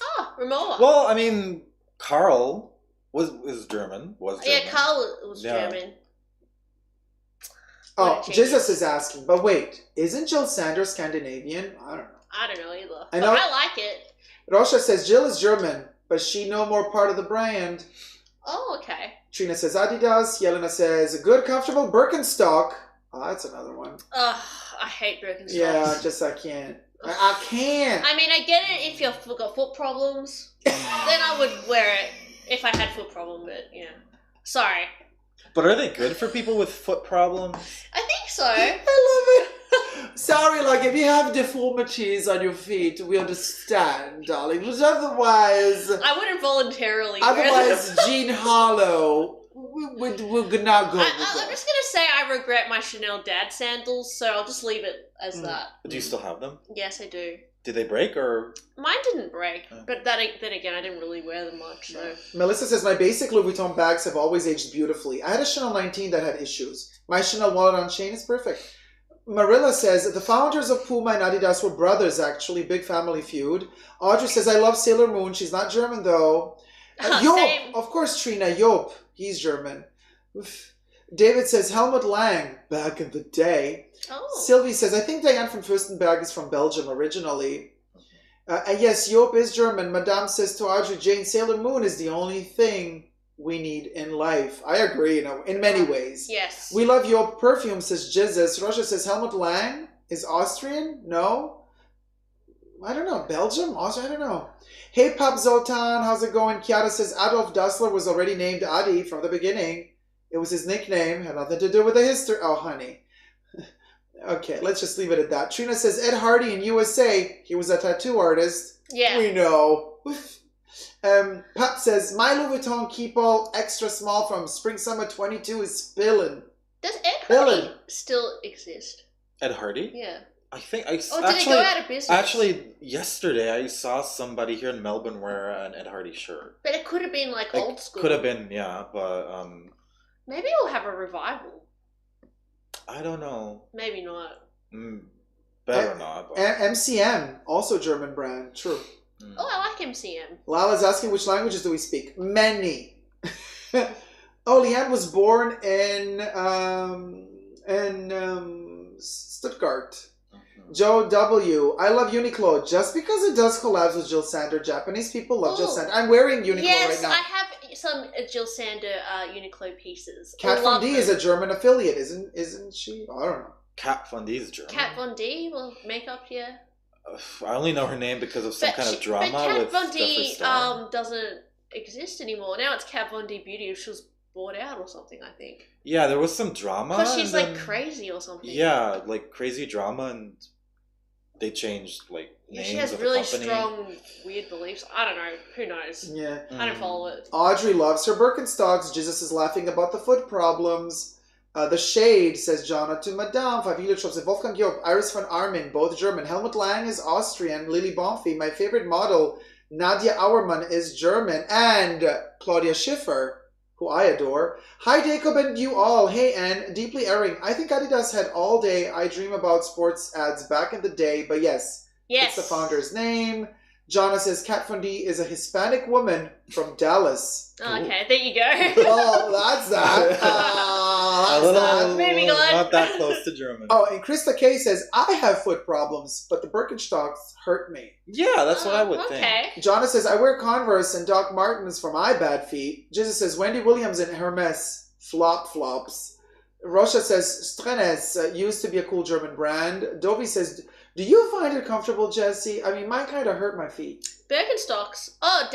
Oh, Ramoa. Well, I mean, Carl is German. Was German. Yeah, Carl was Yeah. German. Oh, What a change. Jesus is asking, but wait, isn't Jill Sander Scandinavian? I don't know. I don't know either. I But know- I like it. Rosha says, Jill is German, but she no more part of the brand. Oh, okay. Trina says Adidas. Yelena says, a good, comfortable Birkenstock. Oh, that's another one. Ugh, I hate Birkenstocks. Yeah, just I can't. I can't. I mean, I get it if you've got foot problems. Then I would wear it if I had foot problem, but yeah. Sorry. But are they good for people with foot problems? I think so. I love it. Sorry, like if you have deformities on your feet, we understand, darling. But otherwise, I wouldn't voluntarily wear them. otherwise, Jean Harlow, we're not good. I'm just going to say I regret my Chanel dad sandals, so I'll just leave it as that. Do you still have them? Yes, I do. Did they break or? Mine didn't break, but then again, I didn't really wear them much, so. Melissa says, my basic Louis Vuitton bags have always aged beautifully. I had a Chanel 19 that had issues. My Chanel wallet on chain is perfect. Marilla says, the founders of Puma and Adidas were brothers, actually. Big family feud. Audrey says, I love Sailor Moon. She's not German, though. Job, Same. of course, Trina. Job. He's German. Oof. David says, Helmut Lang. Back in the day. Oh. Sylvie says, I think Diane von Furstenberg is from Belgium originally. And yes, Job is German. Madame says to Audrey, Jane, Sailor Moon is the only thing we need in life. I agree, in many ways. Yes. We love your perfume, says Jesus. Russia says Helmut Lang is Austrian? No? I don't know. Belgium? Austria? I don't know. Hey, Pop Zoltan, how's it going? Kiara says Adolf Dassler was already named Adi from the beginning. It was his nickname. Had nothing to do with the history. Oh, honey. Okay, let's just leave it at that. Trina says Ed Hardy in USA. He was a tattoo artist. Yeah. We know. Pat says, my Louis Vuitton keep all extra small from Spring Summer 22 is spilling. Does Ed Hardy still exist? Ed Hardy? Yeah. I think Or did it go out of business? Actually, yesterday I saw somebody here in Melbourne wear an Ed Hardy shirt. But it could have been like old school. Could have been, yeah, but Maybe we'll have a revival. I don't know. Maybe not. Better not. But... MCM, also German brand. True. Oh, I like MCM. Lala's asking which languages do we speak? Many. Oh, Leanne was born in Stuttgart. Joe W. I love Uniqlo just because it does collabs with Jill Sander. Japanese people love Jill Sander. I'm wearing Uniqlo right now. Yes, I have some Jill Sander Uniqlo pieces. Kat Von D is a German affiliate, isn't she? I don't know. Kat Von D is German. Kat Von D, well, makeup, yeah. I only know her name because of some kind of drama with Kat Von D Stone. doesn't exist anymore. Now it's Kat Von D Beauty. She was bought out or something, I think. Yeah, there was some drama. Because she's like crazy or something. Yeah, like crazy drama, and they changed like names she has of really the company. strong, weird beliefs. I don't know. Who knows? Yeah. I don't follow it. Audrey loves her Birkenstocks. Jesus is laughing about the foot problems. The Shade, says Jonna to Madame. Favila Shops. Wolfgang Job, Iris von Armin, both German. Helmut Lang is Austrian. Lily Bonfi, my favorite model. Nadia Auermann is German. And Claudia Schiffer, who I adore. Hi, Dacob and you all. Hey, Anne. Deeply erring. I think Adidas had all day I dream about sports ads back in the day. But yes. Yes. It's the founder's name. Jonna says Kat Von D is a Hispanic woman from Dallas. Oh, okay, there you go. Oh, that's that. A little, Moving on. not that close to German. Oh, and Krista K says, I have foot problems, but the Birkenstocks hurt me. Yeah, that's what I would think. Jonna says, I wear Converse and Doc Martens for my bad feet. Jesus says, Wendy Williams and Hermes, flops. Rosha says, Strenes used to be a cool German brand. Dovi says, do you find it comfortable, Jesse? I mean, mine kind of hurt my feet. Birkenstocks. Oh,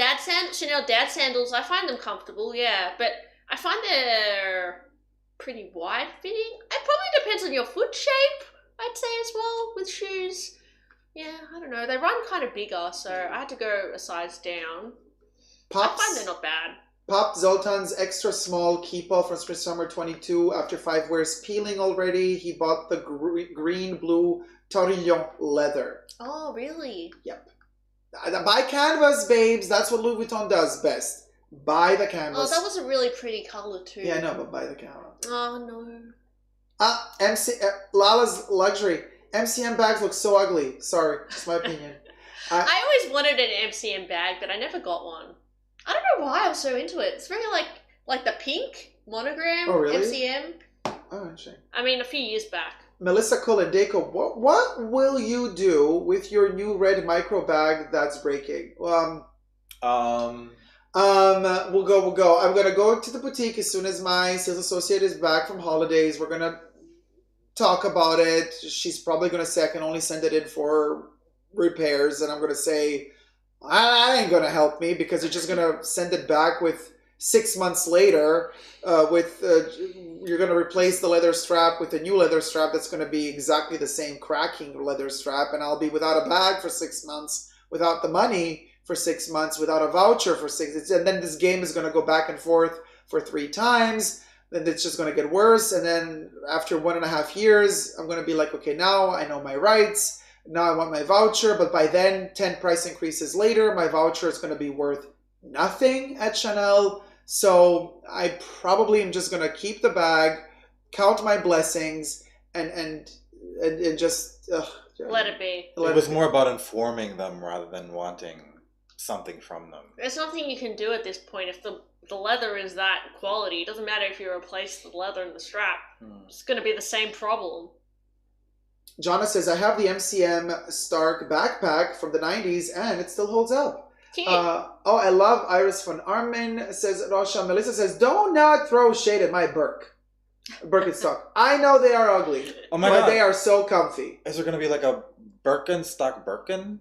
Chanel dad sandals. I find them comfortable, yeah. But I find they're pretty wide fitting. It probably depends on your foot shape, I'd say, as well, with shoes. Yeah, I don't know. They run kind of bigger, so I had to go a size down. I find they're not bad. Pop Zoltan's extra small keep-off from Spring Summer 22. After 5 wears peeling already, he bought the green-blue Torillon leather. Oh, really? Yep. Buy canvas, babes. That's what Louis Vuitton does best. Buy the canvas. Oh, that was a really pretty color too. Yeah, I know, but buy the canvas. Oh, no. Lala's luxury. MCM bags look so ugly. Sorry, just my opinion. I always wanted an MCM bag, but I never got one. I don't know why I was so into it. It's very like the pink monogram. Oh, really? MCM. Oh, interesting. I mean, a few years back. Melissa Cullen, Dacob, what will you do with your new red micro bag that's breaking? We'll go. I'm gonna go to the boutique as soon as my sales associate is back from holidays. We're gonna talk about it. She's probably gonna say I can only send it in for repairs, and I'm going to say, I ain't going to help me because you're just going to send it back with 6 months later you're going to replace the leather strap with a new leather strap that's going to be exactly the same cracking leather strap, and I'll be without a bag for 6 months, without the money for 6 months, without a voucher for 6, and then this game is going to go back and forth for 3 times. Then it's just going to get worse, and then after 1.5 years, I'm going to be like, okay, now I know my rights. Now I want my voucher, but by then, 10 price increases later, my voucher is going to be worth nothing at Chanel. So I probably am just going to keep the bag, count my blessings, and just let it be. It was more about informing them rather than wanting something from them. There's nothing you can do at this point. If the leather is that quality, it doesn't matter if you replace the leather and the strap. It's going to be the same problem. Jonna says, I have the MCM Stark backpack from the 90s and it still holds up. I love Iris von Armin, says Rosha. Melissa says, do not throw shade at my Birkenstock. I know they are ugly, oh my but God. They are so comfy. Is there going to be like a Birkenstock Birkin?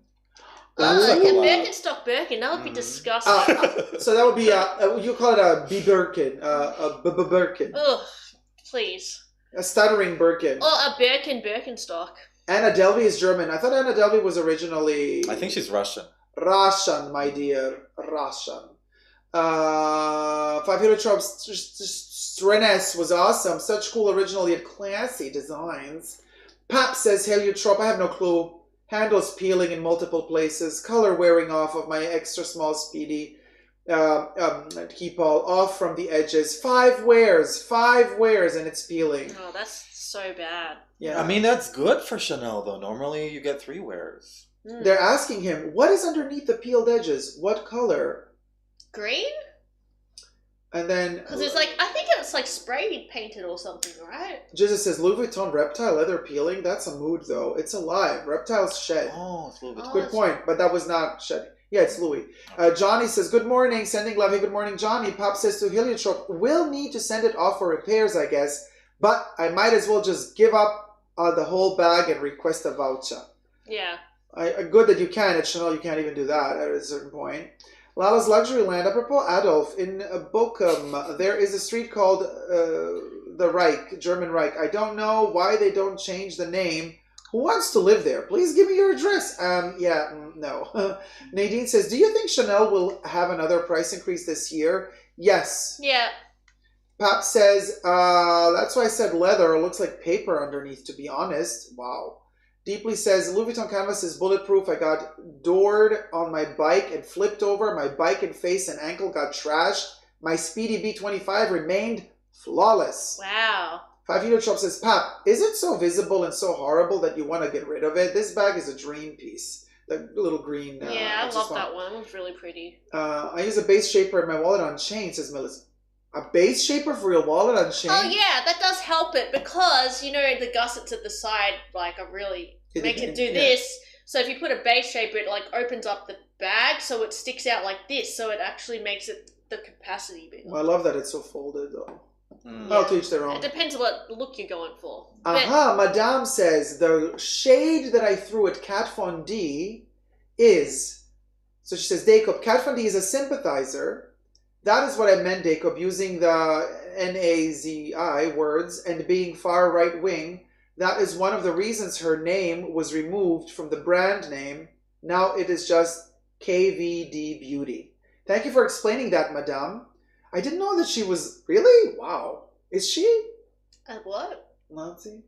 Like a Birkenstock Birkin, that would be disgusting. So that would be, you call it a B-Birkin, a B-Birkin. Ugh, please. A stuttering Birkin. Or a Birkenstock. Anna Delvey is German. I thought Anna Delvey was originally... I think she's Russian. Russian, my dear. Russian. 5 Hero Tropes. Strenes was awesome. Such cool original yet classy designs. Pap says, Heliotrope, I have no clue. Handles peeling in multiple places. Color wearing off of my extra small speedy. Keep all off from the edges. 5 wears, and it's peeling. Oh, that's so bad. Yeah, I mean, that's good for Chanel, though. Normally, you get 3 wears. They're asking him, what is underneath the peeled edges? What color? Green? And then... Because it's like, I think it's like spray painted or something, right? Jesus says, Louis Vuitton reptile leather peeling? That's a mood, though. It's alive. Reptiles shed. Oh, it's Louis Vuitton. Good point, but that was not shedding. Yeah, it's Louis. Johnny says, good morning, sending love. Hey, good morning, Johnny. Pop says to Heliotrope, we'll need to send it off for repairs, I guess, but I might as well just give up the whole bag and request a voucher. Yeah. Good that you can. At Chanel, you can't even do that at a certain point. Lala's Luxury Land. Apropos Adolf, in Bochum, there is a street called the Reich, German Reich. I don't know why they don't change the name. Who wants to live there? Please give me your address. No. Nadine says, do you think Chanel will have another price increase this year? Yes. Yeah. Pap says, that's why I said leather. It looks like paper underneath, to be honest. Wow. Deeply says, Louis Vuitton canvas is bulletproof. I got doored on my bike and flipped over. My bike and face and ankle got trashed. My Speedy B25 remained flawless. Wow. 5 Hero Shop says, Pap, is it so visible and so horrible that you want to get rid of it? This bag is a dream piece. The little green. Yeah, I love that one. It was really pretty. I use a base shaper in my wallet on chain, says Melissa. A base shaper for your wallet on chain? Oh, yeah, that does help it because, the gussets at the side, really make it do this. So if you put a base shaper, it, opens up the bag so it sticks out like this. So it actually makes it the capacity bigger. Well, I love that it's so folded, though. Yeah. I'll teach their own. It depends what look you're going for. Madame says, the shade that I threw at Kat Von D is... So she says, Dacob, Kat Von D is a sympathizer. That is what I meant, Dacob, using the Nazi words and being far right wing. That is one of the reasons her name was removed from the brand name. Now it is just KVD Beauty. Thank you for explaining that, Madame. I didn't know that she was... Really? Wow. Is she? What? Nazi?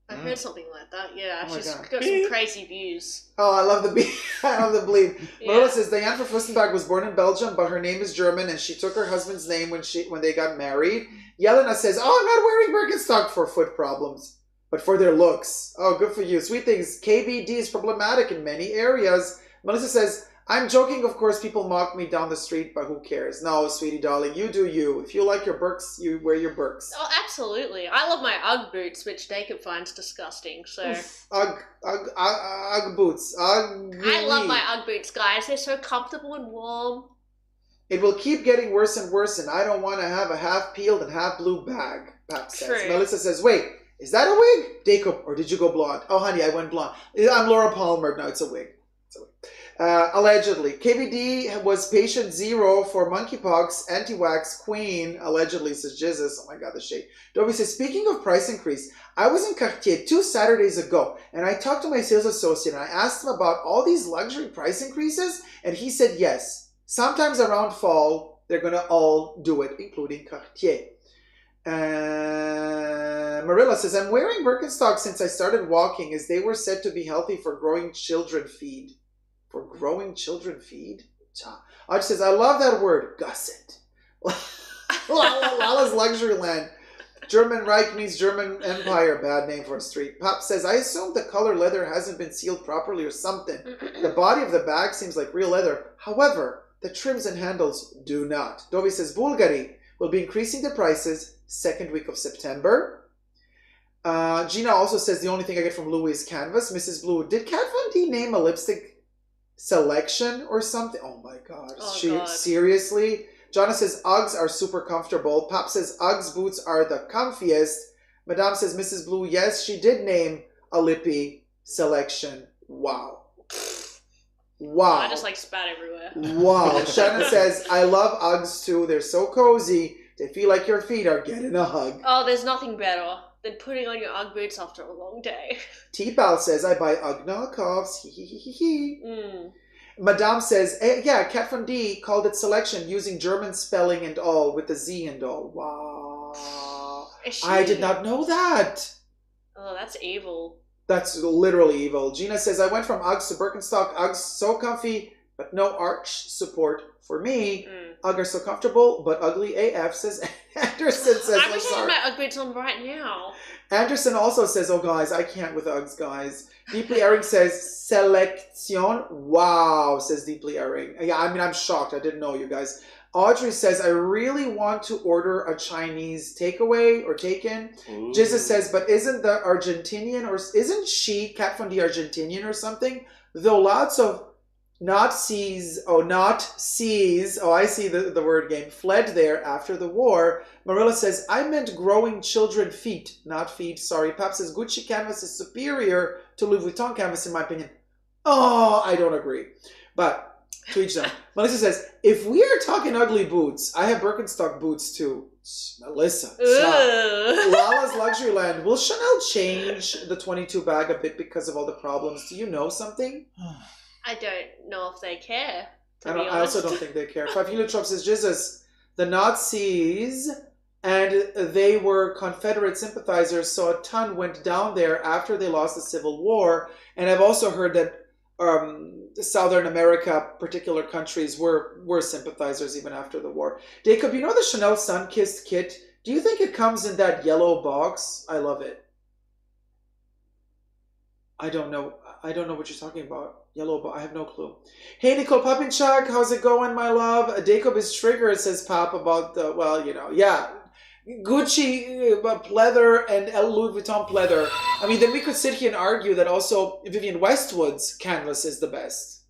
I heard something like that, yeah. Oh She's God. got some crazy views. Oh, I love the beat. I love the bleep. Yeah. Marla says, Diane von Furstenberg was born in Belgium, but her name is German, and she took her husband's name when they got married. Yelena says, I'm not wearing Birkenstock for foot problems, but for their looks. Oh, good for you. Sweet things. KVD is problematic in many areas. Melissa says, I'm joking, of course, people mock me down the street, but who cares? No, sweetie darling, you do you. If you like your Birks, you wear your Birks. Oh, absolutely. I love my Ugg boots, which Dacob finds disgusting, so... Ugg boots. I love my Ugg boots, guys. They're so comfortable and warm. It will keep getting worse and worse, and I don't want to have a half-peeled and half-blue bag, Pap says. True. Melissa says, wait, is that a wig? Dacob, or did you go blonde? Oh, honey, I went blonde. I'm Laura Palmer. No, it's a wig. Allegedly. KVD was patient 0 for monkeypox, anti-wax queen, allegedly, says Jesus. Oh my god, the shade. Dobby says, speaking of price increase, I was in Cartier 2 Saturdays ago, and I talked to my sales associate, and I asked him about all these luxury price increases, and he said yes. Sometimes around fall, they're going to all do it, including Cartier. Marilla says, I'm wearing Birkenstock since I started walking, as they were said to be healthy for growing children feed. For growing children feed? Audrey says, I love that word, gusset. Lala's Luxury Land. German Reich means German Empire. Bad name for a street. Pop says, I assume the color leather hasn't been sealed properly or something. The body of the bag seems like real leather. However, the trims and handles do not. Dovi says, Bulgari will be increasing the prices second week of September. Gina also says, the only thing I get from Louis is canvas. Mrs. Blue, did Kat Von D name a lipstick selection or something? Oh my god. God. Seriously? Jonna says Uggs are super comfortable. Pop says Uggs boots are the comfiest. Madame says Mrs. Blue, yes, she did name a lippy selection. Wow. Wow. I just like spat everywhere. Wow. Shannon says, I love Uggs too. They're so cozy. They feel like your feet are getting a hug. Oh, there's nothing better than putting on your Ugg boots after a long day. T-Pal says, I buy Ugg knockoffs. Hee hee hee hee hee. Madame says, yeah, Kat Von D called it selection using German spelling and all, with the Z and all. Wow. I did not know that. Oh, that's evil. That's literally evil. Gina says, I went from Uggs to Birkenstock. Uggs so comfy, but no arch support for me. Ugg are so comfortable, but ugly AF, says Anderson. Says, I'm putting my Ugg boots on right now. Anderson also says, oh guys, I can't with Uggs, guys. Deeply Erring says, selection. Wow, says Deeply Erring. Yeah, I mean, I'm shocked. I didn't know, you guys. Audrey says, I really want to order a Chinese takeaway or take-in. Jesus says, but isn't the Argentinian, or isn't she, Kat Von D, Argentinian or something? Though lots of Nazis, I see the word game, fled there after the war. Marilla says, I meant growing children feet, not feet, sorry. Pap says, Gucci canvas is superior to Louis Vuitton canvas in my opinion. Oh, I don't agree. But to each them. Melissa says, if we are talking ugly boots, I have Birkenstock boots too. Melissa, stop. Lala's Luxury Land. Will Chanel change the 22 bag a bit because of all the problems? Do you know something? I don't know if they care. I also don't think they care. Faviliotrop says, Jesus, the Nazis, and they were Confederate sympathizers, so a ton went down there after they lost the Civil War. And I've also heard that Southern America, particular countries, were sympathizers even after the war. Dacob, you know the Chanel Sun-Kissed kit? Do you think it comes in that yellow box? I love it. I don't know what you're talking about. Yellow box. I have no clue. Hey, Nicole Papinchak, how's it going, my love? Dacob is triggered, says Pop, about the, Gucci pleather and Louis Vuitton pleather. I mean, then we could sit here and argue that also Vivienne Westwood's canvas is the best.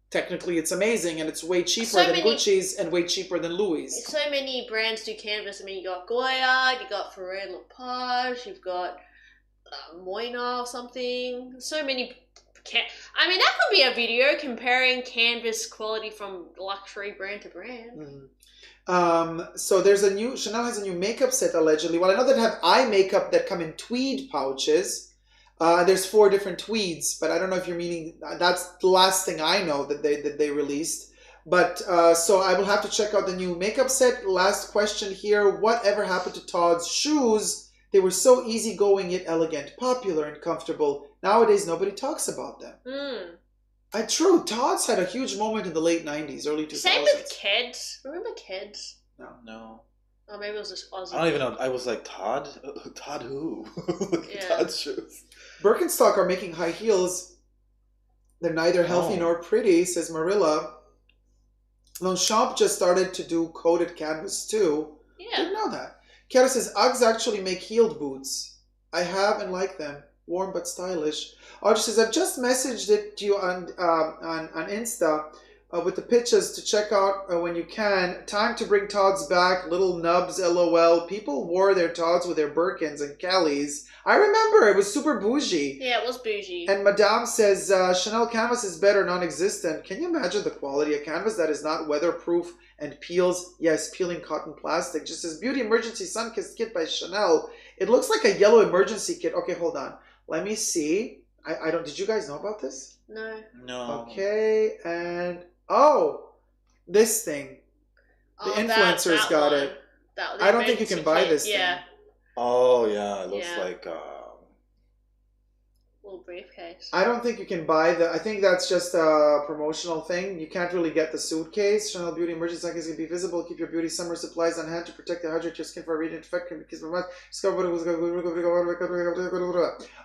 Technically, it's amazing, and it's way cheaper than Gucci's and way cheaper than Louis'. So many brands do canvas. I mean, you got Goya, you got Ferrero Lepage, you've got Moina or something. So many. I mean, that could be a video comparing canvas quality from luxury brand to brand. So there's Chanel has a new makeup set allegedly. Well, I know that have eye makeup that come in tweed pouches. There's 4 different tweeds, but I don't know if you're meaning, that's the last thing I know that they released. But so I will have to check out the new makeup set. Last question here. Whatever happened to Todd's shoes? They were so easygoing yet elegant, popular and comfortable. Nowadays, nobody talks about them. True. Todd's had a huge moment in the late 90s, early 2000s. Same with Kids. Remember Kids? No. Oh, maybe it was just Aussie. I don't even know. I was like, Todd? Todd who? Todd's shoes. Birkenstock are making high heels. They're neither healthy nor pretty, says Marilla. Longchamp just started to do coated canvas too. Yeah. Didn't know that. Kara says, Uggs actually make heeled boots. I have and like them. Warm but stylish. Audrey says, I've just messaged it to you on Insta. with the pictures to check out when you can. Time to bring Todd's back. Little nubs, lol. People wore their Todds with their Birkins and Kellys. I remember it was super bougie. Yeah, it was bougie. And Madame says Chanel canvas is better, non-existent. Can you imagine the quality? A canvas that is not weatherproof and peels. Yes, peeling cotton plastic. Just says Beauty Emergency Sun-Kissed Kit by Chanel. It looks like a yellow emergency kit. Okay, hold on. Let me see. I don't. Did you guys know about this? No. No. Okay, and this thing. The influencers that got one. it. That, I don't think you can buy this Yeah. thing. Oh yeah, it looks Yeah. like Little briefcase. I don't think you can buy I think that's just a promotional thing. You can't really get the suitcase. Chanel Beauty Emergency Sun-Kissed can be visible. Keep your beauty summer supplies on hand to protect and hydrate your skin for a radiant effect.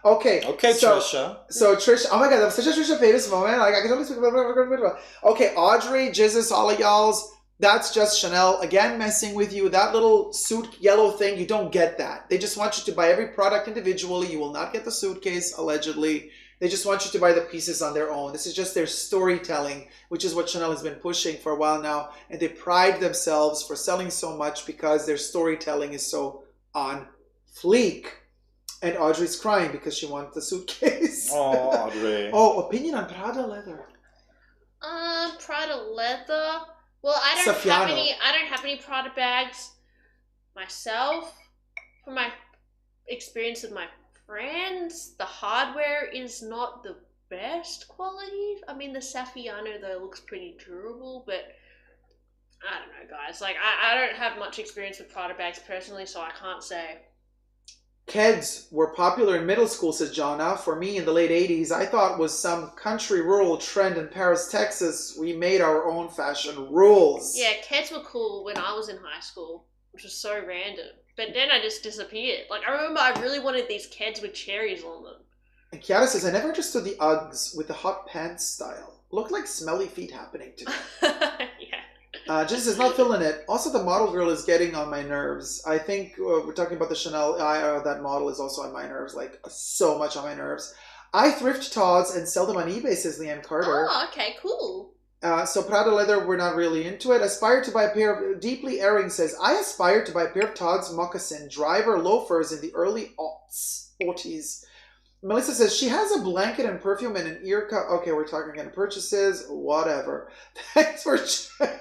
Okay. Okay, Trisha. So Trish, oh my god, that was such a Trisha Paytas moment. Like I can only speak about. Okay, Audrey, Jizzes, all of y'all's. That's just Chanel again messing with you. That little suit yellow thing, you don't get that. They just want you to buy every product individually. You will not get the suitcase, allegedly. They just want you to buy the pieces on their own. This is just their storytelling, which is what Chanel has been pushing for a while now. And they pride themselves for selling so much because their storytelling is so on fleek. And Audrey's crying because she wants the suitcase. Oh, Audrey. Oh, opinion on Prada leather. Prada leather. Well, I don't have any Prada bags myself. From my experience with my friends, the hardware is not the best quality. I mean, the Saffiano though looks pretty durable, but I don't know, guys. Like, I don't have much experience with Prada bags personally, so I can't say. Keds were popular in middle school, says Jonna. For me, in the late 80s, I thought was some country rural trend in Paris, Texas. We made our own fashion rules. Yeah, Keds were cool when I was in high school, which was so random. But then I just disappeared. Like, I remember I really wanted these Keds with cherries on them. And Kiara says, I never understood the Uggs with the hot pants style. Looked like smelly feet happening to me. Yeah. Just is not feeling it. Also, the model girl is getting on my nerves. I think we're talking about the Chanel. That model is also on my nerves, like so much on my nerves. I thrift Todds and sell them on eBay, says Leanne Carter. Oh, okay, cool. So Prada leather, we're not really into it. Aspire to buy a pair of Deeply Airing says, I aspire to buy a pair of Todds moccasin driver loafers in the early aughts. Melissa says she has a blanket and perfume and an ear cup. Okay, we're talking again purchases, whatever. Thanks for.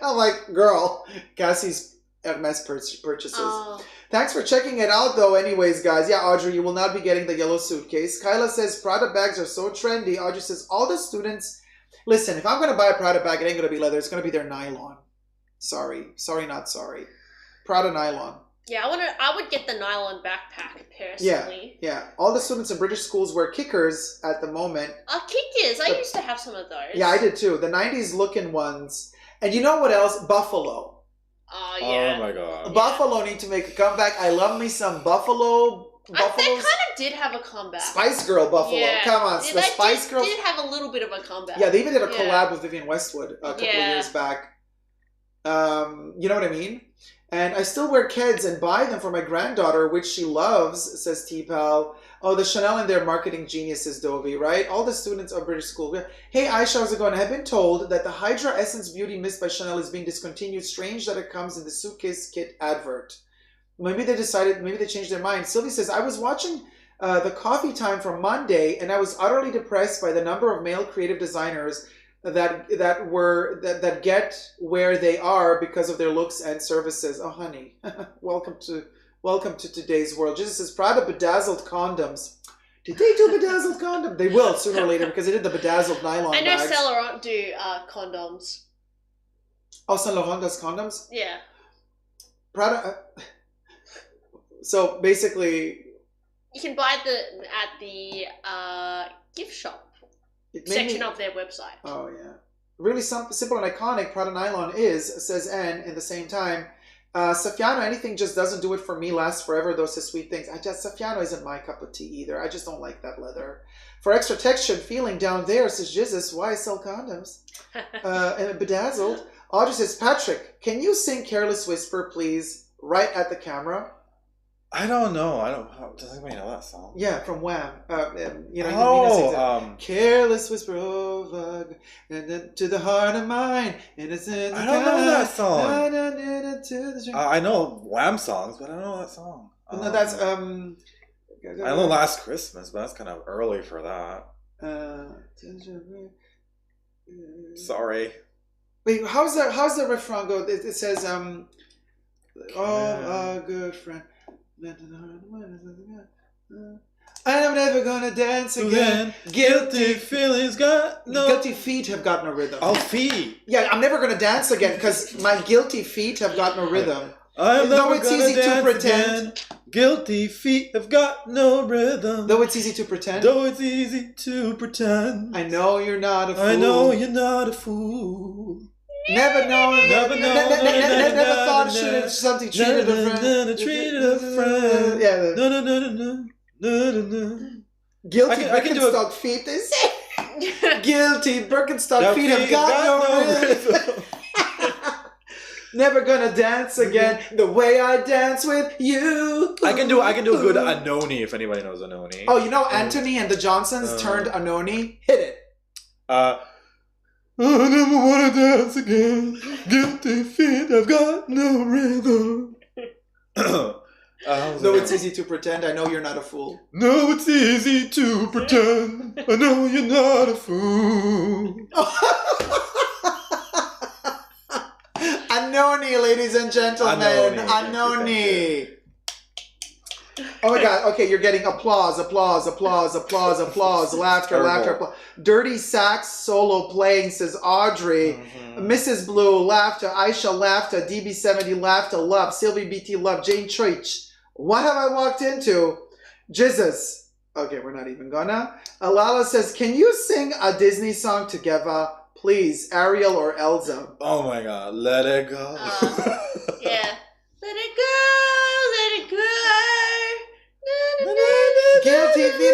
I'm like, girl, Cassie's Hermes purchases. Oh. Thanks for checking it out, though. Anyways, guys, yeah, Audrey, you will not be getting the yellow suitcase. Kyla says Prada bags are so trendy. Audrey says all the students. Listen, if I'm gonna buy a Prada bag, it ain't gonna be leather. It's gonna be their nylon. Sorry, not sorry. Prada nylon. Yeah, I would get the nylon backpack personally. Yeah. All the students in British schools wear kickers at the moment. Kickers. I used to have some of those. Yeah, I did too. The 90s looking ones. And you know what else? Buffalo. Oh, yeah. Oh my god. Buffalo need to make a comeback. I love me some Buffalo. They kind of did have a comeback. Spice Girl Buffalo. Yeah. Come on. The Spice Girls did have a little bit of a comeback. Yeah, they even did a collab with Vivienne Westwood a couple of Yeah. years back. You know what I mean? And I still wear Keds and buy them for my granddaughter, which she loves, says T-Pal. Oh, the Chanel and their marketing geniuses, Dovey, right? All the students of British school. Hey, Aisha, how's it going? I have been told that the Hydra Essence Beauty Mist by Chanel is being discontinued. Strange that it comes in the suitcase kit advert. Maybe they changed their mind. Sylvie says, I was watching the Coffee Time from Monday, and I was utterly depressed by the number of male creative designers that get where they are because of their looks and services. Oh, honey, welcome to today's world. Jesus says Prada bedazzled condoms. Did they do bedazzled condoms? They will sooner or later because they did the bedazzled nylon I know bags. Saint Laurent do condoms. Oh, Saint Laurent does condoms? Yeah. Prada. So basically, you can buy at the gift shop section of their website. Oh yeah, really simple and iconic. Prada nylon is, says N in the same time. Saffiano, anything just doesn't do it for me. Lasts forever. Those are sweet things. Saffiano isn't my cup of tea either. I just don't like that leather. For extra texture and feeling down there, says Jizzes, why I sell condoms? And bedazzled. Audrey says, Patrick, can you sing Careless Whisper, please? Right at the camera. I don't know. Does anybody know that song? Yeah, from Wham. Nina sings it. Careless whisper over to the heart of mine. Innocent. I don't know that song. I I know Wham songs, but I don't know that song. No, that's I know Last Christmas, but that's kind of early for that. Sorry. Wait, how's the refrain go? It says a good friend. I'm never gonna dance again. Guilty feelings got no. Guilty feet have got no rhythm. Oh, feet. Yeah, I'm never gonna dance again because my guilty feet have got no rhythm. I'm Though never it's gonna easy to dance pretend. again. Guilty feet have got no rhythm. Though it's easy to pretend. Though it's easy to pretend. I know you're not a fool. I know you're not a fool. Never thought something treated a friend. Treated a friend. Yeah. No. Guilty I can do a- Birkenstock feet, they say. Guilty Birkenstock feet have got no rhythm. Never gonna dance again the way I dance with you. I can do a good Anoni if anybody knows Anoni. Oh, you know Anthony and the Johnsons turned Anoni? Hit it. I never wanna dance again. Guilty feet have got no rhythm. Though it's easy to pretend, I know you're not a fool. No, it's easy to pretend. I know you're not a fool. Anoni, ladies and gentlemen. Anoni. Oh my God. Okay, you're getting applause. Laughter. Applause. Dirty sax solo playing, says Audrey. Mrs. Blue, laughter. Aisha, laughter. DB70, laughter. Love. Sylvie BT, love. Jane Church. What have I walked into? Jesus. Okay, we're not even gonna. Alala says, can you sing a Disney song together? Please, Ariel or Elsa. Oh my God, let it go. Yeah. Let it go. Guilty feet.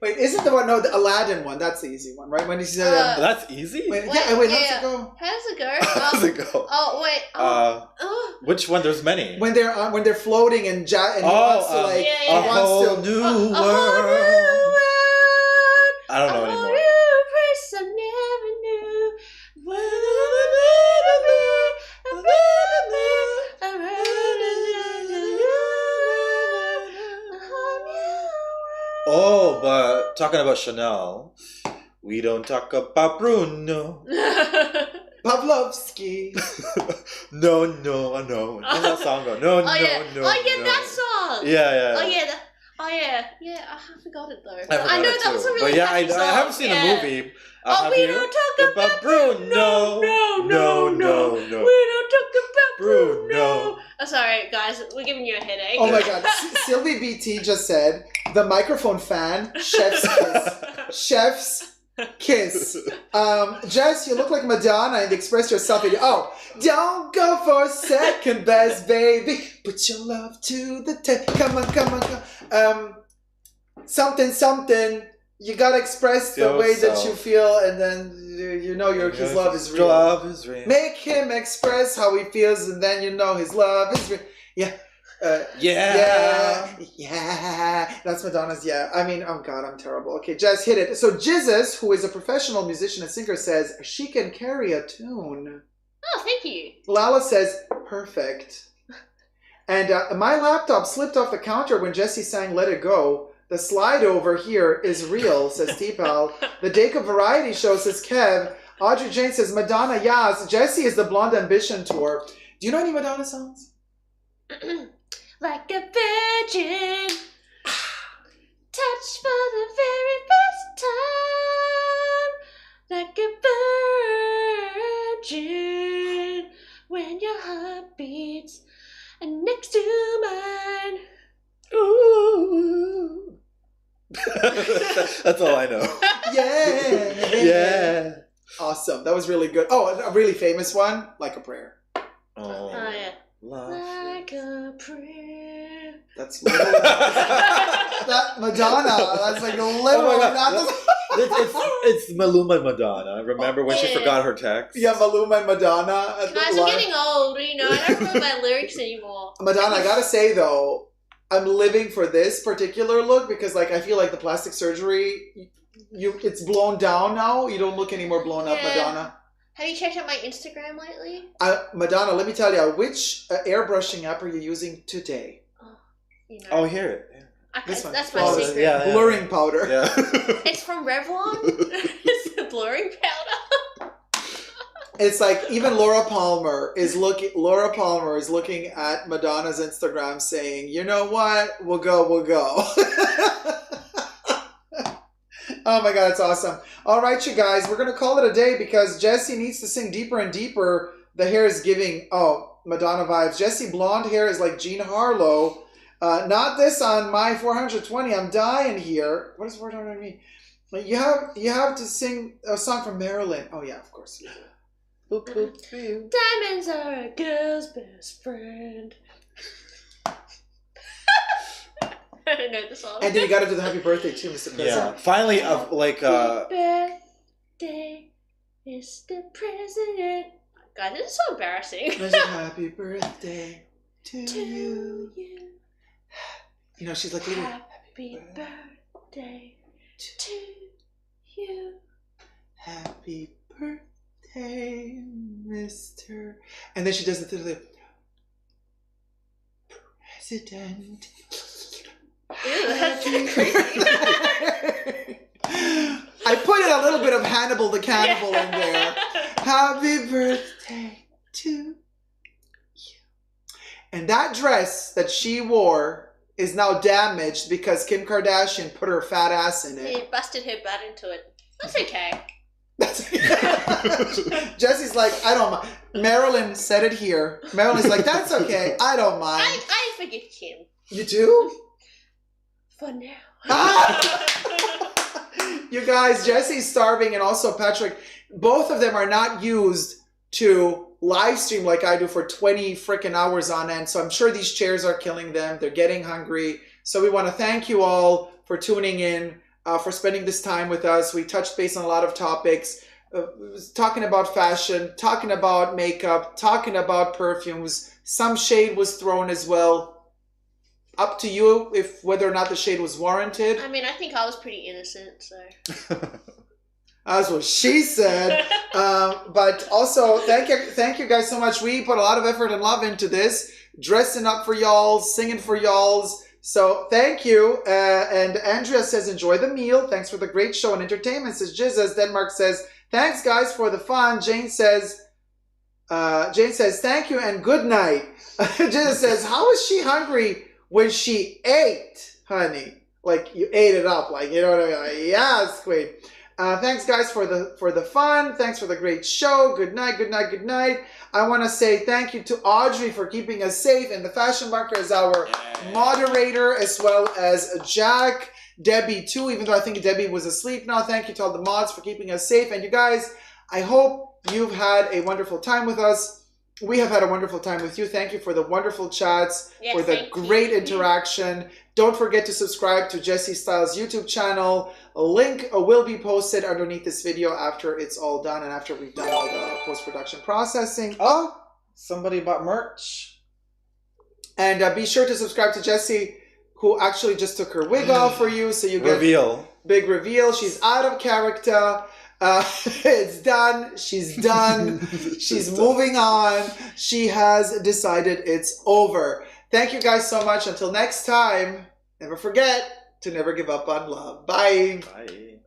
Wait. Isn't the one? No, the Aladdin one. That's the easy one, right? When he said, that's easy. Wait, how's it go? How does it go? How does it go? Oh wait. Which one? There's many. When they're floating and he wants to like yeah. A whole new world. I don't know anymore. Place I never Oh, but talking about Chanel, we don't talk about Bruno. Pavlovsky. No. How's that song go? No. Oh yeah, that song. Yeah. Yeah, I forgot it though. I know that was a really catchy song. I haven't seen the movie. We don't talk about Bruno. No. We don't talk about Bruno. Oh, sorry, guys. We're giving you a headache. Oh my God. Sylvie BT just said, the microphone fan, chef's kiss. Jess, you look like Madonna and express yourself in don't go for second best, baby. Put your love to the test. Come on. Something. You gotta express the way that you feel, and then his love is real. Love is real. Make him express how he feels, and then his love is real. Yeah. Yeah. That's Madonna's yeah. I mean, oh God, I'm terrible. Okay, Jess, hit it. So Jesus, who is a professional musician and singer, says she can carry a tune. Oh, thank you. Lala says, perfect. And my laptop slipped off the counter when Jessie sang Let It Go. The slide over here is real, says T-Pal. The Dacob Variety Show, says Kev. Audrey Jane says, Madonna, yes. Jessie is the Blonde Ambition Tour. Do you know any Madonna songs? Like a virgin, touched for the very first time. Like a virgin, when your heart beats next to mine. Ooh. That's all I know. Yeah. Awesome. That was really good. Oh, a really famous one, Like a Prayer. Oh Yeah. Like a prayer. That's little. That Madonna. That's like a little. Oh my God. it's Maluma and Madonna. Remember when she forgot her text? Yeah, Maluma and Madonna. Guys, I'm getting old, you know, I don't remember my lyrics anymore. Madonna, I gotta say though, I'm living for this particular look because like I feel like the plastic surgery, it's blown down now. You don't look any more blown up, Madonna. Have you checked out my Instagram lately? Madonna, let me tell you, which airbrushing app are you using today? You know. Oh, here. This one. That's my secret. Yeah. Blurring powder. Yeah. It's from Revlon. It's the blurring powder. It's like even Laura Palmer is looking at Madonna's Instagram saying, you know what? We'll go. Oh my God, it's awesome. All right, you guys, we're going to call it a day because Jessie needs to sing deeper and deeper. The hair is giving, Madonna vibes. Jessie blonde hair is like Jean Harlow. Not this on my 420. I'm dying here. What does 420 mean? You have to sing a song from Marilyn. Oh yeah, of course. Diamonds are a girl's best friend. I don't know the song. And then you got to do the happy birthday too, Mr. President. Yeah. Finally, like Happy birthday, Mr. President. God, this is so embarrassing. Happy birthday to you. You know, she's like, happy birthday to you. Happy birthday, Mr. And then she does the President. Ew, that's creepy. I put in a little bit of Hannibal the Cannibal in there. Happy birthday to you. And that dress that she wore is now damaged because Kim Kardashian put her fat ass in it. He busted her butt into it. That's okay. Jessie's like, I don't mind. Marilyn said it here. Marilyn's like, that's okay. I don't mind. I forgive Kim. You do? For now. You guys, Jessie's starving and also Patrick, both of them are not used to live stream like I do for 20 freaking hours on end. So I'm sure these chairs are killing them. They're getting hungry. So we want to thank you all for tuning in, for spending this time with us. We touched base on a lot of topics, talking about fashion, talking about makeup, talking about perfumes. Some shade was thrown as well. Up to you if whether or not the shade was warranted. I mean, I think I was pretty innocent, so. That's what she said. But also, thank you guys so much. We put a lot of effort and love into this, dressing up for y'all, singing for y'all's. So thank you. And Andrea says, enjoy the meal. Thanks for the great show and entertainment. Says Jizzas. Denmark says, thanks guys for the fun. Jane says, thank you and good night. Jizzas says, how is she hungry when she ate, honey? Like you ate it up, like, you know what I mean? Like, yes, queen. Thanks guys for the fun. Thanks for the great show. Good night, good night, good night. I want to say thank you to Audrey for keeping us safe, and the Fashion Bunker is our moderator, as well as Jack, Debbie too, even though I think Debbie was asleep now. Thank you to all the mods for keeping us safe. And you guys, I hope you've had a wonderful time with us. We have had a wonderful time with you. Thank you for the wonderful chats, for the great interaction. Don't forget to subscribe to Jessie Styles' YouTube channel. A link will be posted underneath this video after it's all done and after we've done all the post-production processing. Oh, somebody bought merch. And be sure to subscribe to Jessie, who actually just took her wig off for you. So you get big reveal. She's out of character. It's done. She's done. She's moving on. She has decided it's over. Thank you guys so much. Until next time, never forget to never give up on love. Bye. Bye.